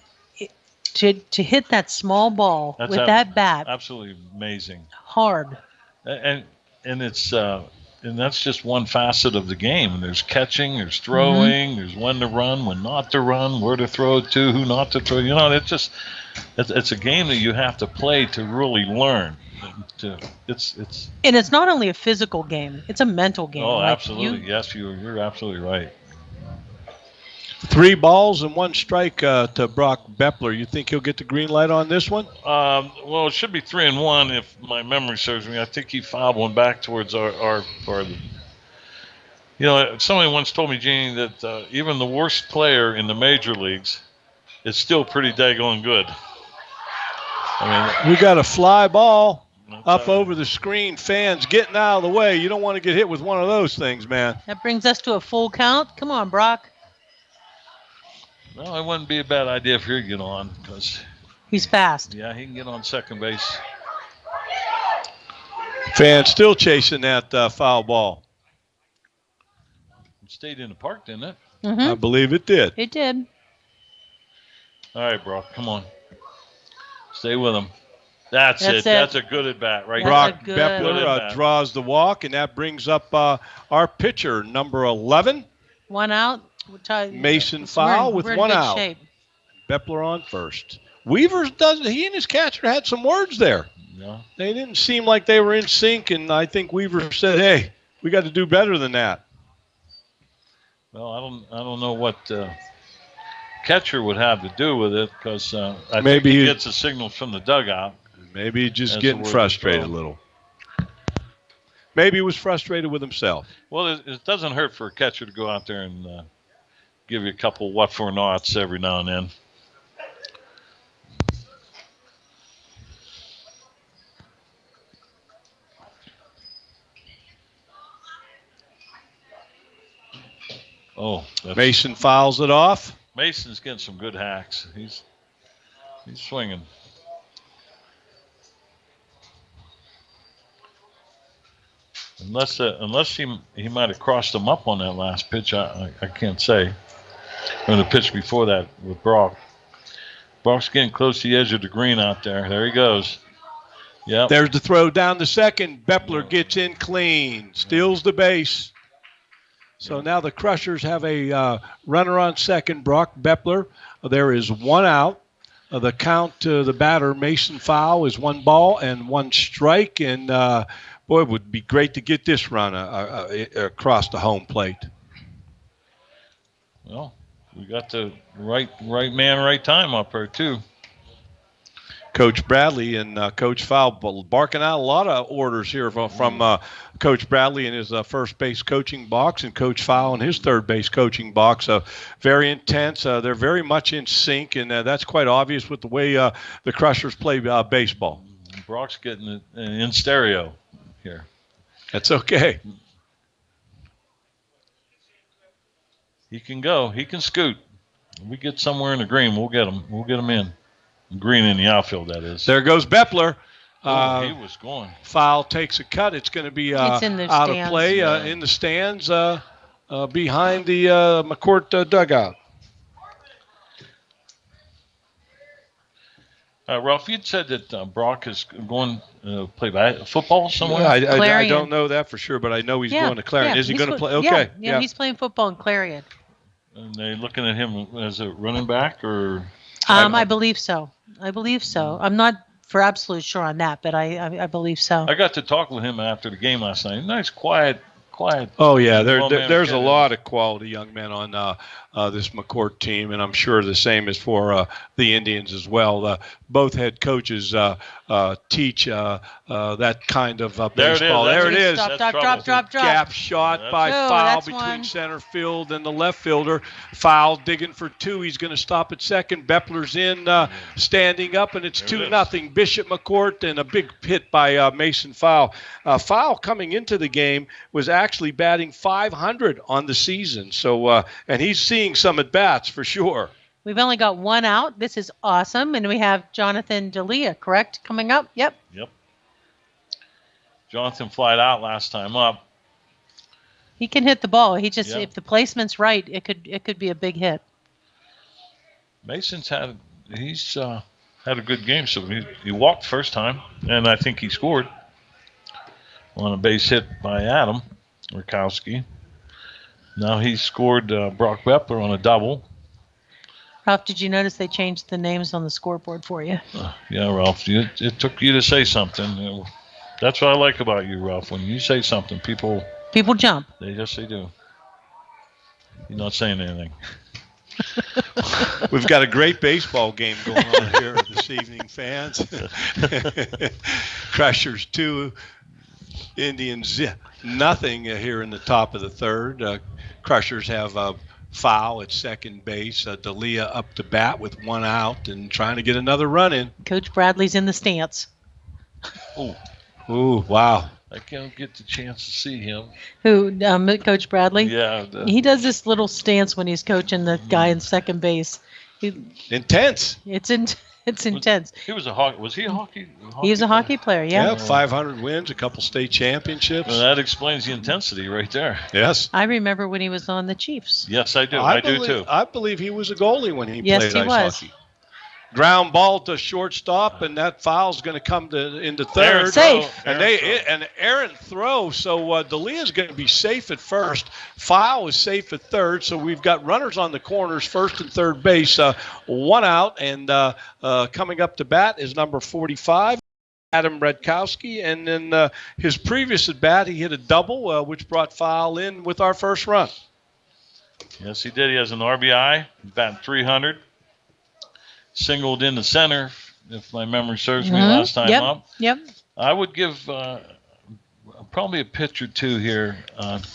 to hit that small ball with that bat. Absolutely amazing. Hard. And it's and that's just one facet of the game. There's catching, there's throwing, there's when to run, when not to run, where to throw it to, who not to throw. You know, it's a game that you have to play to really learn. And it's not only a physical game; it's a mental game. Oh, like absolutely. Yes, you're absolutely right. 3 balls and 1 strike to Brock Bepler. You think he'll get the green light on this one? Well, it should be 3-1 if my memory serves me. I think he fouled one back towards our part of the. You know, somebody once told me, Jeannie, that even the worst player in the major leagues, it's still pretty daggone good. I mean, We got a fly ball up all right. over the screen. Fans getting out of the way. You don't want to get hit with one of those things, man. That brings us to a full count. Come on, Brock. Well, it wouldn't be a bad idea for you to get on because, He's fast. yeah, he can get on second base. Fans still chasing that foul ball. It stayed in the park, didn't it? I believe it did. It did. All right, Brock, come on. Stay with him. That's That's it. it. That's a good at bat right That's Brock a good- Bepler at-bat. draws the walk, and that brings up our pitcher, number 11, One out. Mason We're Fowl in- with we're in one good out. shape. Bepler on first. Weavers he and his catcher had some words there. Yeah. They didn't seem like they were in sync, and I think Weaver said, "Hey, we got to do better than that." Well, I don't know what catcher would have to do with it because I think Maybe he he- gets a signal from the dugout. Maybe he's just That's getting the word frustrated a to little. Maybe he was frustrated with himself. Well, it doesn't hurt for a catcher to go out there and give you a couple what for nots every now and then. Oh, Mason fouls it off. Mason's getting some good hacks. He's swinging. Unless he might have crossed him up on that last pitch, I can't say. Or the pitch before that with Brock. Brock's getting close to the edge of the green out there. There he goes. Yep. There's the throw down the second. Bepler gets in clean, steals the base. So now the Crushers have a runner on second, Brock Bepler. There is one out. The count to the batter, Mason Fowl, is 1 ball and 1 strike. And, boy, it would be great to get this run across the home plate. Well, we got the right man, right time up there, too. Coach Bradley and Coach Fowl barking out a lot of orders here from Coach Bradley in his first base coaching box and Coach Fowl in his third base coaching box. Very intense. They're very much in sync, and that's quite obvious with the way the Crushers play baseball. Brock's getting it in stereo here. That's okay. He can go. He can scoot. If we get somewhere in the green, we'll get him. We'll get him in. Green in the outfield, that is. There goes Bepler. He was going. Foul takes a cut. It's going to be It's in the out of stands. play Yeah. in the stands behind the McCourt dugout. Ralph, you'd said that Brock is going to play football somewhere. I Clarion. don't know that for sure, but I know he's going to Clarion. Is he he's going to go- play? Okay. Yeah, he's playing football in Clarion. And they looking at him as a running back, or I believe so. I'm not for absolute sure on that, but I believe so. I got to talk with him after the game last night. Nice, quiet. Oh yeah, Well-mannered there's a kid. lot of quality young men on this McCourt team, and I'm sure the same is for the Indians as well. Both head coaches teach that kind of baseball. There There it is. Stop, drop. Gap shot That's- by Oh, Foul that's between one. center field and the left fielder. Foul digging for 2. He's going to stop at second. Bepler's in, standing up, and it's There it 2-0. Bishop McCourt and a big hit by Mason Fowl. Fowl coming into the game was actually batting .500 on the season. So and he's seeing some at bats for sure. We've only got one out. This is awesome, and we have Jonathan D'Elia, correct, coming up. Yep. Jonathan flied out last time up. He can hit the ball. He just Yeah. if the placement's right, it could be a big hit. Mason's had a good game. So he walked first time, and I think he scored on a base hit by Adam Rakowski. Now he scored Brock Bepler on a double. Ralph, did you notice they changed the names on the scoreboard for you? Yeah, Ralph, it took you to say something. That's what I like about you, Ralph. When you say something, people Jump. they do. You're not saying anything. We've got a great baseball game going on here this evening, fans. Crushers 2, Indians nothing here in the top of the third. Crushers have foul at second base. D'Elia up to bat with 1 out and trying to get another run in. Coach Bradley's in the stance. Ooh, wow. I can't get the chance to see him. Who, Coach Bradley? Yeah. He does this little stance when he's coaching the guy in second base. Intense. It's intense. He was a hockey. Was he a hockey? He was a hockey player, yeah. 500 wins, a couple state championships. Well, that explains the intensity right there. Yes. I remember when he was on the Chiefs. Yes, I do. I do too. I believe he was a goalie when he Yes, played he ice was. hockey. Ground ball to shortstop, and that foul's going to come into third. Safe. And an errant throw, so D'Elia's going to be safe at first. Foul is safe at third, so we've got runners on the corners, first and third base, 1 out, and coming up to bat is number 45. Adam Redkowski, and then his previous at bat, he hit a double, which brought foul in with our first run. Yes, he did. He has an RBI, batting 300. Singled in the center, if my memory serves me last time up. Yep. I would give probably a pitch or two here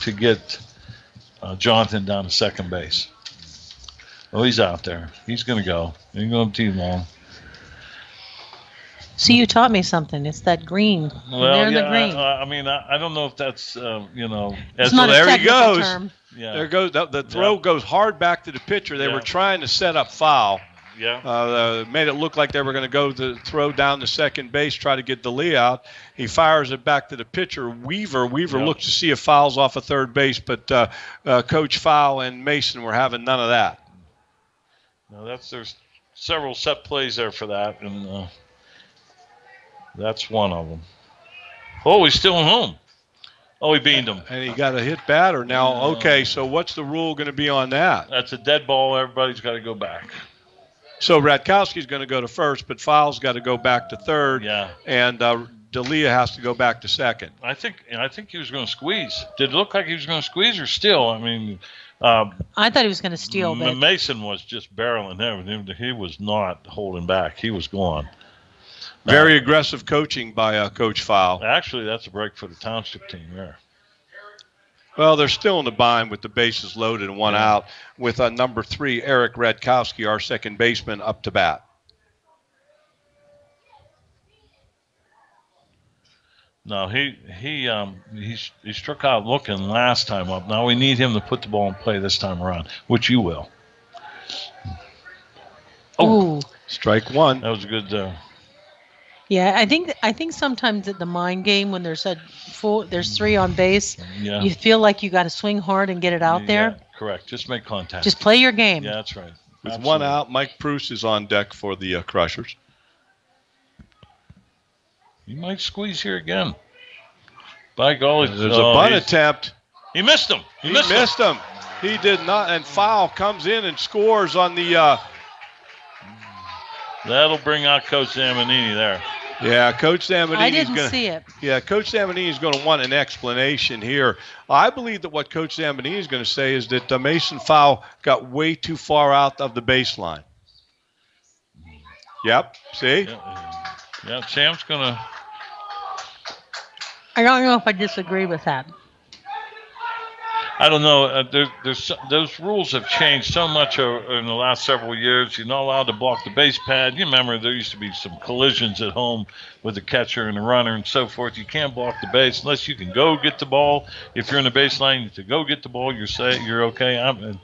to get Jonathan down to second base. Oh, he's out there. He's going to go. He ain't going to too long. See, you taught me something. It's that green. Well, They're in yeah, the green. I mean, I don't know if that's, It's not a there he technical goes. term. Yeah. There goes the throw goes hard back to the pitcher. They were trying to set up foul. Yeah. Made it look like they were going to go to throw down the second base, try to get D'Elia out. He fires it back to the pitcher, Weaver. Weaver looks to see if fouls off of third base, but Coach Fowl and Mason were having none of that. No, there's several set plays there for that, and that's one of them. Oh, he's still home. Oh, he beamed him. And he got a hit batter now. Okay, so what's the rule going to be on that? That's a dead ball. Everybody's got to go back. So Radkowski's going to go to first, but Fowles got to go back to third. Yeah. And D'Elia has to go back to second. I think he was going to squeeze. Did it look like he was going to squeeze or steal? I mean, I thought he was going to steal, but Mason was just barreling him. He was not holding back. He was gone. Very aggressive coaching by Coach Fowl. Actually, that's a break for the township team there. Well, they're still in the bind with the bases loaded and 1 out with number 3, Eric Radkowski, our second baseman, up to bat. No, he struck out looking last time up. Now we need him to put the ball in play this time around, which you will. oh, Strike 1. That was a good. yeah. I think sometimes at the mind game when there's 3 on base, Yeah. you feel like you got to swing hard and get it out there. Yeah, correct. Just make contact. Just play your game. Yeah, that's right. With Absolutely. 1 out, Mike Pruce is on deck for the Crushers. He might squeeze here again. By golly, There's a bunt attempt. He missed him. He missed him. He did not. And Fowl comes in and scores on the. That'll bring out Coach Zamanini there. Yeah, Coach Zamanini. I didn't see it. Yeah, Coach Zamanini is going to want an explanation here. I believe that what Coach Zamanini is going to say is that Mason Fowl got way too far out of the baseline. Yep. See? Yeah, Sam's going to. I don't know if I disagree with that. I don't know. Those rules have changed so much in the last several years. You're not allowed to block the base pad. You remember there used to be some collisions at home with the catcher and the runner and so forth. You can't block the base unless you can go get the ball. If you're in the baseline, to go get the ball, you're okay.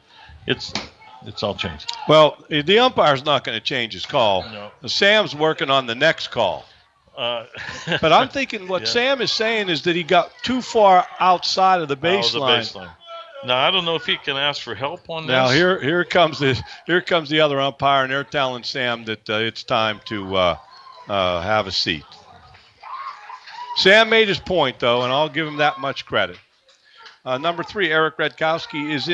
It's all changed. Well, the umpire's not going to change his call. No. Sam's working on the next call. But I'm thinking what Sam is saying is that he got too far outside of the baseline. Now I don't know if he can ask for help on this. Now here comes the other umpire, and they're telling Sam that it's time to have a seat. Sam made his point though, and I'll give him that much credit. Number 3, Eric Radkowski is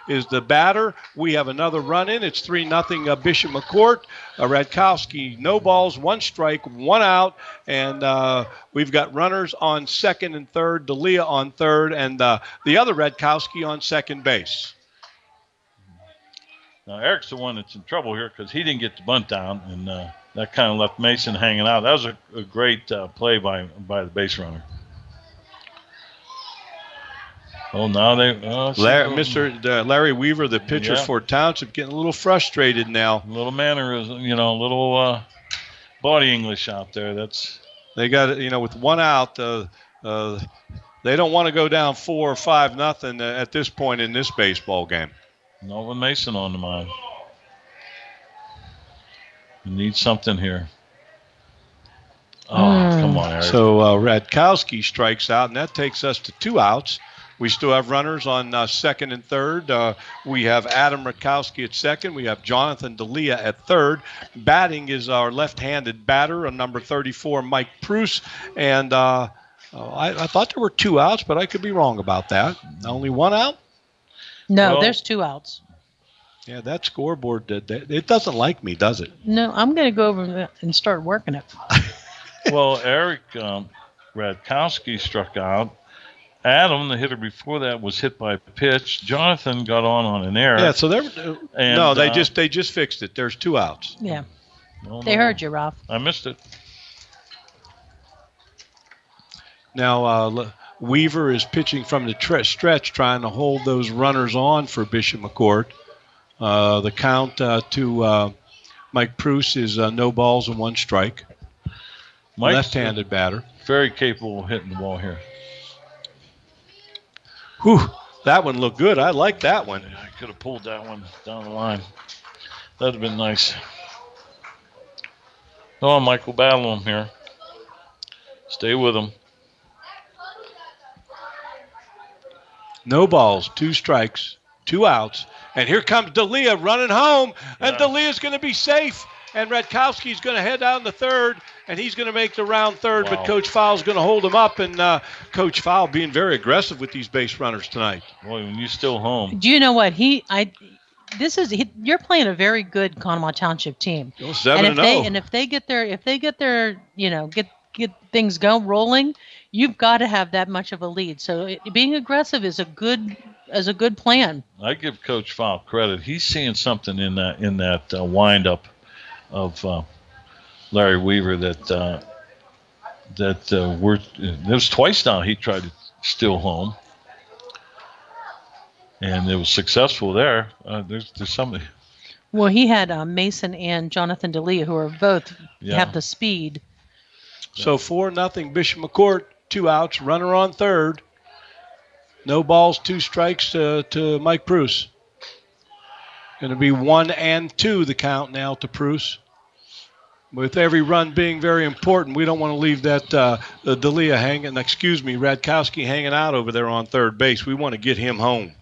is the batter. We have another run in. It's 3-0 Bishop McCourt. Radkowski, no balls, 1 strike, 1 out, and we've got runners on second and third. D'Elia on third, and the other Radkowski on second base. Now Eric's the one that's in trouble here because he didn't get the bunt down, and that kind of left Mason hanging out. That was a great play by the base runner. Oh, now they. Larry Weaver, the pitcher for Township, getting a little frustrated now. Little mannerism, little body English out there. They got it. With one out, they don't want to go down 4 or 5-0 at this point in this baseball game. Nolan Mason on the mound. You need something here. Oh, come on, Eric. So Radkowski strikes out, and that takes us to 2 outs. We still have runners on second and third. We have Adam Radkowski at second. We have Jonathan D'Elia at third. Batting is our left-handed batter, number 34, Mike Pruce. And I thought there were 2 outs, but I could be wrong about that. Only 1 out? No, there's 2 outs. Yeah, that scoreboard, it doesn't like me, does it? No, I'm going to go over and start working it. Well, Eric Radkowski struck out. Adam, the hitter before that, was hit by a pitch. Jonathan got on an error. Yeah, so they just fixed it. There's 2 outs. Yeah, they heard you, Ralph. I missed it. Now Weaver is pitching from the stretch, trying to hold those runners on for Bishop McCourt. The count to Mike Pruce is no balls and 1 strike. Mike's left-handed batter. Very capable of hitting the ball here. Whew, that one looked good. I like that one. Yeah, I could have pulled that one down the line. That'd have been nice. Come on, Michael, battle him here. Stay with him. No balls, 2 strikes, 2 outs. And here comes D'Elia running home. And D'Elia's going to be safe. And Radkowski's going to head down the third, and he's going to make the round third. Wow. But Coach Fowle's going to hold him up, and Coach Fowle being very aggressive with these base runners tonight. Boy, when you're still home. Do you know what you're playing a very good Conemaugh Township team. 7-0. And if they get their get things rolling, you've got to have that much of a lead. So being aggressive is a good plan. I give Coach Fowle credit. He's seeing something in that windup of Larry Weaver that was twice now he tried to steal home, and it was successful there. There's something. Well, he had Mason and Jonathan D'Elia, who are both have the speed. So 4-0 Bishop McCourt, 2 outs, runner on third. No balls, 2 strikes to Mike Pruce. Going to be 1-2 the count now to Pruce. With every run being very important, we don't want to leave that Radkowski hanging out over there on third base. We want to get him home.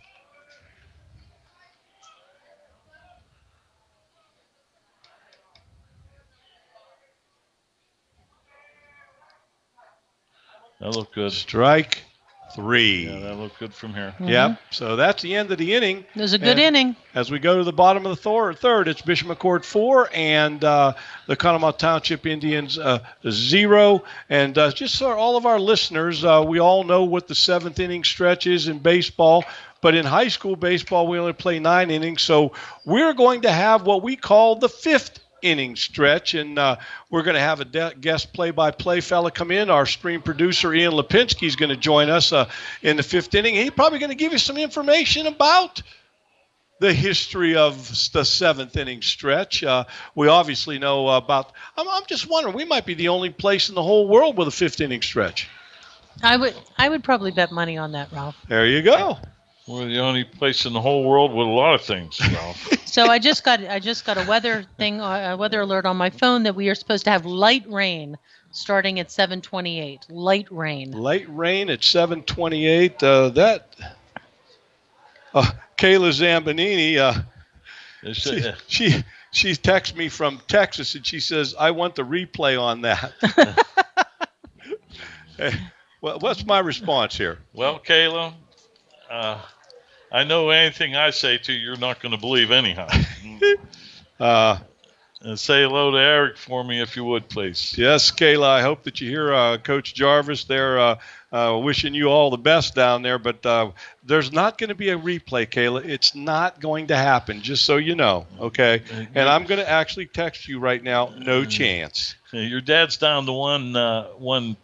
That looked good. Strike 3. Yeah, that looked good from here. Mm-hmm. Yep. So that's the end of the inning. It was a good inning. As we go to the bottom of the third, it's Bishop McCourt 4 and the Conemaugh Township Indians 0. And just for all of our listeners, we all know what the 7th inning stretch is in baseball. But in high school baseball, we only play 9 innings. So we're going to have what we call the 5th inning stretch, and we're going to have a guest play-by-play fella come in. Our stream producer Ian Lipinski is going to join us in the 5th inning. He's probably going to give you some information about the history of the 7th inning stretch. We obviously know about. I'm just wondering, we might be the only place in the whole world with a 5th inning stretch. I would probably bet money on that, Ralph. There you go. We're the only place in the whole world with a lot of things, Ralph. So I just got a weather weather alert on my phone that we are supposed to have light rain starting at 7:28. Light rain. Light rain at 7:28. Kayla Zambonini. She texts me from Texas and she says, "I want the replay on that." Hey, what's my response here? Well, Kayla. I know anything I say to you, you're not going to believe anyhow. And say hello to Eric for me, if you would, please. Yes, Kayla, I hope that you hear Coach Jarvis there wishing you all the best down there. But there's not going to be a replay, Kayla. It's not going to happen, just so you know, okay? And I'm going to actually text you right now, no chance. Your dad's down to one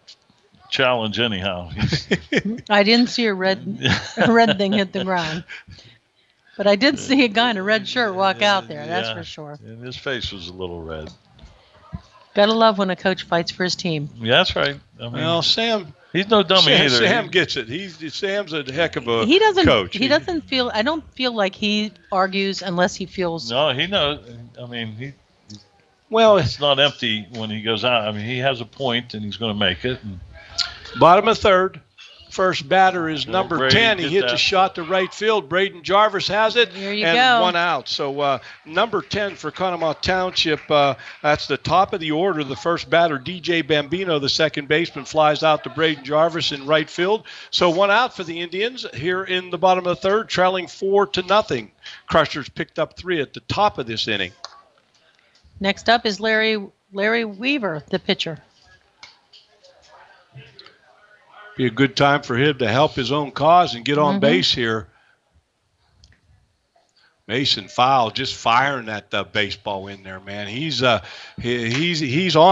challenge anyhow. I didn't see a red thing hit the ground. But I did see a guy in a red shirt walk out there, that's for sure. And his face was a little red. Gotta love when a coach fights for his team. Yeah, that's right. I mean, Well, Sam, he's no dummy either. Sam gets it. Sam's a heck of a coach. He doesn't feel. I don't feel like he argues unless he feels. No, he knows. I mean, well, it's not empty when he goes out. I mean, he has a point and he's going to make it. And bottom of third. First batter is Well, number Brady 10. He did hits a that. shot to right field. Braden Jarvis has it. There you and go. 1 out. So number 10 for Conemaugh Township. That's the top of the order. The first batter, DJ Bambino, the second baseman, flies out to Braden Jarvis in right field. So 1 out for the Indians here in the bottom of the third, trailing 4-0. Crushers picked up 3 at the top of this inning. Next up is Larry Weaver, the pitcher. Be a good time for him to help his own cause and get on base here. Mason Fowl just firing that baseball in there, man. He's on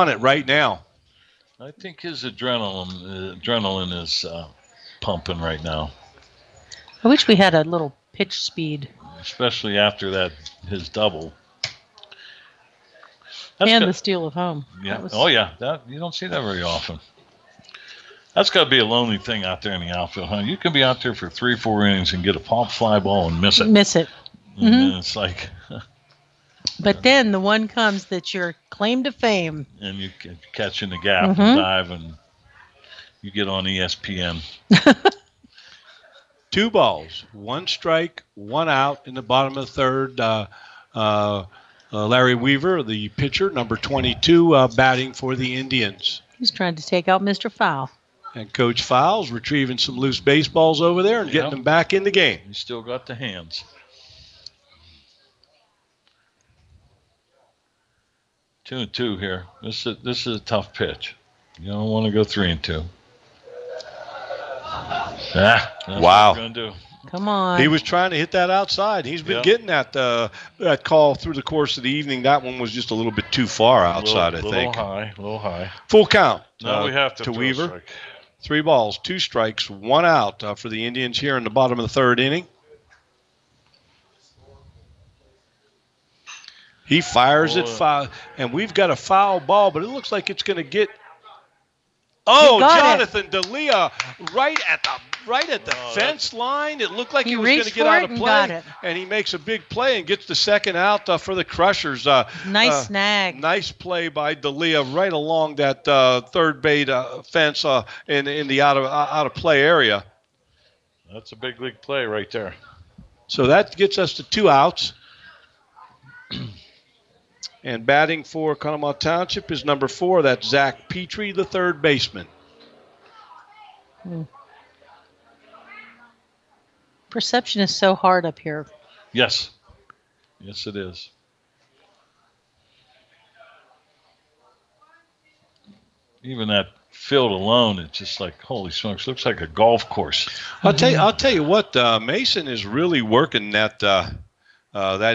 it right now. I think his adrenaline is pumping right now, I wish we had a little pitch speed. especially after his double. The steal of home. Yeah. That you don't see that very often. That's got to be a lonely thing out there in the outfield, huh? You can be out there for 3-4 innings and get a pop fly ball and miss it. And then it's like. But then the one comes that's your claim to fame. And you catch in the gap and dive, and you get on ESPN. 2 balls, 1 strike, 1 out in the bottom of the third. Larry Weaver, the pitcher, number 22, batting for the Indians. He's trying to take out Mr. Fowl. And Coach Fowles retrieving some loose baseballs over there and getting them back in the game. He's still got the hands. 2-2 here. This is a tough pitch. You don't want to go 3-2. That's Wow. what we're going to do. Come on. He was trying to hit that outside. He's been getting that call through the course of the evening. That one was just a little bit too far outside, I think. A little high. Full count. Now we have to Weaver. Strike. 3 balls, 2 strikes, 1 out for the Indians here in the bottom of the third inning. He fires it foul, and we've got a foul ball, but it looks like it's going to get. Oh, Jonathan D'Elia right at the fence line. It looked like he was going to get out of play, and he makes a big play and gets the second out for the Crushers. Nice snag. Nice play by D'Elia right along that third base fence in the out of play area. That's a big league play right there. So that gets us to 2 outs. And batting for Conemaugh Township is number 4. That's Zach Petrie, the third baseman. Perception is so hard up here. Yes. Yes, it is. Even that field alone, it's just like, holy smokes, looks like a golf course. I'll tell you what, Mason is really working that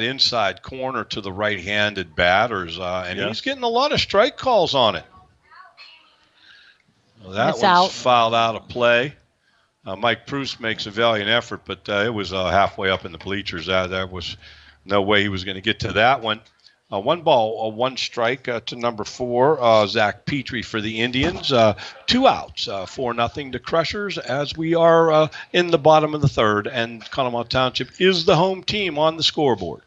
inside corner to the right-handed batters, and he's getting a lot of strike calls on it. Well, that one's out. Fouled out of play. Mike Proust makes a valiant effort, but it was halfway up in the bleachers. There was no way he was going to get to that one. 1 ball, 1 strike to number 4, Zach Petrie for the Indians. 2 outs, 4-0 to Crushers as we are in the bottom of the third, and Conemaugh Township is the home team on the scoreboard.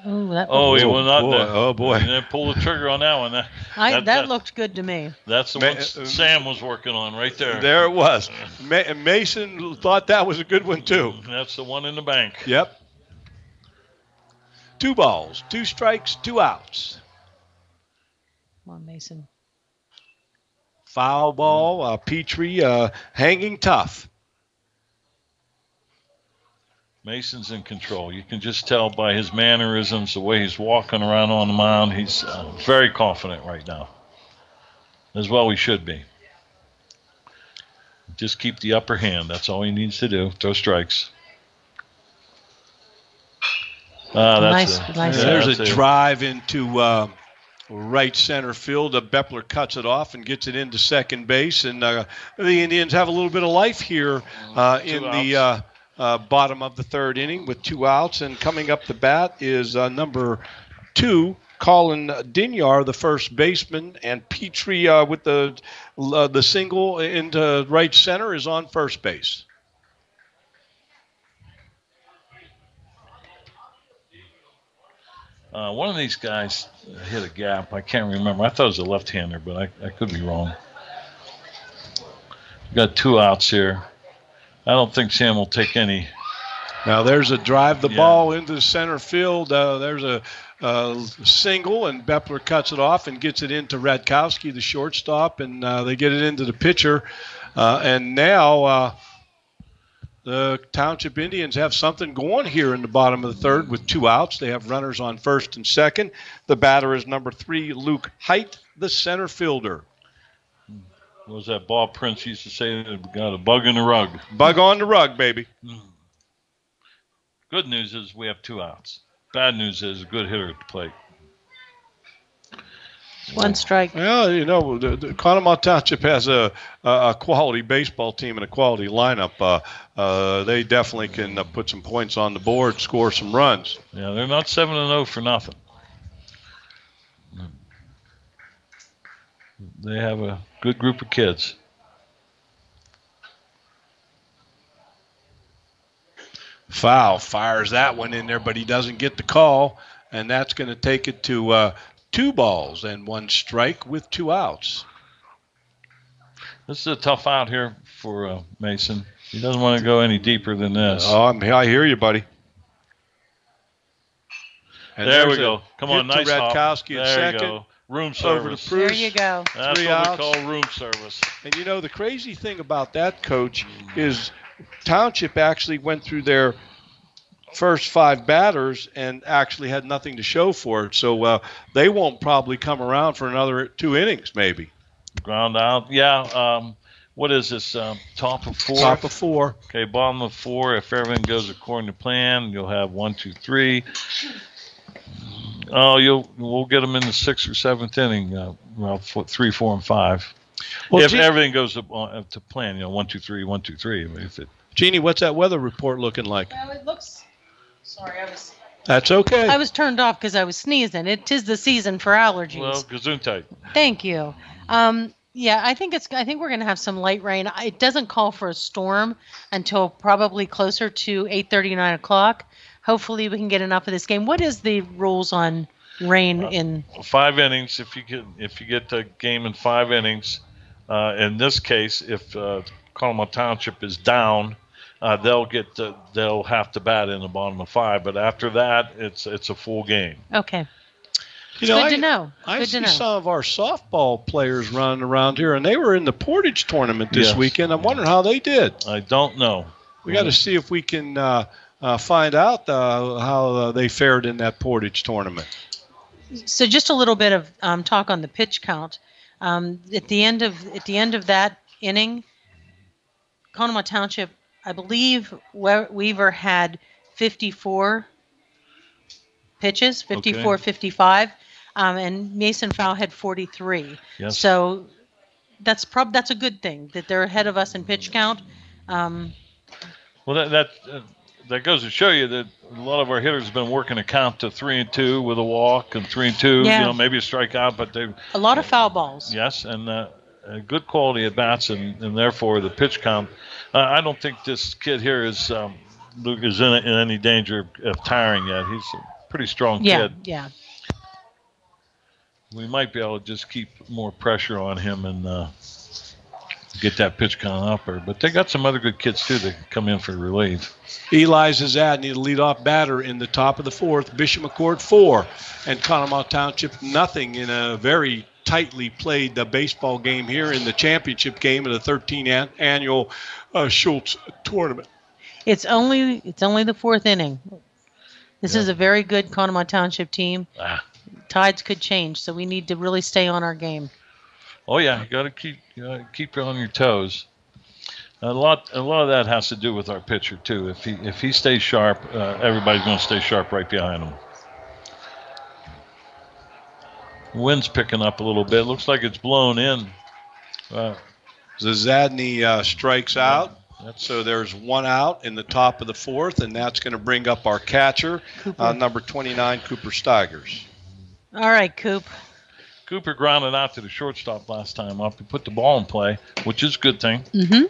Oh, he will not. Oh boy! And then pull the trigger on that one. That looked good to me. That's the one Sam was working on right there. There it was. Mason thought that was a good one too. That's the one in the bank. Yep. 2 balls, 2 strikes, 2 outs. Come on, Mason. Foul ball. Petrie hanging tough. Mason's in control. You can just tell by his mannerisms, the way he's walking around on the mound. He's very confident right now. As well he should be. Just keep the upper hand. That's all he needs to do. Throw strikes. Nice There's a drive into right center field. Bepler cuts it off and gets it into second base. And the Indians have a little bit of life here in the bottom of the third inning with 2 outs. And coming up the bat is number 2, Colin Dinyar, the first baseman. And Petrie with the single into right center is on first base. One of these guys hit a gap. I can't remember. I thought it was a left-hander, but I could be wrong. Got 2 outs here. I don't think Sam will take any. Now there's a drive the ball into the center field. There's a single, and Bepler cuts it off and gets it into Radkowski, the shortstop, and they get it into the pitcher. And now the Township Indians have something going here in the bottom of the third with 2 outs. They have runners on first and second. The batter is number 3, Luke Height, the center fielder. What was that Bob Prince used to say? Got a bug in the rug. Bug on the rug, baby. Good news is we have 2 outs. Bad news is a good hitter at the plate. 1 strike. Well, you know, the Conemaugh Township has a quality baseball team and a quality lineup. They definitely can put some points on the board, score some runs. Yeah, they're not 7-0 for nothing. They have a good group of kids. Foul fires that one in there, but he doesn't get the call, and that's going to take it to 2 balls and 1 strike with 2 outs. This is a tough out here for Mason. He doesn't want to go any deeper than this. Oh, I hear you, buddy. And there we go. Come on, nice hop. Radkowski at second. You go. Room service. There you go. That's 3 what outs. we call room service. And you know, the crazy thing about that, Coach, is Township actually went through their first 5 batters and actually had nothing to show for it. So they won't probably come around for another 2 innings, maybe. Ground out. Yeah. What is this? Top of 4? Top of 4. Okay, bottom of 4. If everything goes according to plan, you'll have 1, 2, 3. Oh, we'll get them in the 6th or 7th inning. 3, 4, and 5. Well, if everything goes to plan, 1, 2, 3, 1, 2, 3. Jeannie, what's that weather report looking like? Well, it looks. Sorry, That's okay. I was turned off because I was sneezing. It is the season for allergies. Well, gesundheit. Thank you. Yeah, I think we're going to have some light rain. It doesn't call for a storm until probably closer to 8:30, 9 o'clock. Hopefully, we can get enough of this game. What is the rules on rain in 5 innings? If you get the game in 5 innings, in this case, if Conemaugh Township is down, they'll have to bat in the bottom of 5. But after that, it's a full game. Okay. You know, good to know. I see some of our softball players running around here, and they were in the Portage tournament this weekend. I'm wondering how they did. I don't know. We got to see if we can find out how they fared in that Portage tournament. So just a little bit of talk on the pitch count. At the end of that inning, Conemaugh Township, I believe Weaver had 54 pitches, 54, 55, and Mason Fowl had 43. Yes. So that's a good thing that they're ahead of us in pitch count. Well, that goes to show you that a lot of our hitters have been working a count to 3-2 with a walk and 3-2. Yeah. Maybe a strikeout, but they a lot of foul balls. Yes, and a good quality at bats, and therefore the pitch count. I don't think this kid here is in any danger of tiring yet. He's a pretty strong kid. Yeah. We might be able to just keep more pressure on him and get that pitch count up there. But they got some other good kids too that can come in for relief. Eli Zazadny, the leadoff batter in the top of the 4th. Bishop McCord 4, and Conemaugh Township nothing in a very tightly played baseball game here in the championship game of the 13th annual Schultz tournament. It's only the 4th inning. This is a very good Conemaugh Township team. Tides could change, so we need to really stay on our game. Oh yeah, you got to keep on your toes. A lot of that has to do with our pitcher too. If he stays sharp, everybody's going to stay sharp right behind him. Wind's picking up a little bit. Looks like it's blown in. Zadney strikes out. So there's one out in the top of the fourth, and that's going to bring up our catcher, number 29, Cooper Steigers. All right, Coop. Cooper grounded out to the shortstop last time up. He put the ball in play, which is a good thing. Mm-hmm.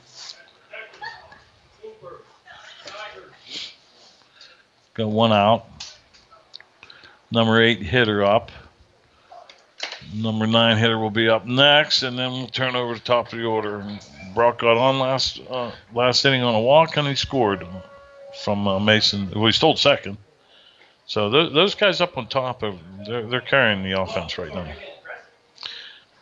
Got one out. Number 8 hitter up. Number 9 hitter will be up next, and then we'll turn over to the top of the order. Brock got on last inning on a walk, and he scored from Mason. Well, he stole second. So those guys up on top, they're carrying the offense right now.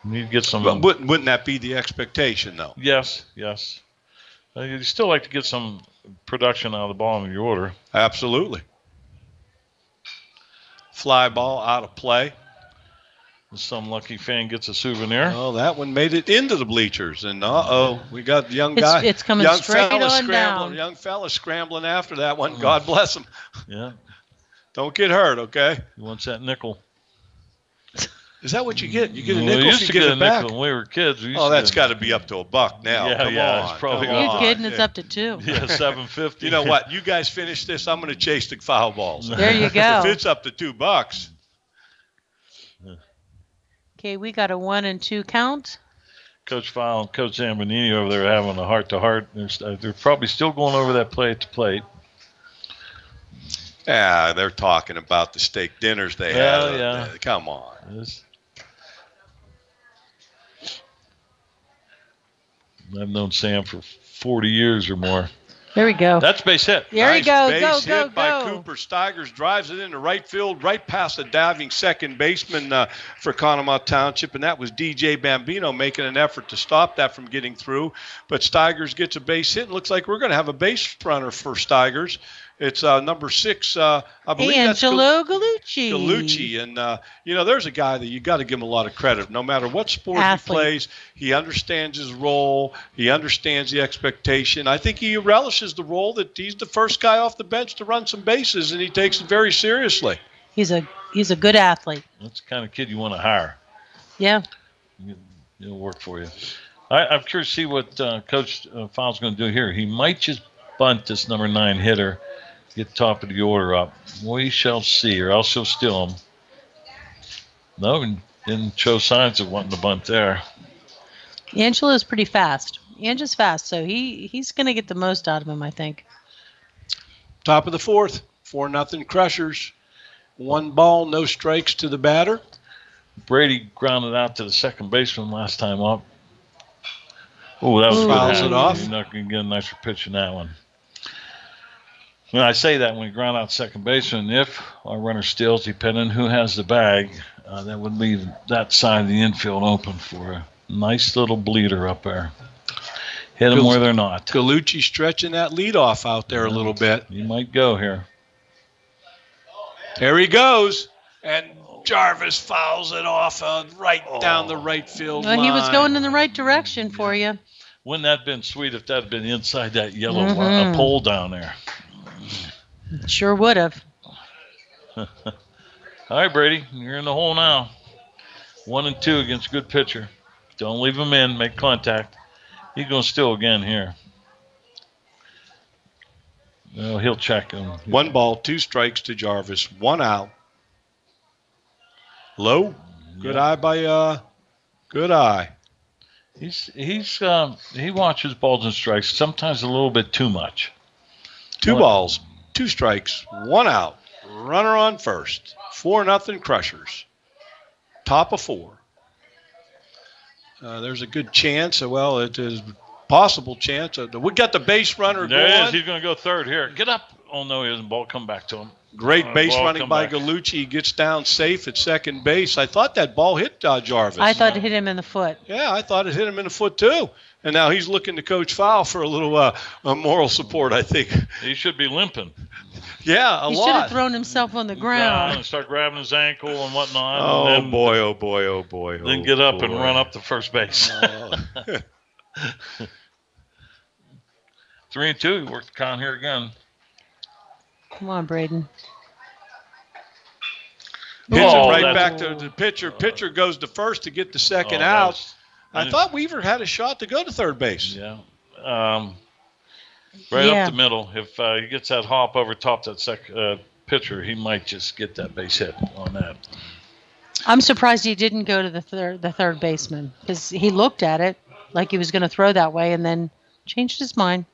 We need to get some. But wouldn't that be the expectation, though? Yes. You still like to get some production out of the bottom of your order. Absolutely. Fly ball out of play. Some lucky fan gets a souvenir. Oh, that one made it into the bleachers, and we got the young guy. It's coming young straight fella on scrambling, down. Young fella scrambling after that one. God bless him. Yeah. Don't get hurt, okay? He wants that nickel. Is that what you get? You get a We nickel used if to you get get a it back? nickel when we were kids. That's got to be up to $1 now. Yeah, Come yeah, on. it's probably come You're on. kidding. It's Yeah. up to 2. Yeah, $7.50. You know what? You guys finish this. I'm going to chase the foul balls. There you go. If it's up to $2. Okay, we got a 1 and 2 count. Coach File and Coach Zambonini over there having a heart-to-heart. They're probably still going over that play at the plate. Yeah, they're talking about the steak dinners they Yeah, had. yeah. Come on. I've known Sam for 40 years or more. There we go. That's base hit. There you go. Base Go, hit by go. Cooper Steigers, drives it into right field, right past the diving second baseman for Conemaugh Township, and that was DJ Bambino making an effort to stop that from getting through. But Steigers gets a base hit, and looks like we're going to have a base runner for Steigers. It's number 6, I believe Angelo that's Gallucci. Gallucci. And, there's a guy that you got to give him a lot of credit. No matter what sport Athlete. he plays, he understands his role. He understands the expectation. I think he relishes the role that he's the first guy off the bench to run some bases, and he takes it very seriously. He's a good athlete. That's the kind of kid you want to hire. Yeah. It'll work for you. I'm curious to see what Coach File's going to do here. He might just bunt this number 9 hitter, get top of the order up. We shall see, or else he'll steal him. No, didn't show signs of wanting to bunt there. Angelo's pretty fast. Ange's fast, so he's going to get the most out of him, I think. Top of the fourth, 4-0 Crushers. 1 ball, no strikes to the batter. Brady grounded out to the second baseman last time up. Oh, that was good. Fouls it off. You're not going to get a nicer pitch in that one. When I say that, when we ground out second baseman, if our runner steals, depending who has the bag, that would leave that side of the infield open for a nice little bleeder up there. Hit them where they're not. Gallucci stretching that leadoff out there a little bit. He might go here. There he goes. And Jarvis fouls it off right down the right field line. Well, he was going in the right direction for you. Wouldn't that have been sweet if that had been inside that yellow pole down there? Sure would have. All right, Brady, you're in the hole now. 1 and 2 against a good pitcher. Don't leave him in. Make contact. He's going to steal again here. Well, he'll check him. 1 ball, 2 strikes to Jarvis. 1 out. Low. Good eye by good eye. He watches balls and strikes sometimes a little bit too much. 2 balls, 2 strikes, 1 out. Runner on first. 4-0 Crushers. Top of 4. There's a good chance. Well, it is possible chance. We got the base runner There going. he is. He's going to go third here. Get up. Oh, no, he doesn't. Ball come back to him. Great base Ball running come by back. Gallucci. He gets down safe at second base. I thought that ball hit Jarvis. I thought it hit him in the foot. Yeah, I thought it hit him in the foot too. And now he's looking to Coach Fowl for a little moral support, I think. He should be limping. Yeah, a He lot. should have thrown himself on the ground. And start grabbing his ankle and whatnot. Oh, and then, boy, oh, boy, oh, boy. Then get up and run up to first base. 3-2. He worked the count here again. Come on, Braden. Hits Oh, it right that's- back to the pitcher. Pitcher goes to first to get the second Oh, out. that's- I thought Weaver had a shot to go to third base. Yeah. Right Yeah. up the middle. If he gets that hop over top that pitcher, he might just get that base hit on that. I'm surprised he didn't go to the third baseman because he looked at it like he was going to throw that way and then changed his mind.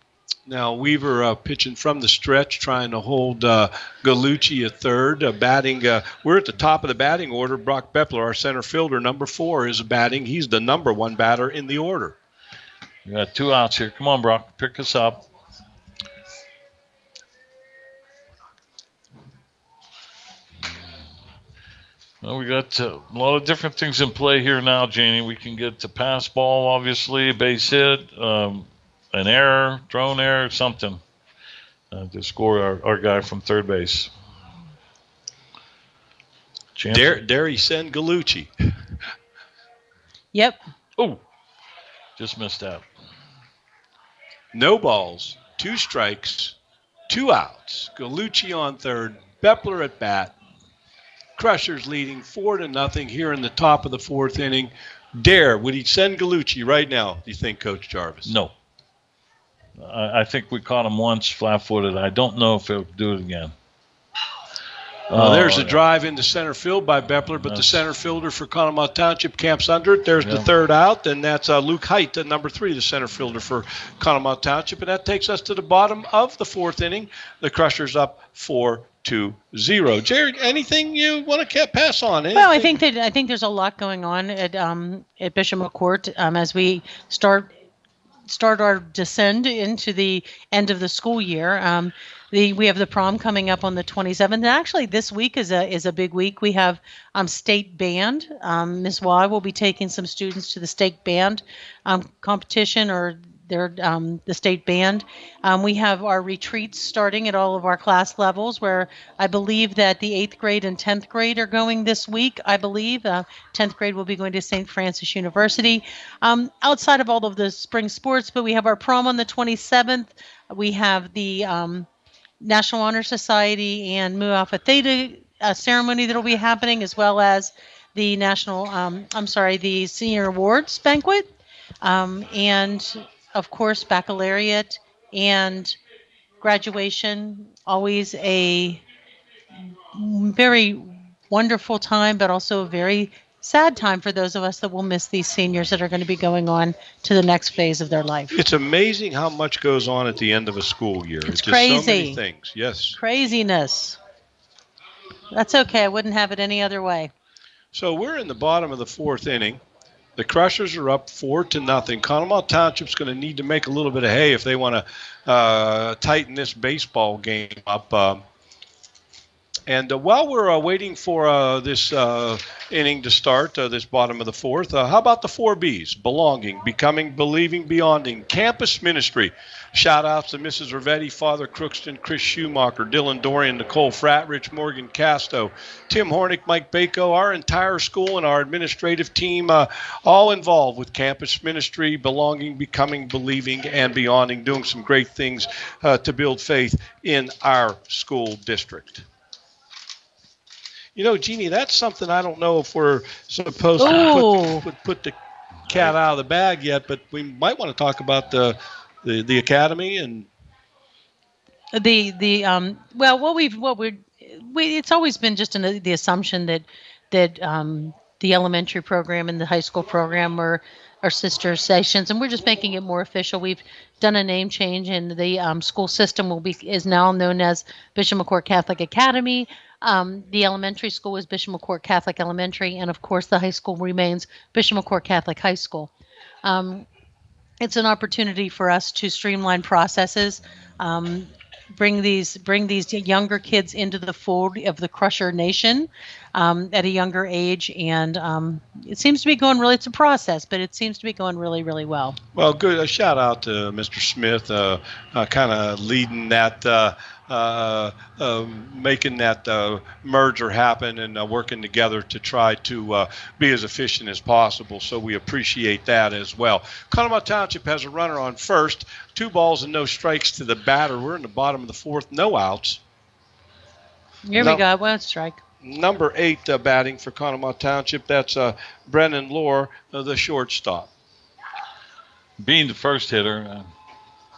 Now Weaver pitching from the stretch, trying to hold Gallucci at third. Batting, we're at the top of the batting order. Brock Bepler, our center fielder, number 4, is batting. He's the number 1 batter in the order. We got 2 outs here. Come on, Brock. Pick us up. Well, we got a lot of different things in play here now, Janie. We can get the pass ball, obviously, a base hit, an error, thrown error, something to score our guy from third base. Dare he send Gallucci? Yep. Oh, just missed that. No balls, 2 strikes, 2 outs. Gallucci on third, Bepler at bat. Crushers leading 4-0 here in the top of the 4th inning. Would he send Gallucci right now, do you think, Coach Jarvis? No. I think we caught him once flat-footed. I don't know if he'll do it again. There's a drive into center field by Bepler, but the center fielder for Conemaugh Township camps under it. There's the third out, and that's Luke Height, number 3, the center fielder for Conemaugh Township. And that takes us to the bottom of the 4th inning. The Crushers up 4-0. Jared, anything you want to pass on? Anything? Well, I think there's a lot going on at Bishop McCourt as we start our descend into the end of the school year. We have the prom coming up on the 27th. And actually, this week is a big week. We have state band. Ms. Y will be taking some students to the state band competition or the state band. We have our retreats starting at all of our class levels, where I believe that the 8th grade and 10th grade are going this week. I believe 10th grade will be going to St. Francis University. Outside of all of the spring sports, but we have our prom on the 27th. We have the National Honor Society and Mu Alpha Theta ceremony that will be happening, as well as the the Senior Awards banquet, and of course baccalaureate and graduation. Always a very wonderful time, but also a very sad time for those of us that will miss these seniors that are going to be going on to the next phase of their life. It's amazing how much goes on at the end of a school year. It's just crazy. So many things. Yes. Craziness. That's okay. I wouldn't have it any other way. So we're in the bottom of the 4th inning. The Crushers are up 4-0. Conemaugh Township's going to need to make a little bit of hay if they want to tighten this baseball game up. And while we're waiting for this inning to start, this bottom of the 4th, how about the 4 Bs? Belonging, becoming, believing, beyonding. Campus ministry. Shout outs to Mrs. Rivetti, Father Crookston, Chris Schumacher, Dylan Dorian, Nicole Fratt, Rich Morgan Casto, Tim Hornick, Mike Bako, our entire school and our administrative team, all involved with campus ministry, belonging, becoming, believing, and beyonding, doing some great things to build faith in our school district. You know, Jeannie, that's something I don't know if we're supposed to put the cat out of the bag yet, but we might want to talk about the academy and it's always been just the assumption that the elementary program and the high school program are sister stations, and we're just making it more official. We've done a name change, and the school system is now known as Bishop McCourt Catholic Academy. The elementary school is Bishop McCourt Catholic Elementary, and of course the high school remains Bishop McCourt Catholic High School. It's an opportunity for us to streamline processes, bring these younger kids into the fold of the Crusher Nation, at a younger age, and it seems to be going really. It's a process, but it seems to be going really, really well. Well, good. A shout out to Mr. Smith, kind of leading that, making that merger happen and working together to try to be as efficient as possible. So we appreciate that as well. Conemaugh Township has a runner on first, 2 balls and no strikes to the batter. We're in the bottom of the 4th, no outs. Here we go. One strike. Number 8 batting for Conemaugh Township. That's Brennan Lohr, the shortstop. Being the first hitter.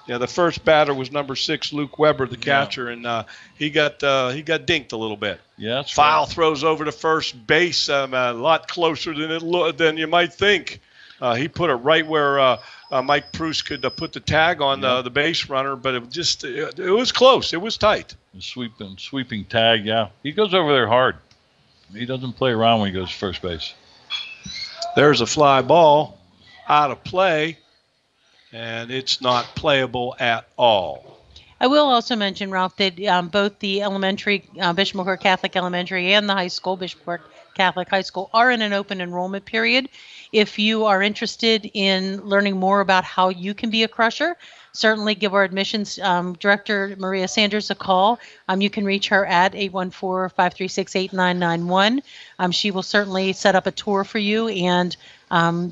Yeah, the first batter was number 6, Luke Weber, the catcher, and he got dinked a little bit. Yeah, that's Foul right. throws over to first base, a lot closer than you might think. He put it right where Mike Pruce could put the tag on the base runner, but it was close. It was tight. Sweeping tag, yeah. He goes over there hard. He doesn't play around when he goes to first base. There's a fly ball out of play, and it's not playable at all. I will also mention, Ralph, that both the elementary, Bishop McCort Catholic Elementary, and the high school, Bishop McCort Catholic High School, are in an open enrollment period. If you are interested in learning more about how you can be a crusher, certainly give our admissions director, Maria Sanders, a call. You can reach her at 814-536-8991. She will certainly set up a tour for you and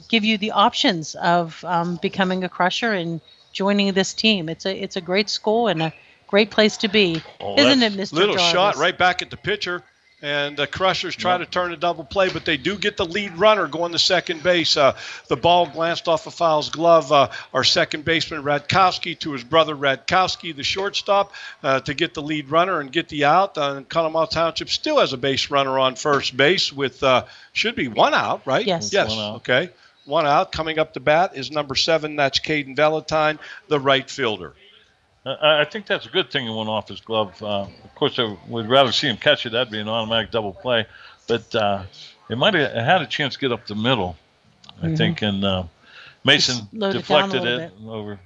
give you the options of becoming a crusher and joining this team. It's a great school and a great place to be, isn't it, Mr. Little Jarvis? shot right back at the pitcher. And the Crushers try to turn a double play, but they do get the lead runner going to second base. The ball glanced off of Fowle's glove. Our second baseman, Radkowski, to his brother, Radkowski, the shortstop, to get the lead runner and get the out. And Conemaugh Township still has a base runner on first base with should be 1 out, right? Yes. Yes. 1 out. Okay. 1 out. Coming up to bat is number 7. That's Caden Valentine, the right fielder. I think that's a good thing. It went off his glove. Of course, I would rather see him catch it. That'd be an automatic double play. But it might have had a chance to get up the middle, I think. And Mason deflected it over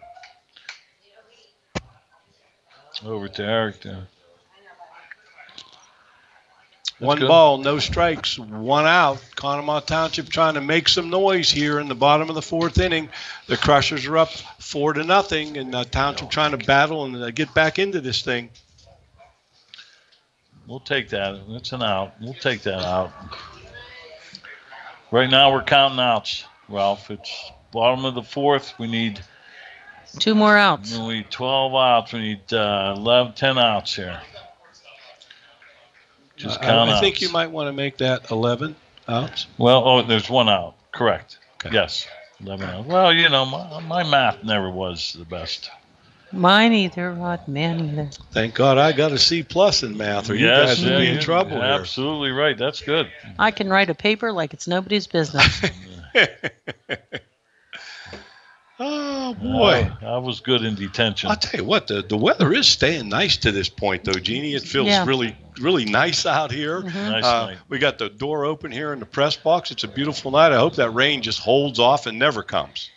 to Eric there. That's 1 good. ball, no strikes, 1 out. Conemaugh Township trying to make some noise here in the bottom of the 4th inning. The Crushers are up 4-0, and Township trying to battle and get back into this thing. We'll take that. It's an out. We'll take that out. Right now we're counting outs, Ralph. It's bottom of the 4th. We need 2 more outs. We need 12 outs. We need 10 outs here. Just count I think outs. you might want to make that 11 outs. Well, there's 1 out. Correct. Okay. Yes. 11 outs. Well, my math never was the best. Mine either, Rod. Man either. Thank God I got a C+ in math, or you guys would be in trouble here. Absolutely right. That's good. I can write a paper like it's nobody's business. Oh, boy. I was good in detention. I'll tell you what, the weather is staying nice to this point, though, Jeannie. It feels really, really nice out here. Nice night. We got the door open here in the press box. It's a beautiful night. I hope that rain just holds off and never comes.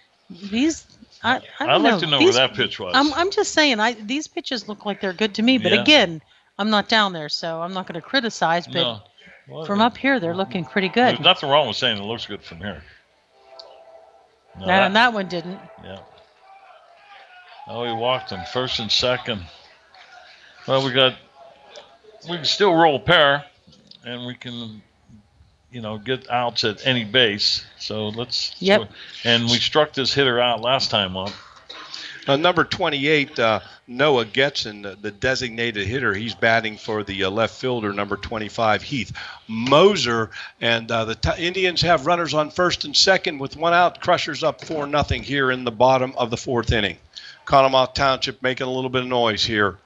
I don't I'd know. like to know where that pitch was. I'm just saying, these pitches look like they're good to me. But again, I'm not down there, so I'm not going to criticize. But No. Well, from up here, they're looking pretty good. There's nothing wrong with saying it looks good from here. No, And that one didn't. Yeah. Oh, he walked him first and second. Well, we can still roll a pair, and we can, get outs at any base. So let's. Yep. And we struck this hitter out last time up. Number 28, Noah Getson, the designated hitter. He's batting for the left fielder, number 25, Heath Moser. And the Indians have runners on first and second with 1 out. Crushers up 4-0 here in the bottom of the 4th inning. Conemaugh Township making a little bit of noise here.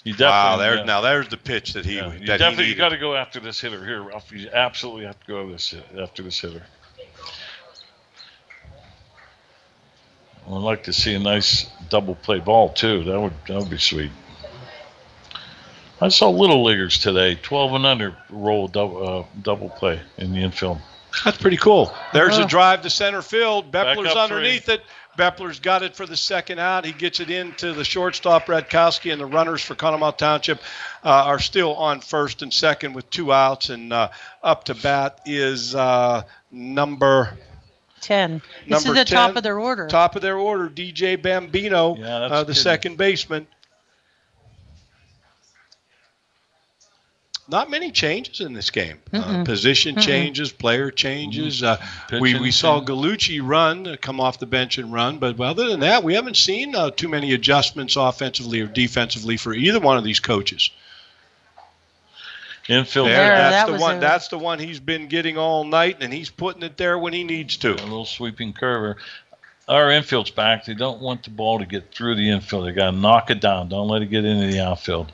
Wow, there's the pitch that he needed. You got to go after this hitter here, Ralph. You absolutely have to go after this hitter. I'd like to see a nice double play ball too. That would be sweet. I saw little leaguers today, 12 and under, roll double play in the infield. That's pretty cool. There's a drive to center field. Bepler's up underneath it. Bepler's got it for the second out. He gets it into the shortstop, Radkowski, and the runners for Conemaugh Township are still on first and second with 2 outs. And up to bat is number 10. This is the 10, top of their order. Top of their order, DJ Bambino, the good. second baseman. Not many changes in this game. Position changes, player changes. We saw Gallucci come off the bench and run, but other than that, we haven't seen too many adjustments offensively or defensively for either one of these coaches. Infield. That's the one he's been getting all night, and he's putting it there when he needs to. A little sweeping curver. Our infield's back. They don't want the ball to get through the infield. They got to knock it down. Don't let it get into the outfield.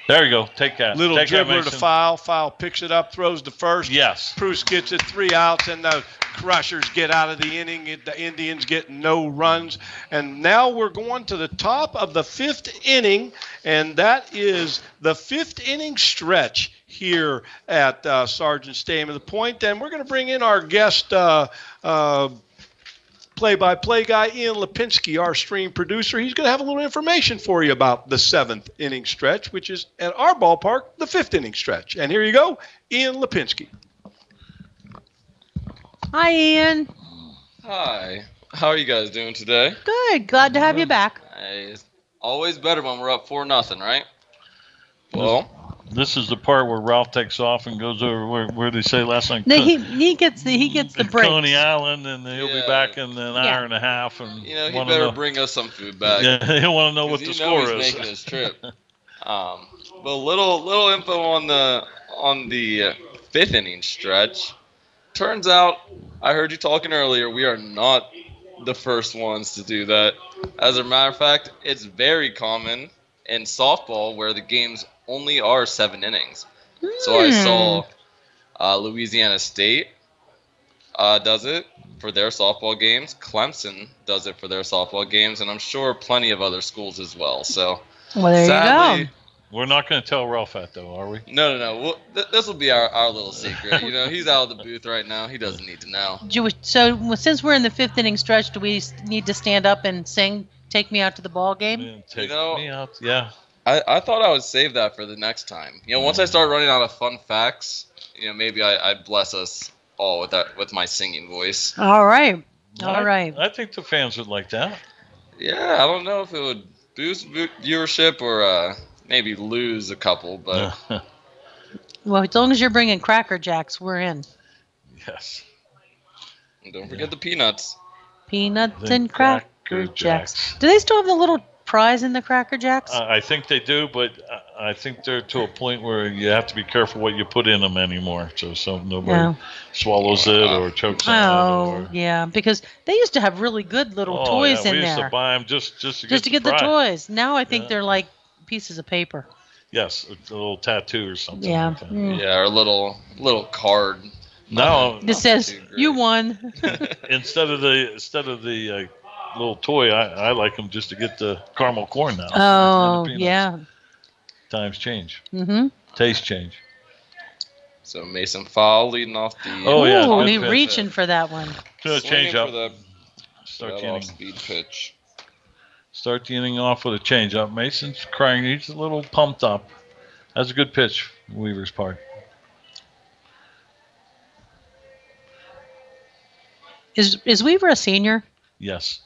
There you go. Take that. Little dribbler to foul. Foul picks it up, throws to first. Yes. Proust gets it 3 outs, and the Crushers get out of the inning. The Indians get no runs. And now we're going to the top of the 5th inning, and that is the 5th inning stretch here at Sargent Stadium at the Point. And we're going to bring in our guest play-by-play guy, Ian Lipinski, our stream producer. He's going to have a little information for you about the 7th inning stretch, which is at our ballpark, the 5th inning stretch. And here you go, Ian Lipinski. Hi, Ian. Hi. How are you guys doing today? Good. Glad to have you back. It's always better when we're up 4-0, right? Well, this is the part where Ralph takes off and goes over where they say last night. No, he gets the break. Coney Island, and he'll be back in an hour and a half. And he better bring us some food back. Yeah, he'll want to know what the score is. He's making his trip. But little info on the 5th inning stretch. Turns out, I heard you talking earlier. We are not the first ones to do that. As a matter of fact, it's very common in softball where the games only are 7 innings. So I saw Louisiana State does it for their softball games. Clemson does it for their softball games, and I'm sure plenty of other schools as well. So, well, there sadly, you go. We're not going to tell Ralph that, though, are we? No. This will be our little secret. He's out of the booth right now. He doesn't need to know. So since we're in the 5th inning stretch, do we need to stand up and sing "Take Me Out to the Ball Game"? Yeah, take me out. Yeah. I thought I would save that for the next time. Once I start running out of fun facts, maybe I bless us all with my singing voice. All right. Right. I think the fans would like that. Yeah, I don't know if it would boost viewership or maybe lose a couple, but well, as long as you're bringing Cracker Jacks, we're in. Yes. And don't forget the peanuts. Peanuts and Cracker Jacks. Do they still have the little prize in the Cracker Jacks? I think they do, but I think they're to a point where you have to be careful what you put in them anymore, so nobody swallows it or chokes on it. Oh, yeah, because they used to have really good little toys in there. We used to buy them just to get the toys. Now I think they're like pieces of paper. Yes, a little tattoo or something. Yeah. Like that. Yeah, or a little card. No. This says you won. instead of the little toy, I like them just to get the caramel corn now. Oh, yeah. Times change. Mm-hmm. Taste change. So Mason Fowl leading off the. Oh yeah, Ooh, he's reaching for that one. Change up. For the Start the inning. speed pitch. Start the inning off with a change up. Mason's crying. He's a little pumped up. That's a good pitch, Weaver's part. Is Weaver a senior? Yes.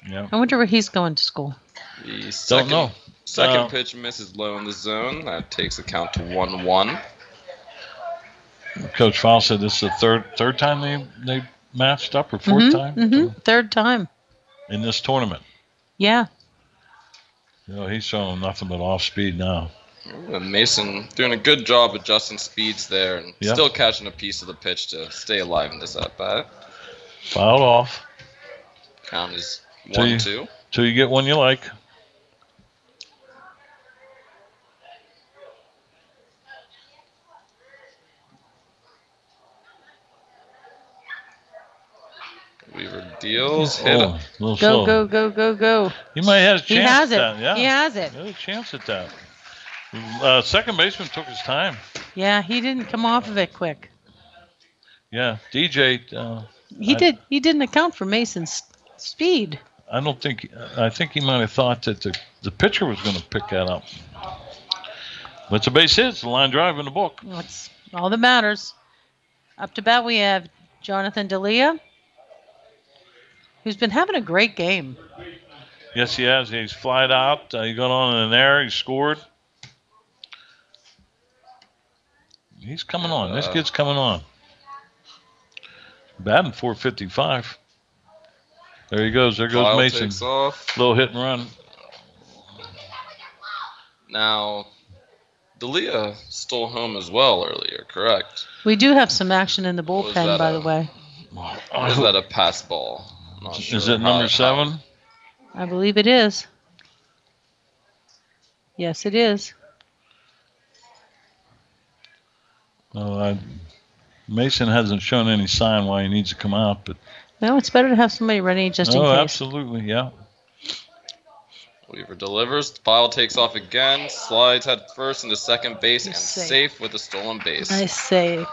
Yeah. I wonder where he's going to school. The second, Don't know. Second pitch misses low in the zone. That takes the count to 1-1. Coach Fowl said this is the third time they matched up, or fourth time? Mm-hmm. Third time. In this tournament. Yeah. He's showing nothing but off speed now. And Mason doing a good job adjusting speeds there and still catching a piece of the pitch to stay alive in this at-bat. Fouled off. Count is 1-2. Till you get one you like. Weaver deals. Hit it. Go. He might have a chance. He has it. That. Yeah. He has it. He has a chance at that. Second baseman took his time. Yeah, he didn't come off of it quick. Yeah, DJ. He didn't account for Mason's speed. I don't think. I think he might have thought that the pitcher was going to pick that up. But it's a base hit. It's a line drive in the book. That's all that matters. Up to bat, we have Jonathan D'Elia, who's been having a great game. Yes, he has. He's flied out. He got on in there. He scored. He's coming on. This kid's coming on. Batting .455. There he goes. There goes Kyle Mason. takes off. Little hit and run. Now, D'Elia stole home as well earlier, correct? We do have some action in the was bullpen, that by a- the way. Or is that a pass ball? I'm not sure Is it how- number 7? I believe it is. Yes, it is. No, Mason hasn't shown any sign why he needs to come out, but No, it's better to have somebody ready just in case. absolutely, yeah. Weaver delivers. Pyle takes off again. Slides head first into second base and Safe. safe with a stolen base. Nice save.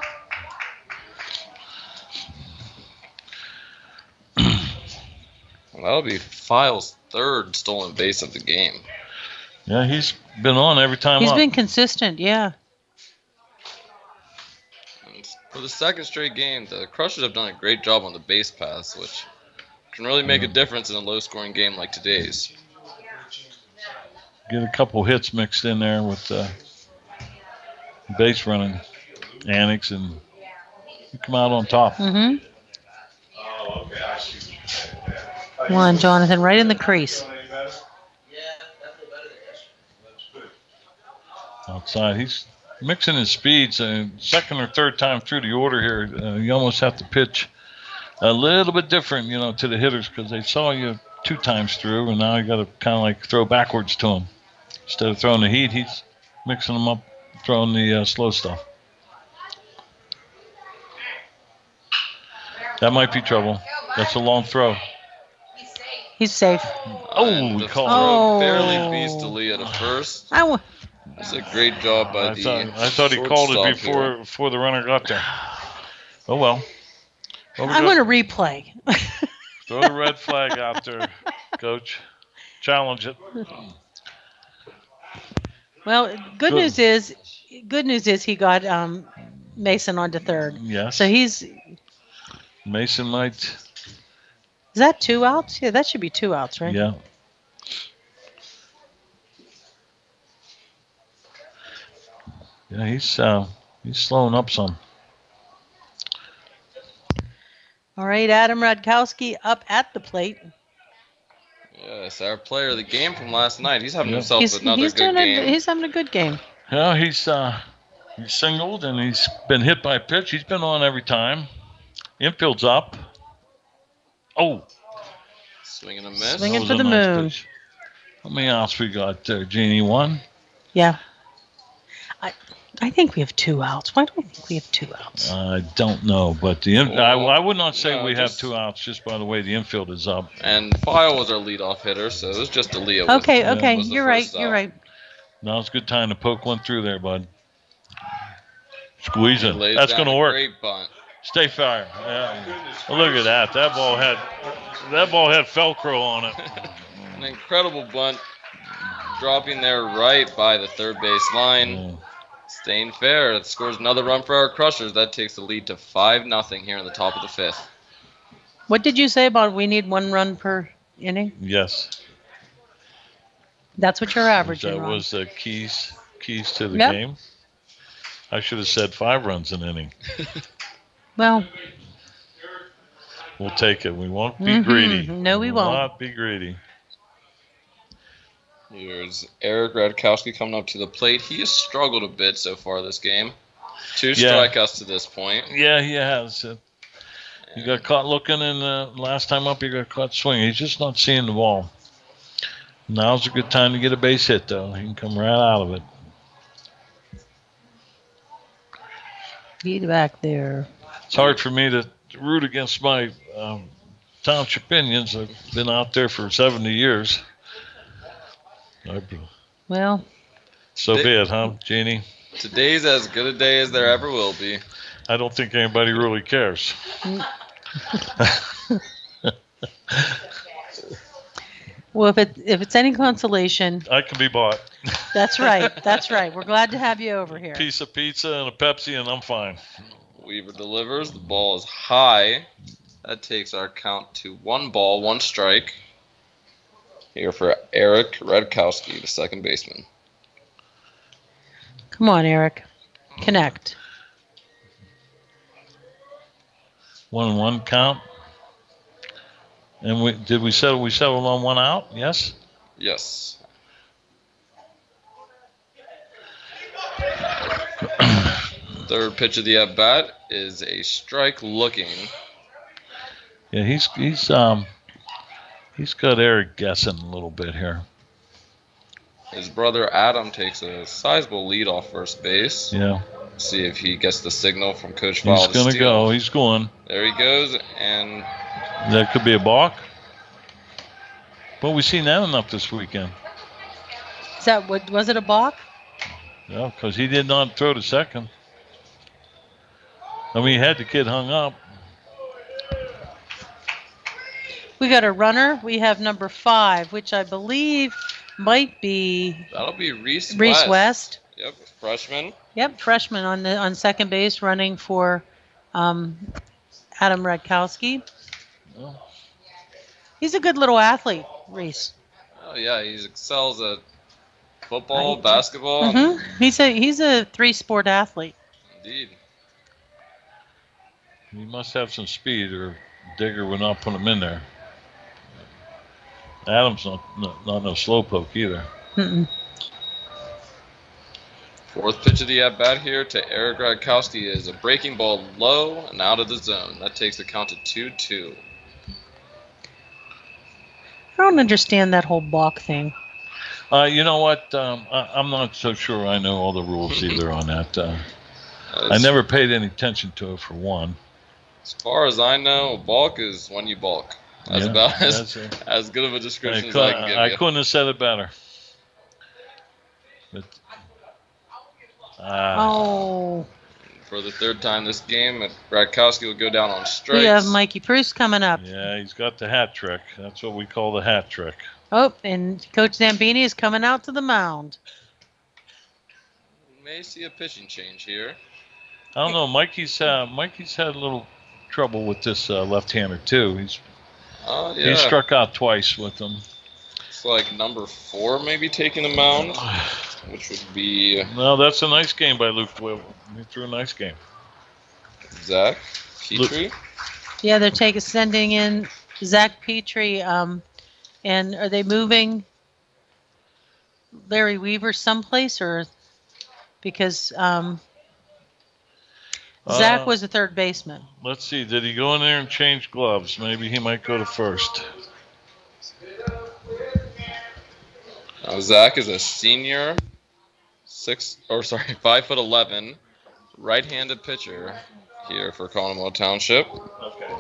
That'll be File's third stolen base of the game. Yeah, he's been on every time He's up. been consistent, yeah. And for the second straight game, the Crushers have done a great job on the base paths, which can really make a difference in a low-scoring game like today's. Get a couple hits mixed in there with base running annex, and you come out on top. Mm-hmm. Come on, Jonathan, right in the crease. Outside, he's mixing his speeds. Second or third time through the order here, you almost have to pitch a little bit different, to the hitters, because they saw you 2 times through, and now you got to kind of like throw backwards to them. Instead of throwing the heat, he's mixing them up, throwing the slow stuff. That might be trouble. That's a long throw. He's safe. And we the called throw it. barely Oh. beats D'Elia to first. I That's a great job by I the thought he called it shortstop here. before the runner got there. Oh well. I'm going to replay. Throw the red flag out there, Coach. Challenge it. Well, good news is he got Mason onto third. Yes. So is Mason might. that 2 outs? Yeah, that should be 2 outs, right? Yeah. Yeah, he's slowing up some. All right, Adam Radkowski up at the plate. Yes, our player of the game from last night. He's having Yeah. himself He's another good game. he's having a good game. Yeah, he's singled and he's been hit by a pitch. He's been on every time. Infield's up. Oh, Swinging a miss. Swinging that was for a the nice moon. pitch. How many outs we got there, Jeannie? 1? Yeah. I think we have 2 outs. Why do we think we have 2 outs? I don't know, but I would not say no, we have just- 2 outs just by the way the infield is up. And File was our leadoff hitter, so it was just D'Elia. Okay, was- okay, was the you're right. first You're out. right. Now's a good time to poke one through there, bud. Squeeze He it. lays That's down going to a work. Great bunt. Stay fire. Yeah. Well, look at that. That ball had Velcro on it. An incredible bunt, dropping there right by the third base line. Yeah. Staying fair. It scores another run for our Crushers. That takes the lead to 5-0 here in the top of the 5th. What did you say about we need 1 run per inning? Yes. That's what you're averaging, That Ron. was the keys to the Yep. game. I should have said 5 runs an inning. Well, We'll take it. We won't be Mhm. greedy. No, we will won't. not be greedy. Here's Eric Radkowski coming up to the plate. He has struggled a bit so far this game. 2 Yeah. strikeouts to this point. Yeah, he has. You got caught looking, and last time up, you got caught swinging. He's just not seeing the ball. Now's a good time to get a base hit, though. He can come right out of it. get back there. It's hard for me to root against my township Indians. I've been out there for 70 years. Well, So be it, huh, Jeannie? Today's as good a day as there ever will be. I don't think anybody really cares. Well, if it's any consolation, I can be bought. that's right. That's right. We're glad to have you over here. Piece of pizza and a Pepsi, and I'm fine. Weaver delivers. The ball is high. That takes our count to 1 ball, 1 strike. Here for Eric Redkowski, the second baseman. Come on, Eric. Connect. 1-1 count. And we settled on 1 out? Yes. Yes. Third pitch of the at bat is a strike looking. Yeah, he's got Eric guessing a little bit here. His brother Adam takes a sizable lead off first base. Yeah. See if he gets the signal from Coach Fowler. He's gonna go. He's going. There he goes, and That could be a balk. But we've seen that enough this weekend. Is that what was it a balk? Yeah, because he did not throw to second. I mean, he had the kid hung up. We got a runner. We have number 5, which I believe might be that'll be Reese West. Yep, freshman. Yep, freshman on second base, running for Adam Redkowski. Oh. He's a good little athlete, Reese. Oh yeah, he excels at football, basketball. Mm-hmm. He's a 3-sport athlete. Indeed. He must have some speed, or Digger would not put him in there. Adam's not no slowpoke either. Mm-mm. Fourth pitch of the at bat here to Eric Radkowski is a breaking ball low and out of the zone. That takes the count to 2-2. I don't understand that whole balk thing. You know what? I'm not so sure I know all the rules either on that. I never paid any attention to it, for one. As far as I know, balk is when you balk. That's about as good of a description as I can give you. I couldn't have said it better. But, for the third time this game, Radkowski will go down on strikes. We have Mikey Pruce coming up. Yeah, he's got the hat trick. That's what we call the hat trick. Oh, and Coach Zambini is coming out to the mound. We may see a pitching change here. I don't know. Mikey's had a little trouble with this left-hander too. He struck out twice with them. It's like number 4 maybe taking the mound, which would be. No, that's a nice game by Luke Will. He threw a nice game. Zach Petrie. Yeah, they're sending in Zach Petrie. And are they moving Larry Weaver someplace, or because Zach was a third baseman? Let's see. Did he go in there and change gloves? Maybe he might go to first. Zach is a senior, 5'11", right-handed pitcher here for Conemaugh Township. Okay.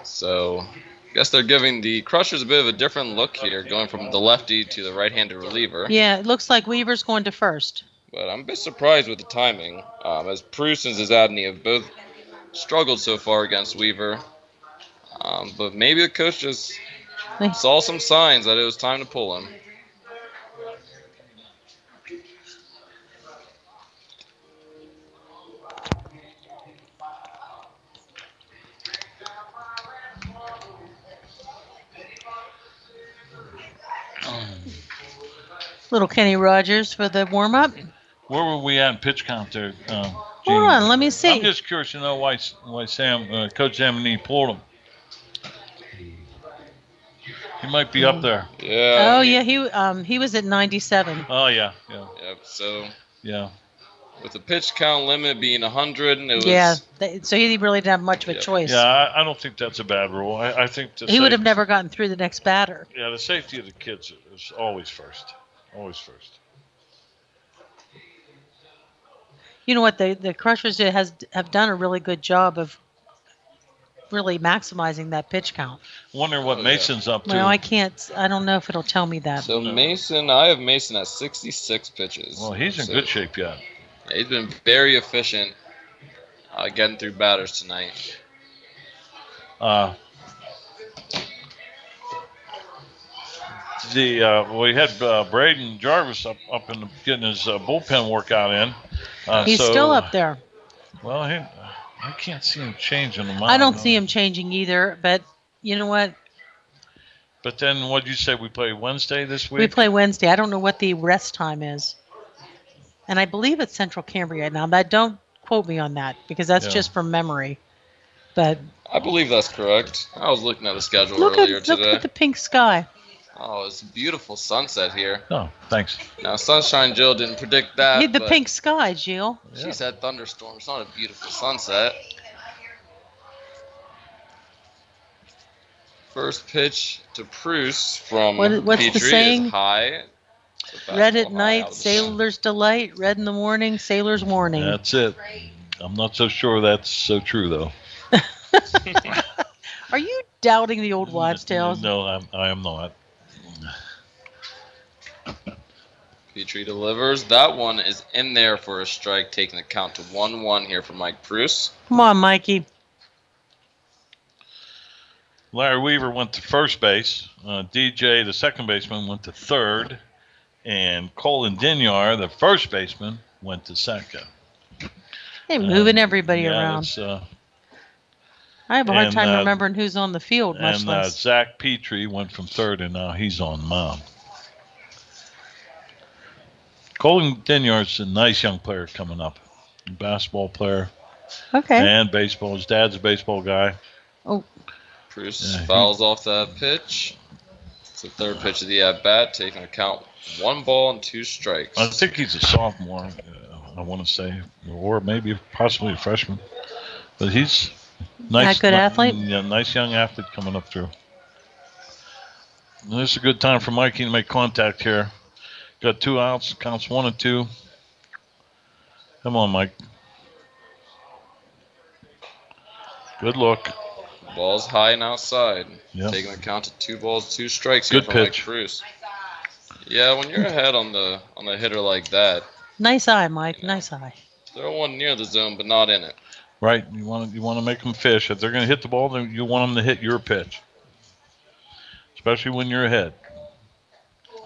So, I guess they're giving the Crushers a bit of a different look here, going from the lefty to the right-handed reliever. Yeah, it looks like Weaver's going to first. But I'm a bit surprised with the timing, as Pruce and Zazadny have both struggled so far against Weaver. But maybe the coach just saw some signs that it was time to pull him. Little Kenny Rogers for the warm-up. Where were we at in pitch count there, Gene? Hold on, let me see. I'm just curious to know why Coach Zamini pulled him. He might be up there. Yeah. Oh yeah, he was at 97. Oh yeah. Yep. So. Yeah. With the pitch count limit being 100, it was. Yeah. So he really didn't have much of a choice. Yeah, I don't think that's a bad rule. I think he would have never gotten through the next batter. Yeah, the safety of the kids is always first. Always first. You know what? The Crushers have done a really good job of really maximizing that pitch count. Wonder what Mason's up to. Well, I don't know if it'll tell me that. So I have Mason at 66 pitches. Well, he's in good shape yet. Yeah, he's been very efficient getting through batters tonight. We had Braden Jarvis up in getting his bullpen workout in. He's so, still up there. Well, I can't see him changing the mound. I don't see him changing either, but you know what? But then what did you say? We play Wednesday this week? We play Wednesday. I don't know what the rest time is. And I believe it's Central Cambria now. Don't quote me on that because that's just from memory. But I believe that's correct. I was looking at the schedule look earlier at today. the pink sky. Oh, it's a beautiful sunset here. Oh, thanks. Now, Sunshine Jill didn't predict that. The pink sky, Jill. She said thunderstorms, not a beautiful sunset. First pitch to Bruce from what's Petrie the saying? Is high. Red at night, sailor's delight. Red in the morning, sailor's warning. That's it. I'm not so sure that's so true, though. Are you doubting the old wives' tales? No, I am not. Petrie delivers. That one is in there for a strike, taking the count to 1-1 here for Mike Bruce. Come on, Mikey. Larry Weaver went to first base. DJ, the second baseman, went to third. And Colin Dinyar, the first baseman, went to second. They're moving everybody around. I have a hard time remembering who's on the field, much less. Zach Petrie went from third, and now he's on mound. Colin Dinyar's a nice young player coming up. Basketball player. Okay. And baseball. His dad's a baseball guy. Oh. Bruce fouls off that pitch. It's the third pitch of the at-bat, taking a count 1 ball and 2 strikes. I think he's a sophomore, I want to say, or maybe possibly a freshman. But he's nice. Good athlete? Yeah, nice young athlete coming up through. This is a good time for Mikey to make contact here. Got 2 outs, counts 1 and 2. Come on, Mike. Good look. Ball's high and outside. Yep. Taking the count to 2 balls, 2 strikes here Good for pitch. Mike Bruce. Yeah, when you're ahead on the hitter like that. Nice eye, Mike. Nice eye. Throw one near the zone, but not in it. Right. You want to make them fish. If they're going to hit the ball, then you want them to hit your pitch, especially when you're ahead.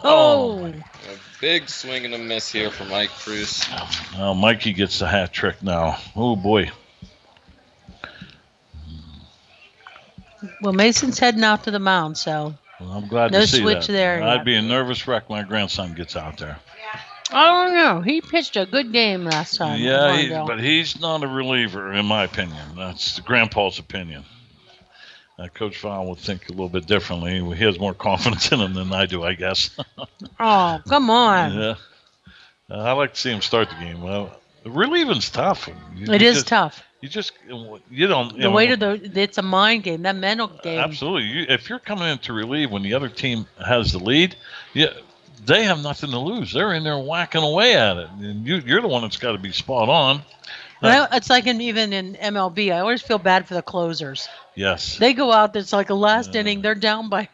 Oh. A big swing and a miss here for Mike Bruce. Now Mikey gets the hat trick now. Oh boy. Well, Mason's heading out to the mound, so Well, I'm glad no to see switch that. there. I'd yet. be a nervous wreck when my grandson gets out there. I don't know. He pitched a good game last time. Yeah, but he's not a reliever, in my opinion. That's Grandpa's opinion. Coach Val would think a little bit differently. He has more confidence in him than I do, I guess. Oh, come on. Yeah. I like to see him start the game. Well, relieving's tough. It is tough. You don't. The weight of it's a mind game, that mental game. Absolutely. If you're coming in to relieve when the other team has the lead, they have nothing to lose. They're in there whacking away at it, and you're the one that's got to be spot on. Well, it's like even in MLB, I always feel bad for the closers. Yes. They go out, it's like a last inning, they're down by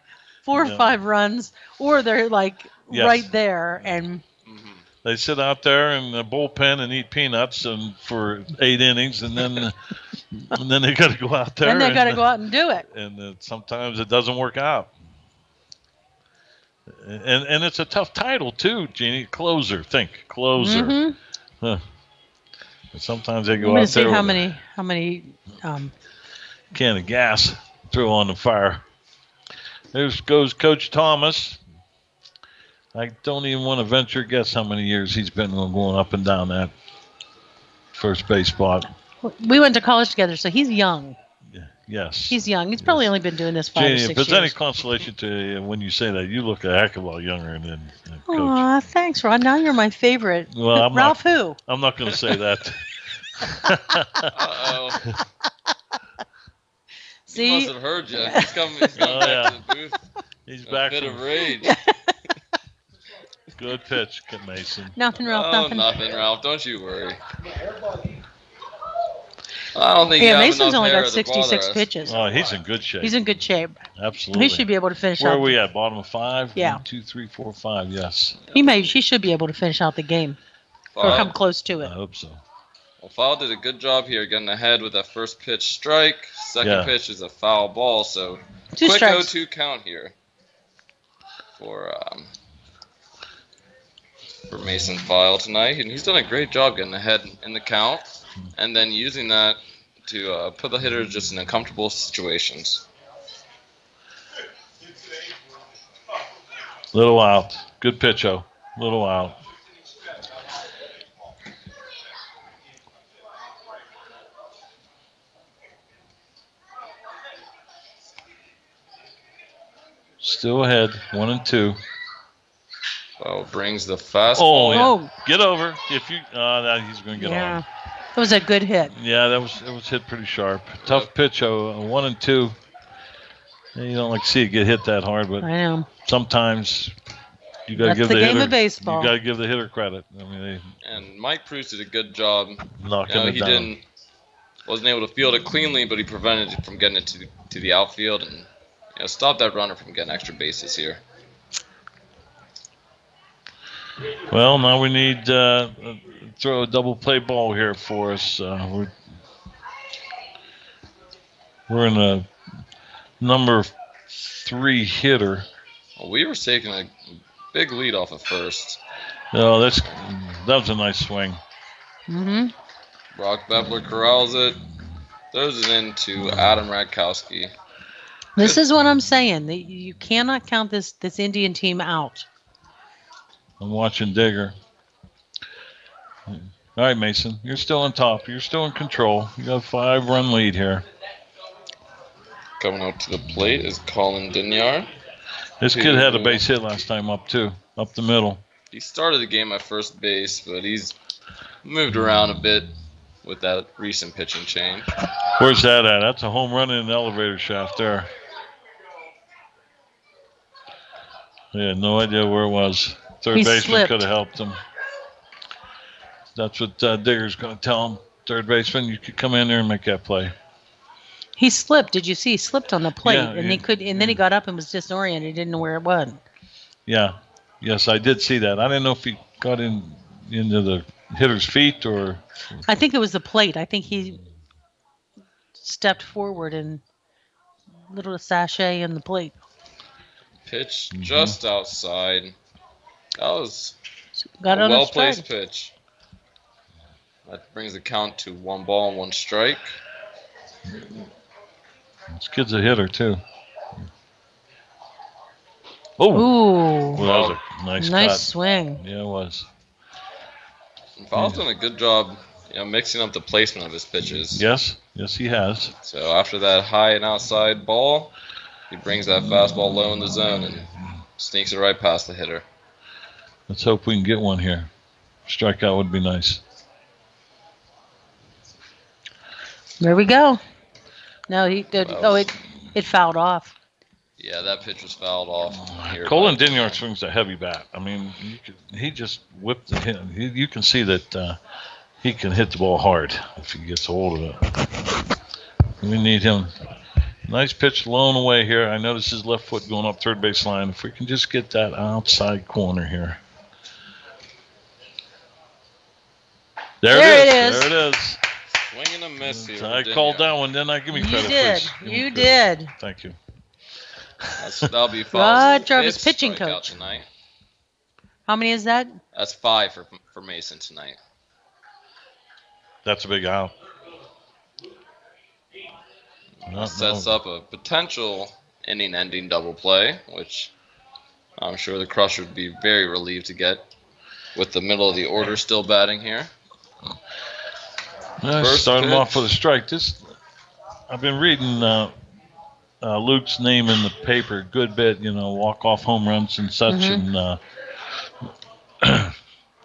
4 or 5 runs, or they're like right there. And they sit out there in the bullpen and eat peanuts and for 8 innings, and then they got to go out there. Then they got to go out and do it. And sometimes it doesn't work out. And it's a tough title too, Jeannie. Closer. Mm-hmm. Huh. Sometimes they go I'm out see there. How many? Can of gas throw on the fire. There goes Coach Thomas. I don't even want to venture a guess how many years he's been going up and down that first base spot. We went to college together, so he's young. Yes. He's young. He's probably only been doing this 5 or 6 years. If there's any consolation to you when you say that, you look a heck of a lot younger than Coach. Aw, thanks, Ron. Now you're my favorite. Well, Ralph who? I'm not going to say that. Uh-oh. See? He must have heard you. He's coming back to the booth. He's back. A bit of rage. Good pitch, Mason. Nothing, Ralph. Nothing, Ralph. Don't you worry. I don't think Mason's only hair got 66 pitches. Oh, he's in good shape. He's in good shape. Absolutely. He should be able to finish Where out. are we at? Bottom of 5? Yeah. 1, 2, 3, 4, 5. Yes. He should be able to finish out the game. Or come close to I it. hope so. Well, Foul did a good job here getting ahead with that first pitch strike. Second pitch is a foul ball, so Two quick strikes. 0-2 count here for Mason File tonight. And he's done a great job getting ahead in the count and then using that to put the hitters just in uncomfortable situations. Little out. Good pitch, O. Little out. Still ahead, 1-2. Well, brings the fastball. Yeah. Oh. Get over. If you, he's going to get Yeah. on. It was a good hit. Yeah, it was hit pretty sharp. Tough pitch, O. 1-2. You don't like to see it get hit that hard, but I know. sometimes you got to That's give the the game hitter. of baseball. You got to give the hitter credit. I mean, And Mike Proust did a good job. knocking it down. Wasn't able to field it cleanly, but he prevented it from getting it to the outfield and stopped that runner from getting extra bases here. Well, now we need throw a double play ball here for us. We're in a number 3 hitter. Well, Weaver's taking a big lead off of first. No, that was a nice swing. Mm-hmm. Brock Bepler corrals it, throws it into Adam Radkowski. This is what I'm saying. You cannot count this Indian team out. I'm watching Digger. All right, Mason, you're still on top. You're still in control. You got a 5-run lead here. Coming out to the plate is Colin Dinyar. This kid had a base hit last time up the middle. He started the game at first base, but he's moved around a bit with that recent pitching change. Where's that at? That's a home run in an elevator shaft there. I had no idea where it was. Third He baseman slipped. could have helped him. That's what Digger's going to tell him. Third baseman, you could come in there and make that play. He slipped. Did you see? He slipped on the plate, Yeah, and then he got up and was disoriented. He didn't know where it was. Yeah. Yes, I did see that. I didn't know if he got into the hitter's feet or. I think it was the plate. I think he stepped forward and little sachet in the plate. Pitch just outside. That was Got a on well-placed strike. pitch. That brings the count to 1 ball and 1 strike. This kid's a hitter, too. Oh! Ooh, Well, that was a nice cut. swing. Yeah, it was. And Fowler's done a good job, mixing up the placement of his pitches. Yes, he has. So after that high and outside ball, he brings that fastball low in the zone and sneaks it right past the hitter. Let's hope we can get one here. Strikeout would be nice. There we go. No, he did. Oh, it fouled off. Yeah, that pitch was fouled off. Here Colin Dinyar swings a heavy bat. I mean, he just whipped the hit. You can see that he can hit the ball hard if he gets hold of it. We need him. Nice pitch low and away here. I notice his left foot going up third base line. If we can just get that outside corner here. There it is. There it is. Swing and a miss here. I called that one, didn't I? Give me You credit, did. please. Give me You credit. did. Thank you. That'll be Fowler's Good job as fifth pitching strikeout coach. tonight. How many is that? That's 5 for Mason tonight. That's a big out. Sets up a potential inning-ending double play, which I'm sure the Crusher would be very relieved to get with the middle of the order still batting here. Start him pitch. off with a strike. I've been reading Luke's name in the paper a good bit, walk-off home runs and such, and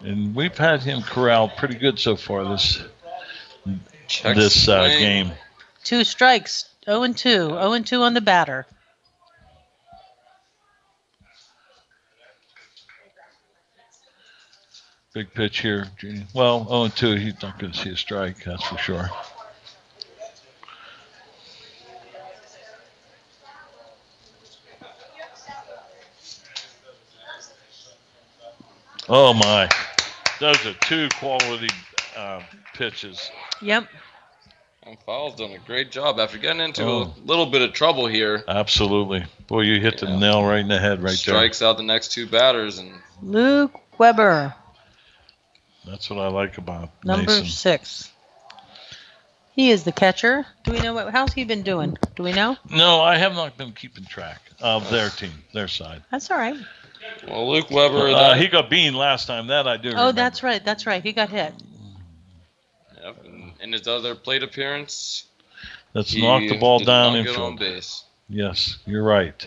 and we've had him corralled pretty good so far this game. 2 strikes. 0-2. 0-2 on the batter. Big pitch here. Well, 0-2, he's not going to see a strike, that's for sure. Oh, my. Those are 2 quality pitches. Yep. And Fowle's done a great job after getting into a Oh. little bit of trouble here. Absolutely. Boy, you hit the Yeah. nail right in the head right Strikes out the next two batters, and Luke Weber, there. That's what I like about number Mason. 6. He is the catcher. Do we know how's he been doing? Do we know? No, I have not been keeping track of their team, their side. That's all right. well, Luke Weber. He got beaten last time. That I do. Oh, remember. that's right. That's right. He got hit. Yep, and in his other plate appearance, Let's he knock the ball did down not get on infield. base. Yes, you're right.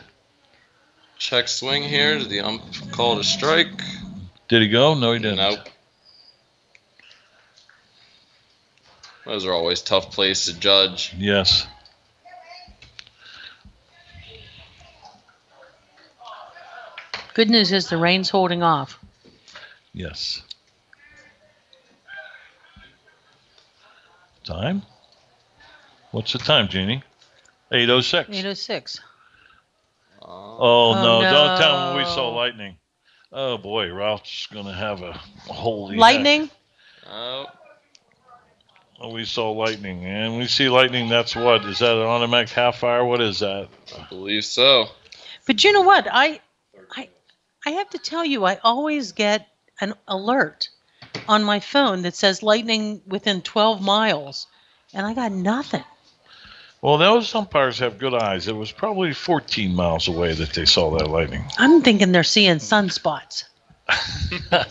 Check swing here. Did the ump call it a strike? Did he go? No, he didn't. Nope. Those are always tough plays to judge. Yes. Good news is the rain's holding off. Yes. Time? What's the time, Jeannie? 8:06. 8:06. Oh, no. no. Don't tell me we saw lightning. Oh, boy. Ralph's going to have a holy Lightning? Oh, heck. We saw lightning. And we see lightning. That's what? Is that an automatic half fire? What is that? I believe so. But you know what? I have to tell you, I always get an alert on my phone that says lightning within 12 miles, and I got nothing. Well, those umpires have good eyes. It was probably 14 miles away that they saw that lightning. I'm thinking they're seeing sunspots. I'm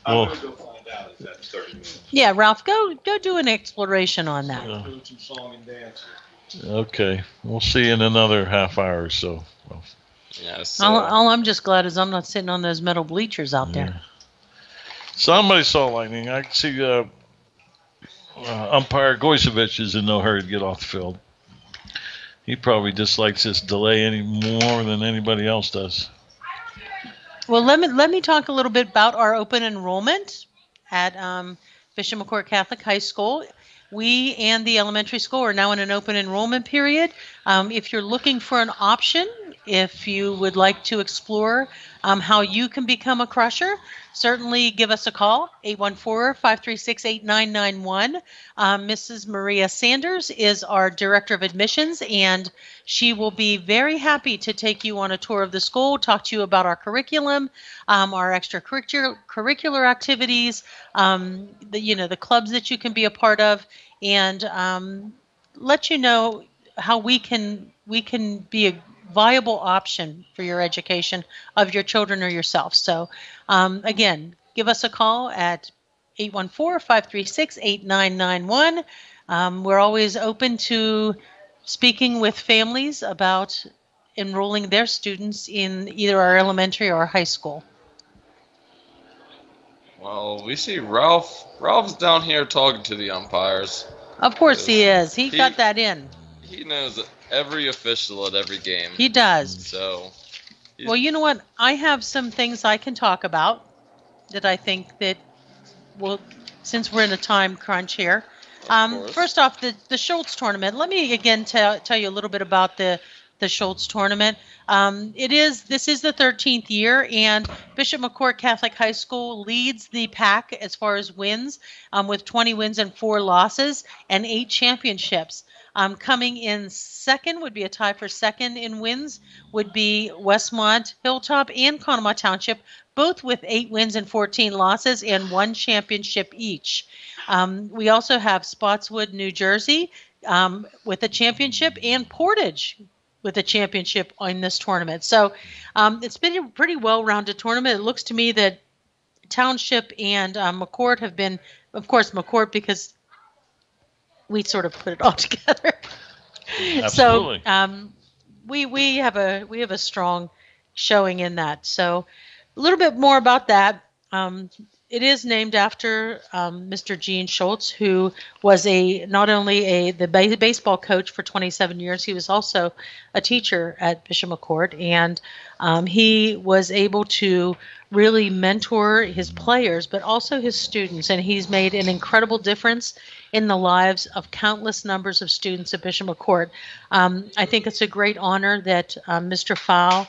Well, going to go find out if that's 30 minutes. Yeah, Ralph, go do an exploration on that. Doing some song and dance. okay. We'll see you in another half hour or so. Well, Yeah. So All I'm just glad is I'm not sitting on those metal bleachers out there. somebody saw lightning. I can see umpire Goisevich is in no hurry to get off the field. He probably dislikes this delay any more than anybody else does. Well, let me talk a little bit about our open enrollment at Bishop McCourt Catholic High School. We and the elementary school are now in an open enrollment period. If you're looking for an option, if you would like to explore how you can become a crusher, certainly give us a call, 814-536-8991. Mrs. Maria Sanders is our Director of Admissions, and she will be very happy to take you on a tour of the school, talk to you about our curriculum, our extracurricular activities, the clubs that you can be a part of, and let you know how we can be a viable option for your education of your children or yourself. So again, give us a call at 814-536-8991. We're always open to speaking with families about enrolling their students in either our elementary or high school. well, we see Ralph. Ralph's down here talking to the umpires. Of course he is. He He- got that in. He knows every official at every game. He does. So, Well, you know what? I have some things I can talk about that I think that will, since we're in a time crunch here. of course. First off, the Schultz tournament. Let me again tell you a little bit about the Schultz tournament. This is the 13th year, and Bishop McCourt Catholic High School leads the pack as far as wins, with 20 wins and 4 losses and 8 championships. Coming in second would be a tie for second in wins would be Westmont, Hilltop, and Conemaugh Township, both with 8 wins and 14 losses and 1 championship each. We also have Spotswood, New Jersey, with a championship, and Portage with a championship in this tournament. So it's been a pretty well-rounded tournament. It looks to me that Township and McCourt have been, of course, McCourt because we sort of put it all together. Absolutely. So we have a strong showing in that. So a little bit more about that. It is named after Mr. Gene Schultz, who was not only the baseball coach for 27 years, he was also a teacher at Bishop McCourt, and he was able to really mentor his players, but also his students, and he's made an incredible difference in the lives of countless numbers of students at Bishop McCourt. I think it's a great honor that Mr. Fowle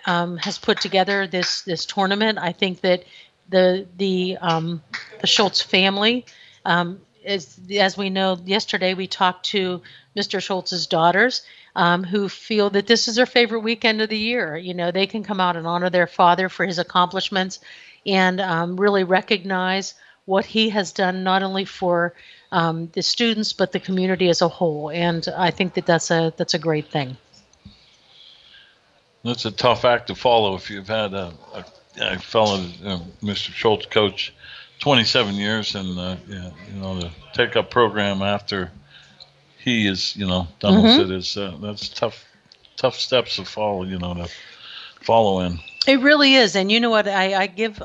has put together this tournament. I think that the Schultz family As we know, yesterday we talked to Mr. Schultz's daughters, who feel that this is their favorite weekend of the year. They can come out and honor their father for his accomplishments and really recognize what he has done not only for the students but the community as a whole. And I think that that's a great thing. That's a tough act to follow if you've had a fellow, Mr. Schultz, coach 27 years, and yeah, to take up program after he is, done with it is that's tough steps to follow, to follow in. It really is. And you know what? I give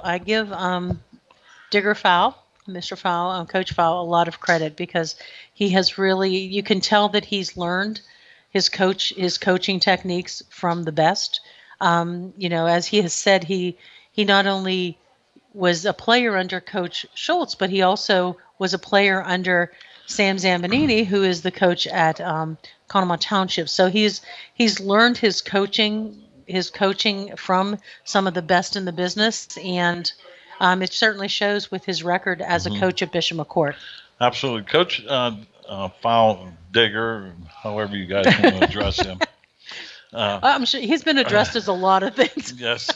Digger Fowl, Mr. Fowl, Coach Fowl, a lot of credit because he has really. You can tell that he's learned his coaching techniques from the best. As he has said, he not only was a player under Coach Schultz, but he also was a player under Sam Zambonini, who is the coach at Conemaugh Township. So he's learned his coaching from some of the best in the business, and it certainly shows with his record as a coach at Bishop McCourt. Absolutely, Coach Foul Digger, however you guys want to address him. I'm sure he's been addressed as a lot of things. Yes.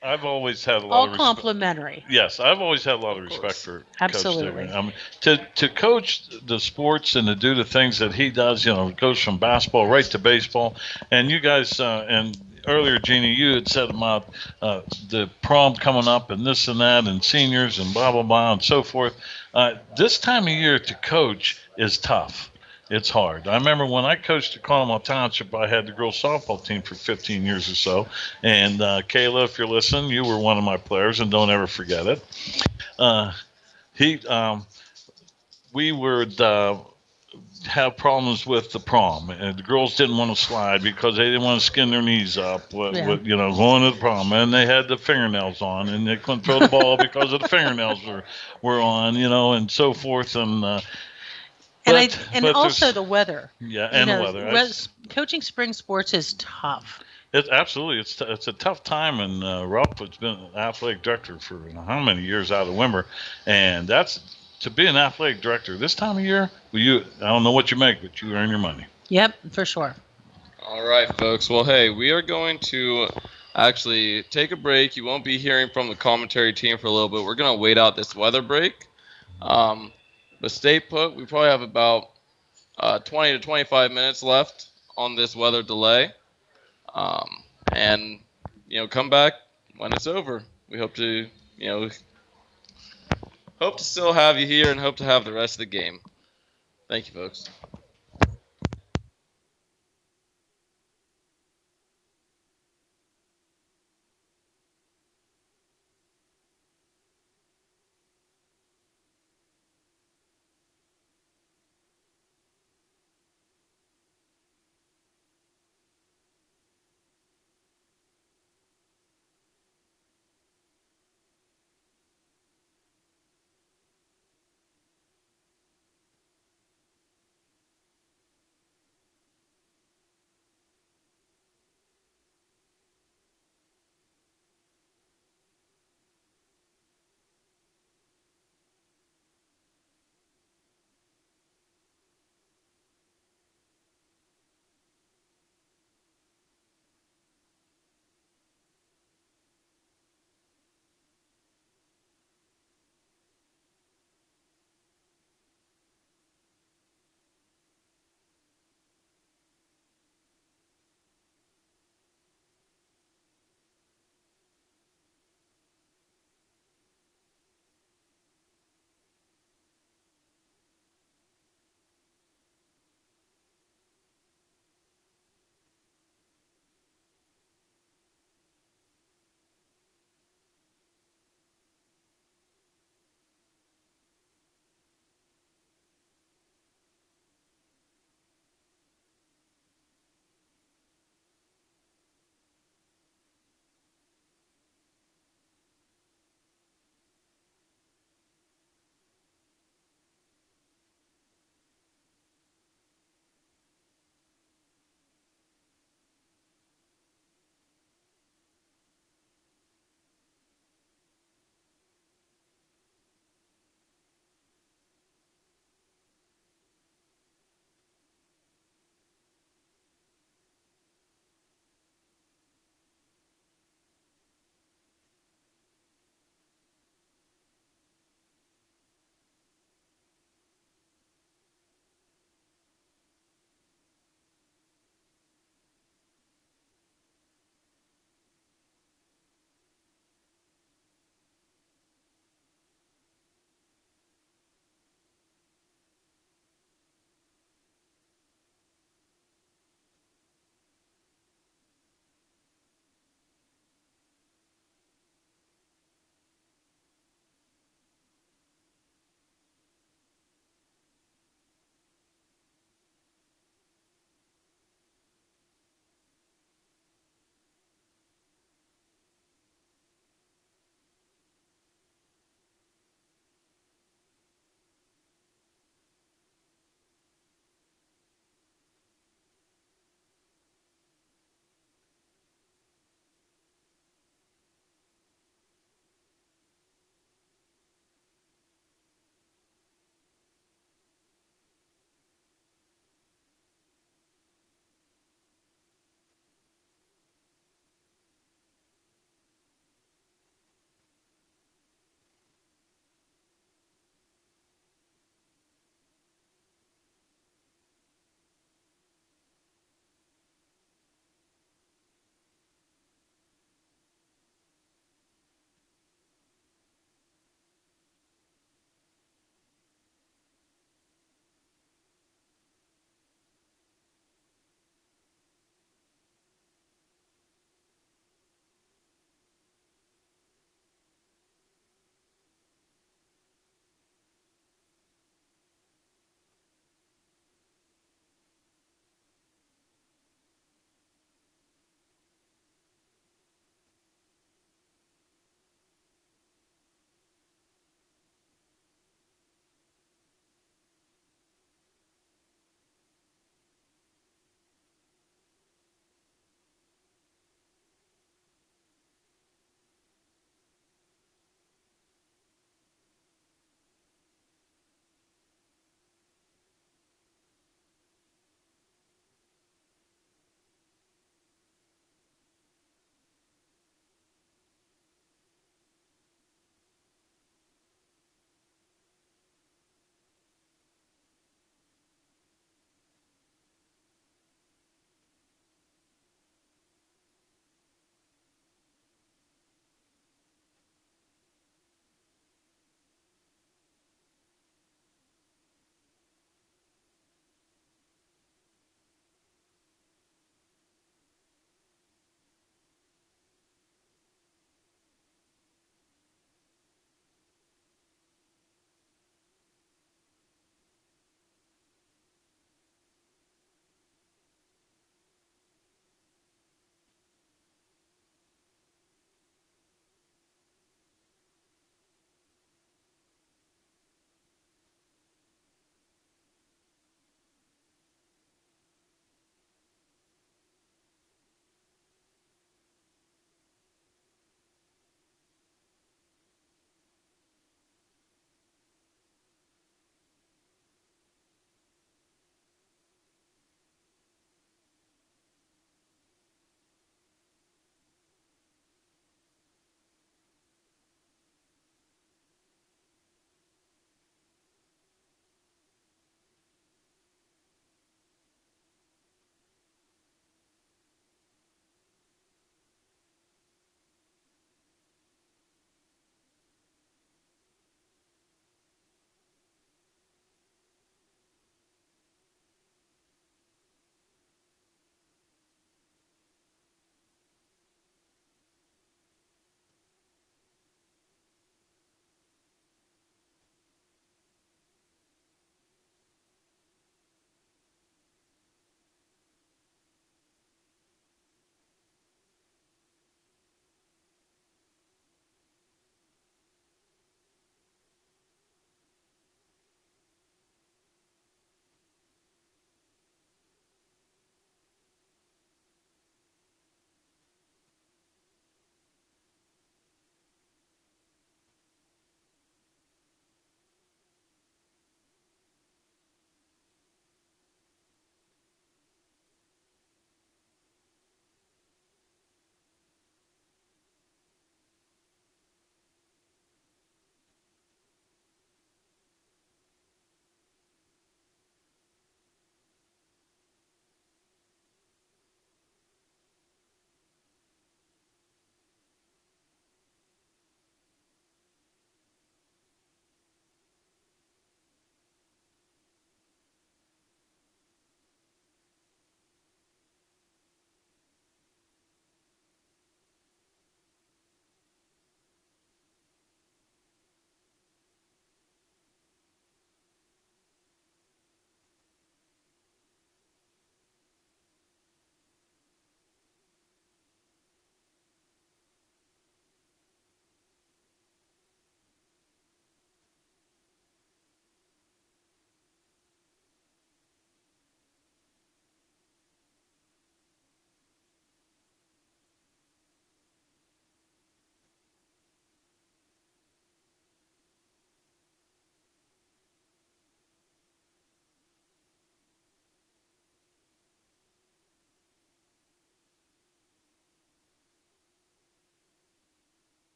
I've always had a lot of respect. All complimentary. Yes, I've always had a lot of respect for Absolutely. Coach Digger. To coach the sports and to do the things that he does, it goes from basketball right to baseball. And you guys, and earlier, Jeannie, you had said about the prom coming up and this and that and seniors and blah, blah, blah and so forth. This time of year to coach is tough. It's hard. I remember when I coached at Conemaugh Township, I had the girls softball team for 15 years or so. And Kayla, if you're listening, you were one of my players, and don't ever forget it. We would have problems with the prom, and the girls didn't want to slide because they didn't want to skin their knees up with going to the prom, and they had the fingernails on, and they couldn't throw the ball because of the fingernails were on, and so forth, and. And also the weather. Yeah, and the weather. Coaching spring sports is tough. Absolutely. It's a tough time, and Ralph has been an athletic director for how many years out of Wimber, and that's to be an athletic director this time of year. I don't know what you make, but you earn your money. Yep, for sure. All right, folks. Well, hey, we are going to actually take a break. You won't be hearing from the commentary team for a little bit. We're going to wait out this weather break. But stay put. We probably have about 20 to 25 minutes left on this weather delay. And, come back when it's over. We hope to, still have you here and hope to have the rest of the game. Thank you, folks.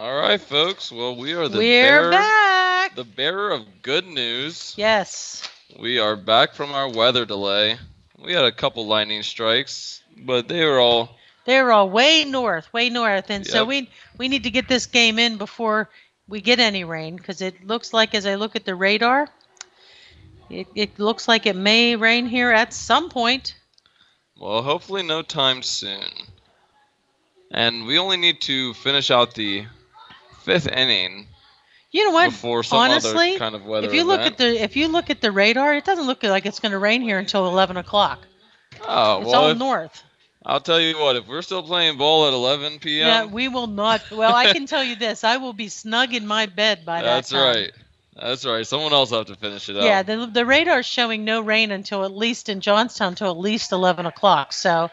All right, folks. Well, we are We're back. the bearer of good news. Yes. We are back from our weather delay. We had a couple lightning strikes, but they were all way north, and so Yep. we need to get this game in before we get any rain, because it looks like, as I look at the radar, it looks like it may rain here at some point. well, hopefully no time soon. And we only need to finish out the 5th inning You know what? before some Honestly, other kind of weather if you look event. at the radar, it doesn't look like it's going to rain here until 11 o'clock. Oh, It's well, all north. I'll tell you what, if we're still playing ball at 11 p.m., Yeah, we will not. Well, I can tell you this: I will be snug in my bed by that that's time. right. That's right. Someone else will have to finish it Yeah, out. the radar is showing no rain until, at least in Johnstown, until at least 11 o'clock. So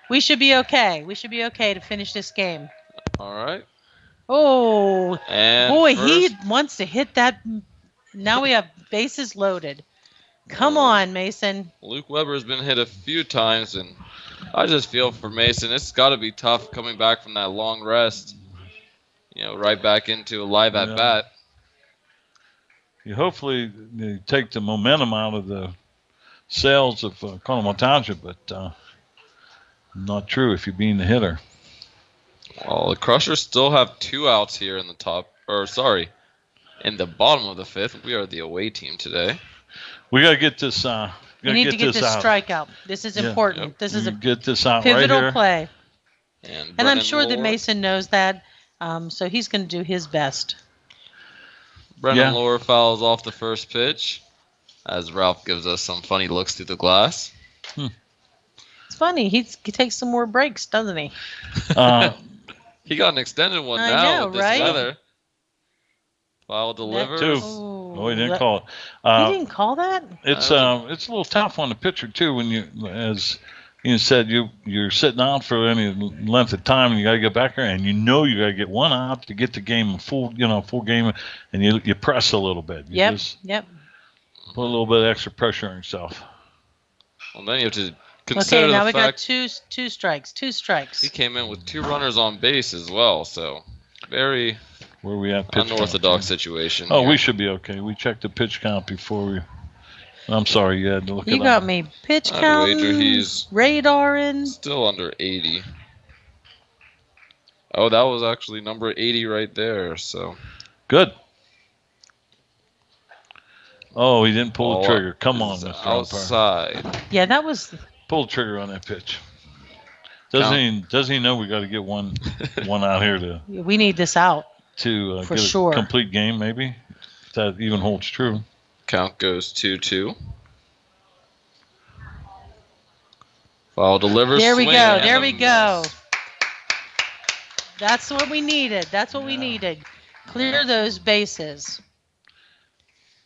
we should be okay. We should be okay to finish this game. All right. Oh, And boy, first, he wants to hit that. Now we have bases loaded. Come on, Mason. Luke Weber has been hit a few times, and I just feel for Mason, it's got to be tough coming back from that long rest. Right back into a live at bat. You hopefully take the momentum out of the sales of Conemaugh Township, but not true if you're being the hitter. Well, the Crushers still have 2 outs here in the in the bottom of the 5th. We are the away team today. We got to get this. We need to get this out. strikeout. This is important. Yep. This is a get this out pivotal right here. play. And I'm Brennan sure that Lore- Mason knows that, so he's going to do his best. Brennan Lore fouls off the first pitch as Ralph gives us some funny looks through the glass. It's funny. He takes some more breaks, doesn't he? He got an extended one I now know, with this right? weather. Foul delivers. 2. Oh, No, he didn't call it. He didn't call that? It's a little tough on the pitcher too when you, as you said, you're sitting out for any length of time and you got to get back there and you got to get one out to get the game full game, and you press a little bit. You just Yep. put a little bit of extra pressure on yourself. Well, then you have to consider Okay, now the we got fact two strikes. he came in with 2 runners on base as well, so very Where we at? Pitch unorthodox count? situation. Oh, here. we should be okay. We checked the pitch count before we. I'm sorry, you had to look You it got up. me pitch I'd count, wager he's radaring. still under 80. Oh, that was actually number 80 right there. So Good. Oh, he didn't pull the ball trigger. Come on, is Mr. Umpire. outside. Yeah, that was. Pull the trigger on that pitch. Doesn't he know we got to get one out here We need this out. to For get sure. a complete game, maybe? If that even holds true. Count goes 2-2. Foul delivers. There we swing, go. and There a we go. miss. That's what we needed. We needed. Clear those bases.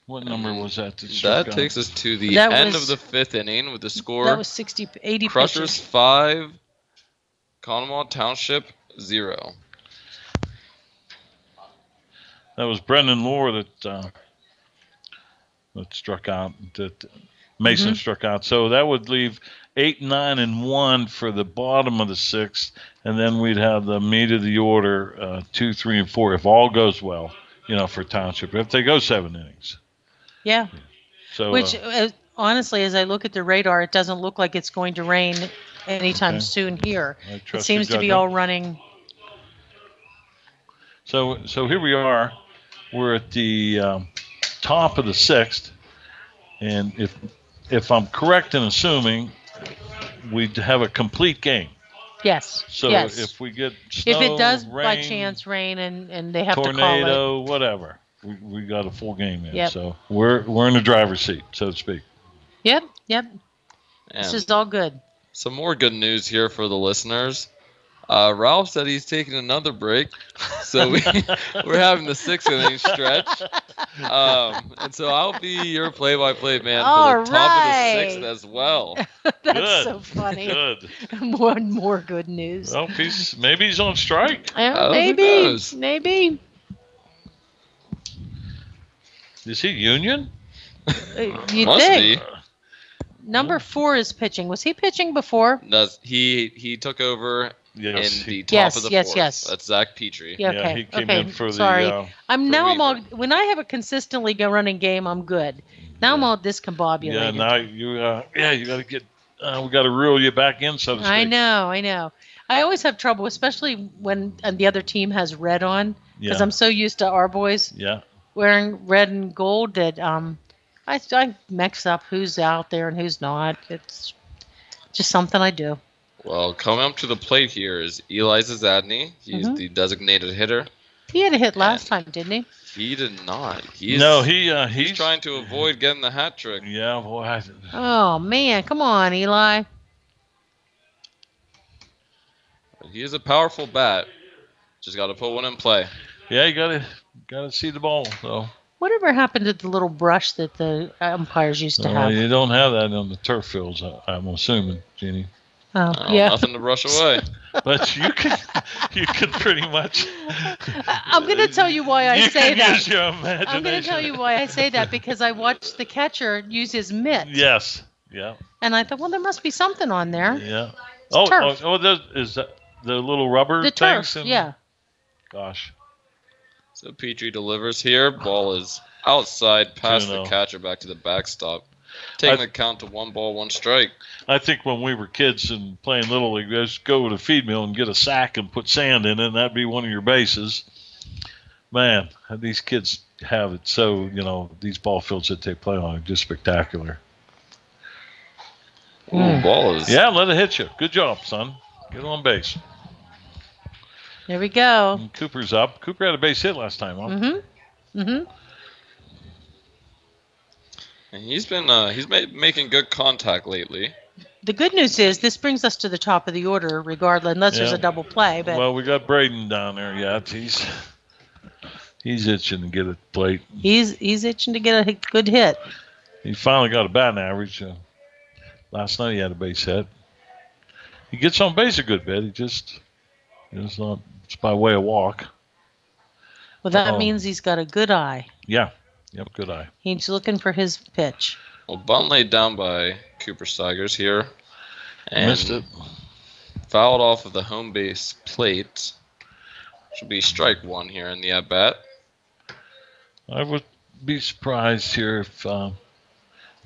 What number was that? That takes us to the That end was- of the 5th inning with the score. That was 80 Crushers pitches. 5, Conemaugh Township 0. That was Brendan Lore that struck out. That Mason struck out. So that would leave 8, 9, and 1 for the bottom of the 6th, and then we'd have the meat of the order 2, 3, and 4 if all goes well. For Township, if they go 7 innings. Yeah. So Which, honestly, as I look at the radar, it doesn't look like it's going to rain anytime Okay. soon here. I It trust seems your to be judgment. all running. So here we are. We're at the top of the 6th, and if I'm correct in assuming, we'd have a complete game. Yes. So yes. if we get snow, If it does rain, by chance rain and they have to call it. tornado, whatever, we got a full game in. Yep. So we're in the driver's seat, so to speak. Yep. And This is all good. some more good news here for the listeners. Ralph said he's taking another break, so we're having the 6th inning stretch. And so I'll be your play-by-play man for the top of the 6th as well. That's Good. so funny. Good. One more good news. Well, maybe he's on strike. who Maybe. knows? Maybe. Is he Union? You Must think. be. Number 4 is pitching. Was he pitching before? He took over Yes. in the top Yes, of the yes, fourth. yes. That's Zach Petrie. Yeah, Yeah, okay. he came okay. in for Sorry. the. I'm now I'm all Weaver. when I have a consistently running game, I'm good. Now I'm Yeah. all discombobulated. Yeah, now you. You got to get. We got to reel you back in, so to speak. I know. I always have trouble, especially when the other team has red on, because Yeah. I'm so used to our boys Yeah. wearing red and gold that I mix up who's out there and who's not. It's just something I do. Well, coming up to the plate here is Eli Zadney. He's Mhm. the designated hitter. He had a hit last And time, didn't he? He did not. No, He's trying to avoid getting the hat trick. Yeah, boy. Oh man, come on, Eli. He is a powerful bat. Just got to put one in play. Yeah, you gotta see the ball. So Whatever happened to the little brush that the umpires used to have? you don't have that on the turf fields. I'm assuming, Jeannie. Oh, Oh, yeah. nothing to brush away. But you can pretty much. I'm going to tell you why I say can that. Use your imagination. I'm going to tell you why I say that because I watched the catcher use his mitt. Yes. Yeah. And I thought, well, there must be something on there. Yeah. turf. Is that the little rubber The things? turf, yeah. Gosh. So Petrie delivers here. Ball is outside past the 2-0. catcher back to the backstop. Taking the count to 1 ball, 1 strike. I think when we were kids and playing Little League, just go to the feed mill and get a sack and put sand in it, and that'd be one of your bases. Man, these kids have it so, these ball fields that they play on are just spectacular. Ooh, ball is. Yeah, let it hit you. Good job, son. Get on base. There we go. And Cooper's up. Cooper had a base hit last time, huh? Mm-hmm. Mm-hmm. And he's been making good contact lately. The good news is this brings us to the top of the order, regardless, unless there's Yeah. a double play. But Well, we got Braden down there yet. He's itching to get a plate. he's itching to get a good hit. He finally got a batting average. Last night he had a base hit. He gets on base a good bit. It's by way of walk. Well, that Uh-oh. means he's got a good eye. Yeah. Yep, good eye. He's looking for his pitch. Well, bunt laid down by Cooper Steigers here. And Missed it. fouled off of the home base plate. Should be strike 1 here in the at-bat. I would be surprised here if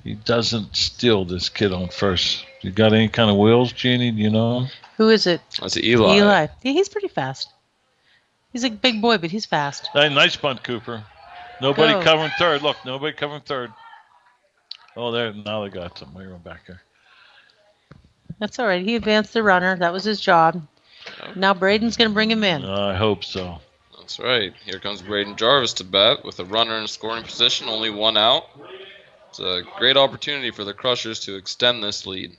he doesn't steal this kid on first. You got any kind of wheels, Jeannie? Do you know him? Who is it? That's Eli. Eli. Yeah, he's pretty fast. He's a big boy, but he's fast. Hey, nice bunt, Cooper. Nobody Go. covering third. Look, nobody covering third. Oh, now they got somebody back there. That's all right. He advanced the runner. That was his job. Now Braden's going to bring him in. I hope so. That's right. Here comes Braden Jarvis to bat with a runner in scoring position, only 1 out. It's a great opportunity for the Crushers to extend this lead.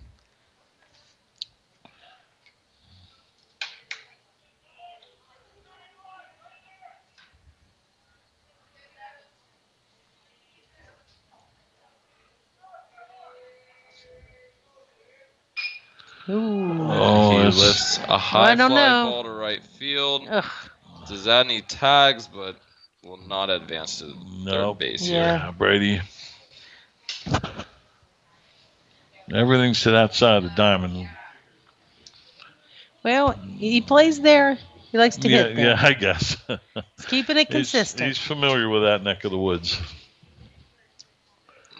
Ooh. Oh, He it's- lifts a high I don't fly know. ball to right field. Ugh. Zadney tags, but will not advance to Nope. third base Yeah. here. Brady. Everything's to that side of the diamond. Well, he plays there. He likes to hit there. Yeah, I guess. He's keeping it consistent. He's familiar with that neck of the woods.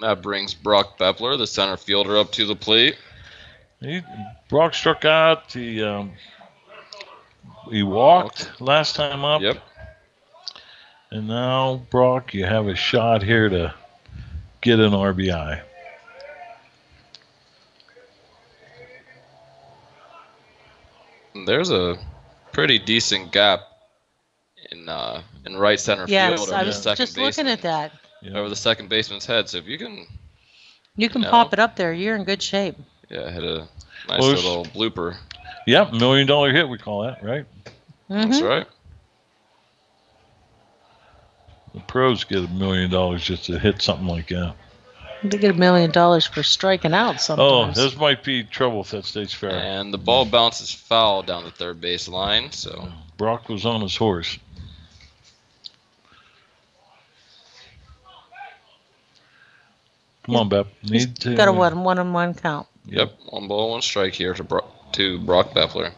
That brings Brock Bepler, the center fielder, up to the plate. Brock struck out. He walked last time up. Yep. And now, Brock, you have a shot here to get an RBI. There's a pretty decent gap in right center Yes, field I over was the second just looking at that. Yeah. over the second baseman's head. So if you can, You can No. pop it up there. You're in good shape. hit a nice Well, little blooper. Yep, $1 million hit, we call that, right? That's Mhm. right. The pros get $1 million just to hit something like that. They get $1 million for striking out Oh, sometimes. this might be trouble if that stays fair. And the ball bounces foul down the third base line. So Brock was on his horse. Come on, Bep. He's Need to got a one-on-one count. yep, 1 ball, 1 strike here to Brock Bepler.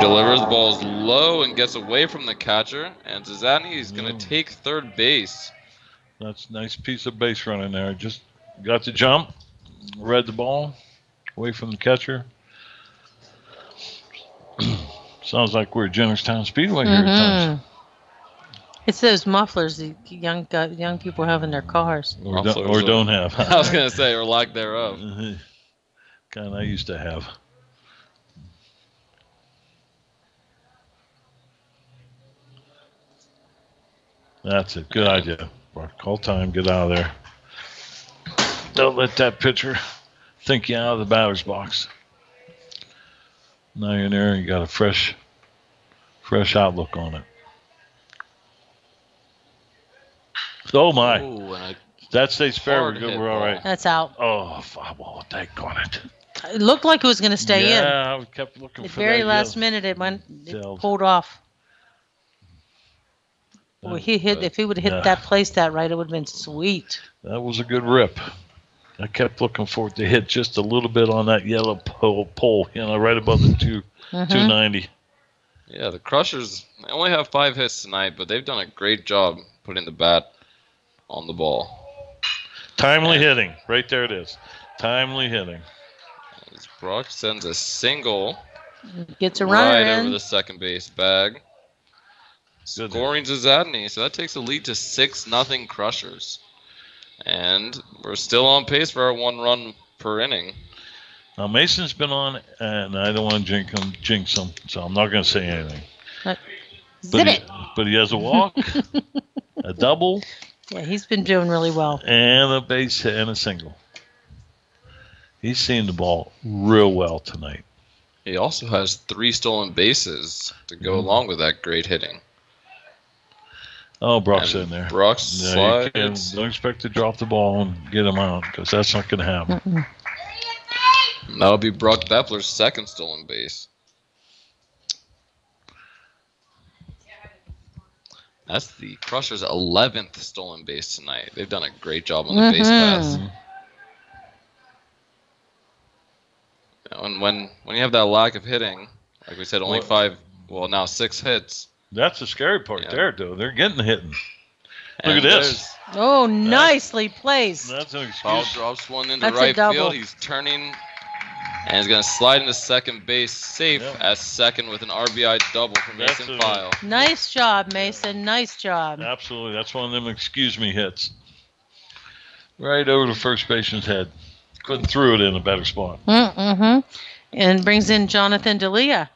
delivers. The ball's low and gets away from the catcher. And Zadny is going to take third base. That's a nice piece of base running there. Just got the jump, read the ball, away from the catcher. Sounds like we're at Jennerstown Speedway here at times. It's those mufflers the young people have in their cars. Or don't have. I was going to say, or lack thereof. Kind I used to have. That's it. Good idea. Call time. Get out of there. Don't let that pitcher think you out of the batter's box. Now you're in there. You got a fresh outlook on it. Oh my! Ooh, That stays fair. hard hit We're all right. That's out. Oh, foul ball! Daggone it! It looked like it was going to stay in. Yeah, I kept looking The for very that last yellow. minute, it Tailed. pulled off. Well, if he would have hit that place that right, it would have been sweet. That was a good rip. I kept looking for it to hit just a little bit on that yellow pole, right above the 290. Yeah, the Crushers they only have 5 hits tonight, but they've done a great job putting the bat on the ball. Timely hitting. Right there it is. Timely hitting. As Brock sends a single Gets a runner right in. over the second base bag. Good. Scoring to Zadny, so that takes the lead to 6-0 Crushers. And we're still on pace for our 1 run per inning. Now Mason's been on, and I don't want to jinx him, so I'm not going to say anything. Zip it. But he has a walk, a double, Yeah, he's been doing really well. and a base hit and a single. He's seen the ball real well tonight. He also has 3 stolen bases to go along with that great hitting. Oh, Brock's And in there. Brock's Yeah, you slides. don't expect to drop the ball and get him out, because that's not going to happen. That'll be Brock Bepler's second stolen base. That's the Crushers' 11th stolen base tonight. They've done a great job on the base paths. And when you have that lack of hitting, like we said, only 6 hits. That's the scary part there, though. They're getting the hitting. Look And at this. Oh, nicely placed. That's an Foul excuse. drops one into That's a right double. field. He's turning and he's going to slide into second base safe Yep. at second with an RBI double from That's Mason a- File. Nice job, Mason. Nice job. Absolutely. That's one of them excuse me hits. Right over the first baseman's head. Couldn't throw it in a better spot. And brings in Jonathan D'Elia,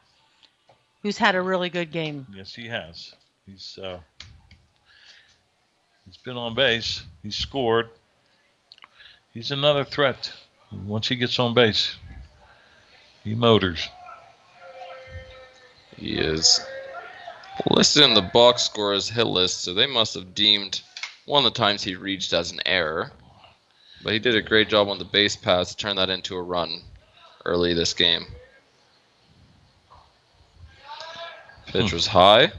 who's had a really good game. Yes, he has. He's been on base. He's scored. He's another threat. Once he gets on base, he motors. He is listed in the box score as hit list, so they must have deemed one of the times he reached as an error. But he did a great job on the base pass to turn that into a run early this game. Pitch was high,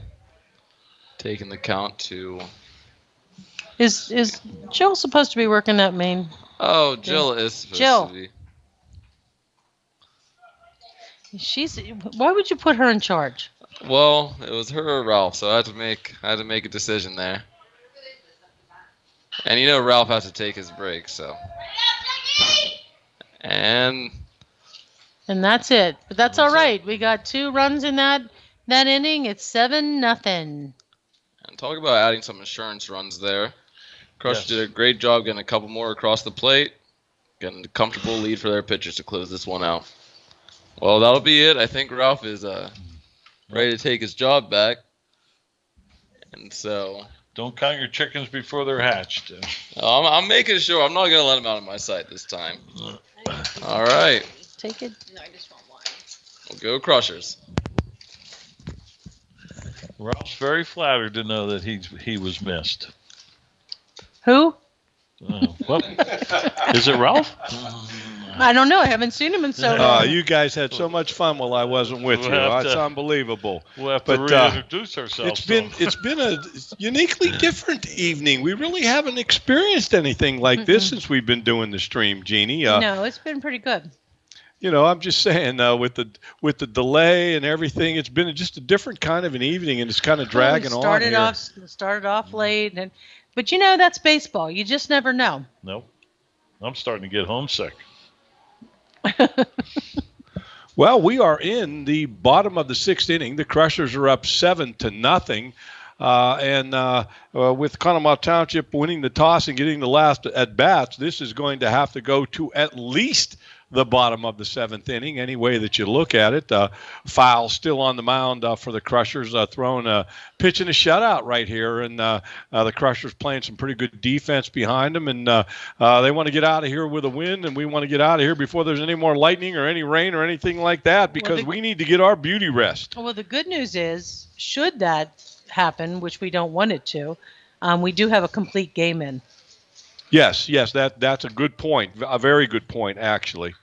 taking the count to... Is Jill supposed to be working that main? Oh, Jill is supposed Jill. to be. Why would you put her in charge? Well, it was her or Ralph, so I had to make a decision there. And Ralph has to take his break, so. And that's it. But that's all right. We got 2 runs in that inning. It's 7-0. And talk about adding some insurance runs there. Crush Yes. did a great job getting a couple more across the plate, getting a comfortable lead for their pitchers to close this one out. Well, that'll be it. I think Ralph is ready to take his job back. And so Don't count your chickens before they're hatched. I'm making sure I'm not going to let him out of my sight this time. All right. Take it. No, I just want one. We'll go Crushers. Ralph's very flattered to know that he was missed. Who? Well, is it Ralph? I don't know. I haven't seen him in so long. You guys had so much fun while I wasn't with We'll you. have It's to- unbelievable. We'll have But, to reintroduce ourselves. It's been a uniquely different evening. We really haven't experienced anything like this since we've been doing the stream, Jeannie. No, it's been pretty good. I'm just saying with the delay and everything, it's been just a different kind of an evening, and it's kind of dragging on here. Started off late, but that's baseball. You just never know. Nope. I'm starting to get homesick. Well, we are in the bottom of the sixth inning. The Crushers are up 7-0. With Conemaugh Township winning the toss and getting the last at bats, this is going to have to go to at least the bottom of the seventh inning, any way that you look at it. Foul still on the mound for the Crushers, pitching a shutout right here, and the Crushers playing some pretty good defense behind them, and they want to get out of here with a win, and we want to get out of here before there's any more lightning or any rain or anything like that, because we need to get our beauty rest. Well, the good news is, should that happen, which we don't want it to, we do have a complete game in. Yes, that's a good point, a very good point, actually.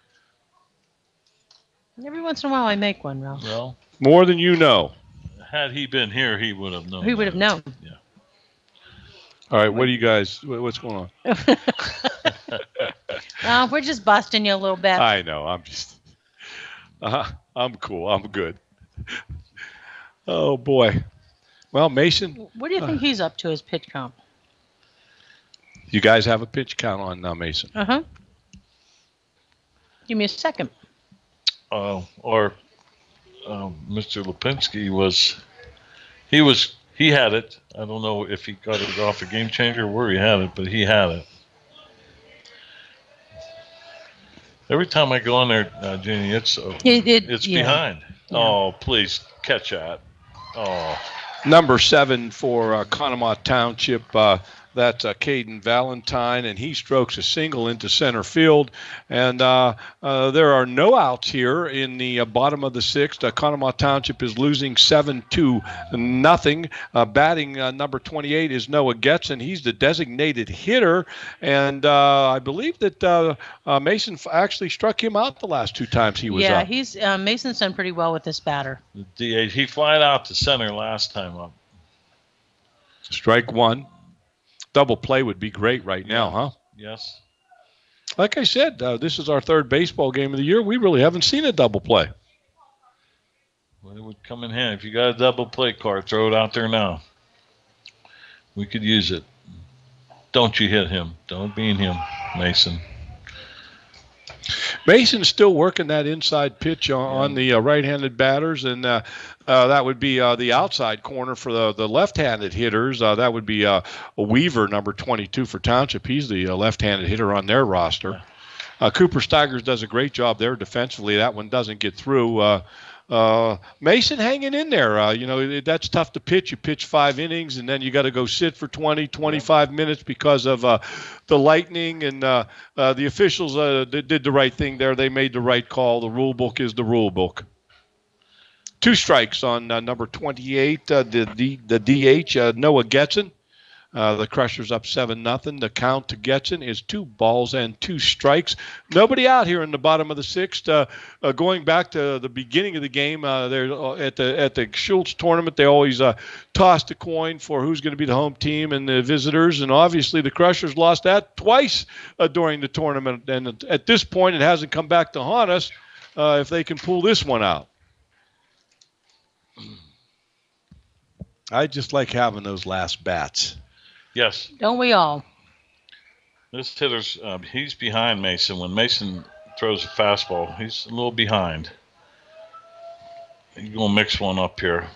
Every once in a while I make one, Ralph. Well, more than you know. Had he been here, he would have known. He would have known. Yeah. All right, what do you guys, what's going on? We're just busting you a little bit. I know, I'm cool, I'm good. Oh, boy. Well, Mason. What do you think he's up to his pitch count? You guys have a pitch count on now, Mason. Uh-huh. Give me a second. Mr. Lipinski he had it. I don't know if he got it off a Game Changer or where he had it, but he had it. Every time I go on there, Jeannie, it's behind. Yeah. Oh, please catch that. Oh. Number 7 for Conemaugh Township. That's Caden Valentine, and he strokes a single into center field. And there are no outs here in the bottom of the sixth. Conemaugh Township is losing 7-0. Batting number 28 is Noah Getson. He's the designated hitter, and I believe that Mason actually struck him out the last 2 times he was up. Yeah, Mason's done pretty well with this batter. The DH, he flied out to center last time up. Strike 1. Double play would be great right now, huh? Yes. Like I said, this is our third baseball game of the year. We really haven't seen a double play. Well, it would come in handy. If you got a double play card, throw it out there now. We could use it. Don't you hit him. Don't bean him, Mason. Mason's still working that inside pitch on the right-handed batters, and that would be the outside corner for the left-handed hitters. That would be Weaver, number 22 for Township. He's the left-handed hitter on their roster. Cooper Steigers does a great job there defensively. That one doesn't get through. Mason hanging in there. That's tough to pitch. You pitch 5 innings, and then you got to go sit for 20, 25 minutes because of the lightning. And the officials did the right thing there. They made the right call. The rule book is the rule book. 2 strikes on number 28, the DH, Noah Getson. The Crushers up 7-0. The count to Getson is 2 balls and 2 strikes. Nobody out here in the bottom of the sixth. Going back to the beginning of the game, there at the Schultz tournament, they always tossed a coin for who's going to be the home team and the visitors. And obviously, the Crushers lost that twice during the tournament. And at this point, it hasn't come back to haunt us if they can pull this one out. I just like having those last bats. Yes. Don't we all? This hitter's, he's behind Mason. When Mason throws a fastball, he's a little behind. He's going to mix one up here.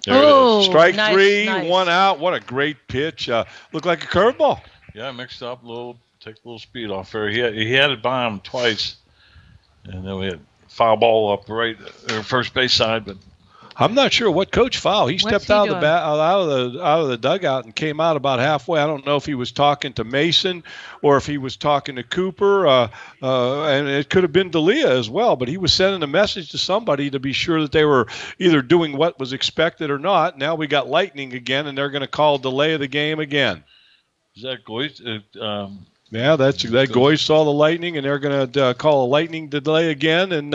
There it is. Strike 3, nice. 1 out. What a great pitch. Looked like a curveball. Yeah, mixed up take a little speed off there. He had it by him twice. And then we had foul ball up right first base side, but I'm not sure what Coach Fowl. He stepped out of the dugout and came out about halfway. I don't know if he was talking to Mason or if he was talking to Cooper, and it could have been D'Elia as well. But he was sending a message to somebody to be sure that they were either doing what was expected or not. Now we got lightning again, and they're going to call delay of the game again. Is that Goyce? Yeah, that Goy saw the lightning, and they're going to call a lightning delay again. And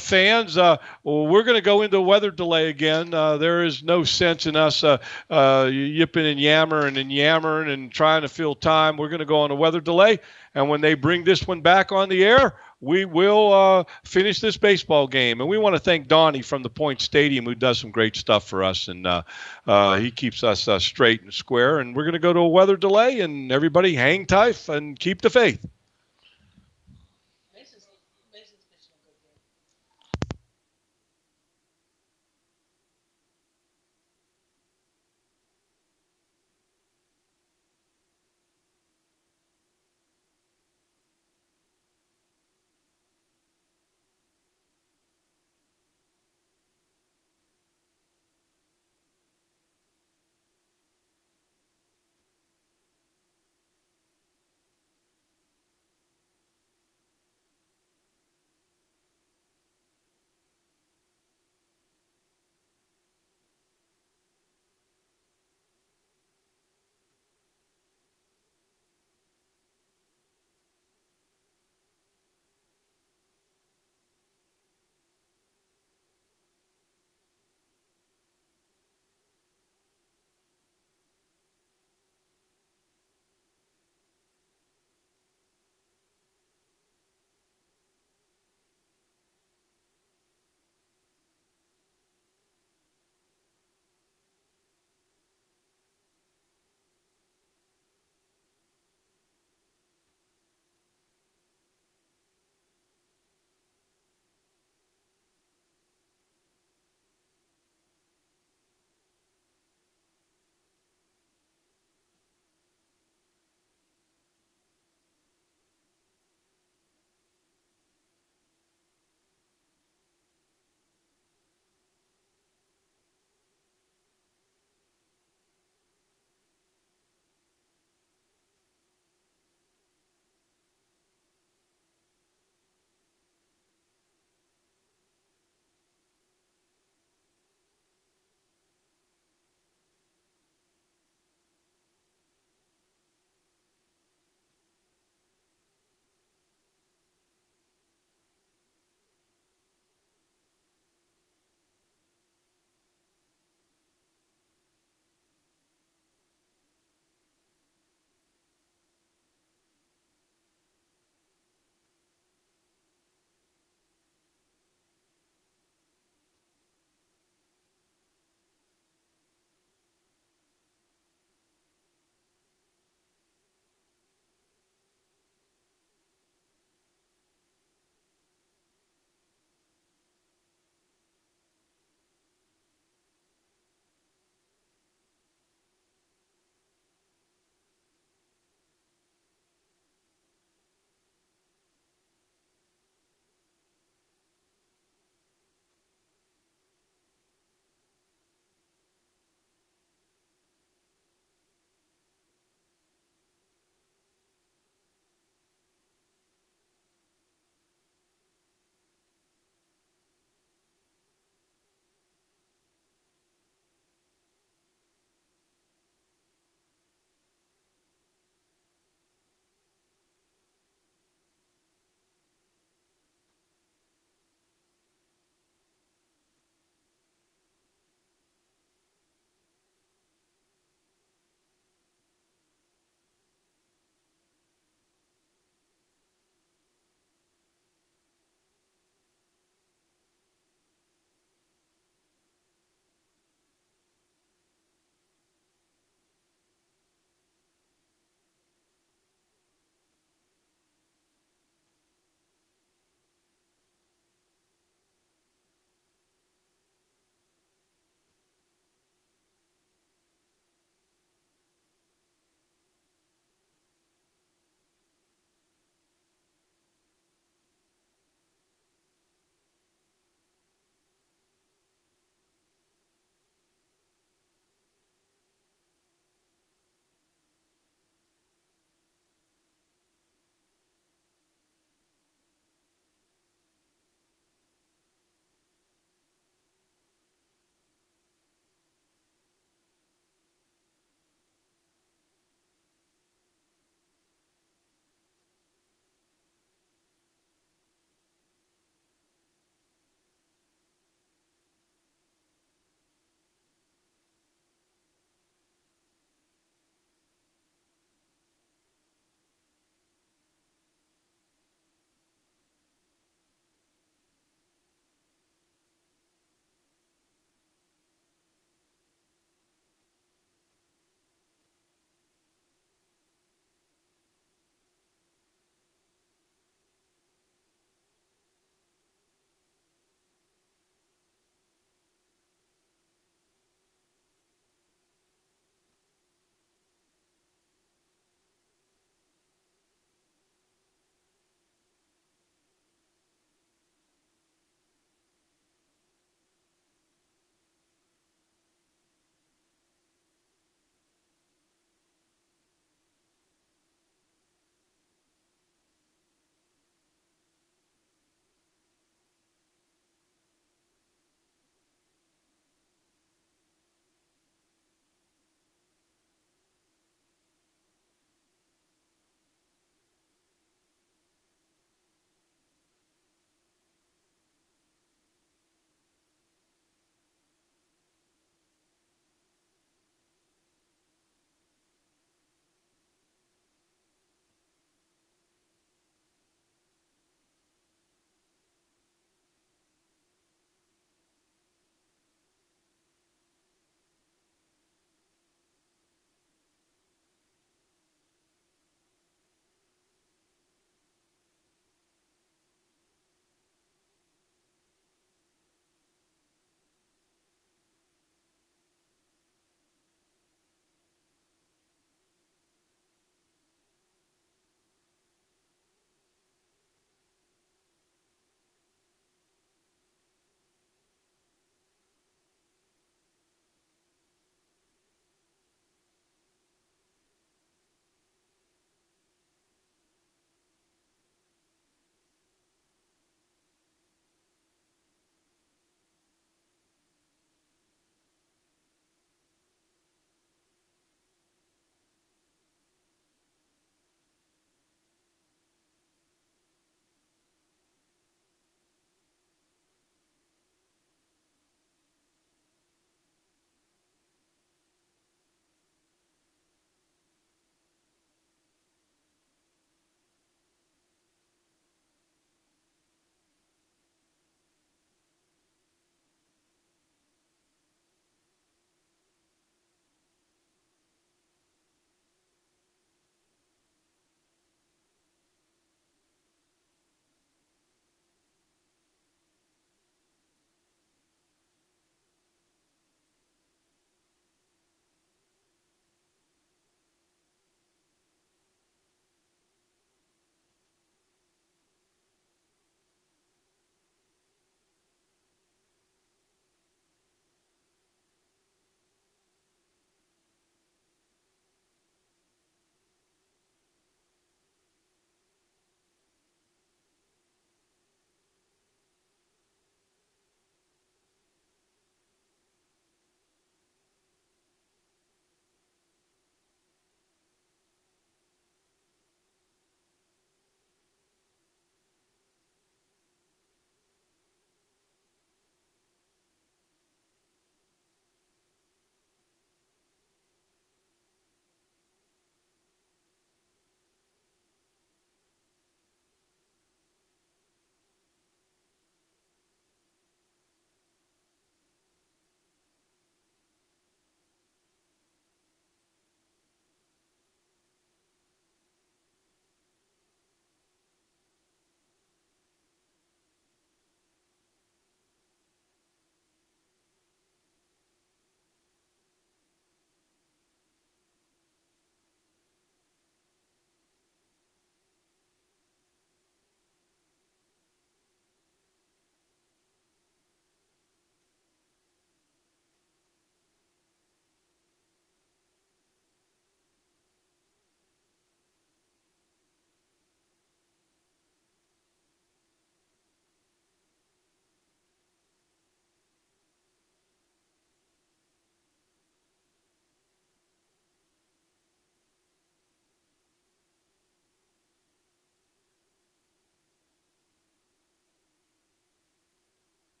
fans, we're going to go into weather delay again. There is no sense in us yipping and yammering and trying to fill time. We're going to go on a weather delay. And when they bring this one back on the air, we will finish this baseball game. And we want to thank Donnie from the Point Stadium, who does some great stuff for us. And he keeps us straight and square. And we're going to go to a weather delay. And everybody hang tight and keep the faith.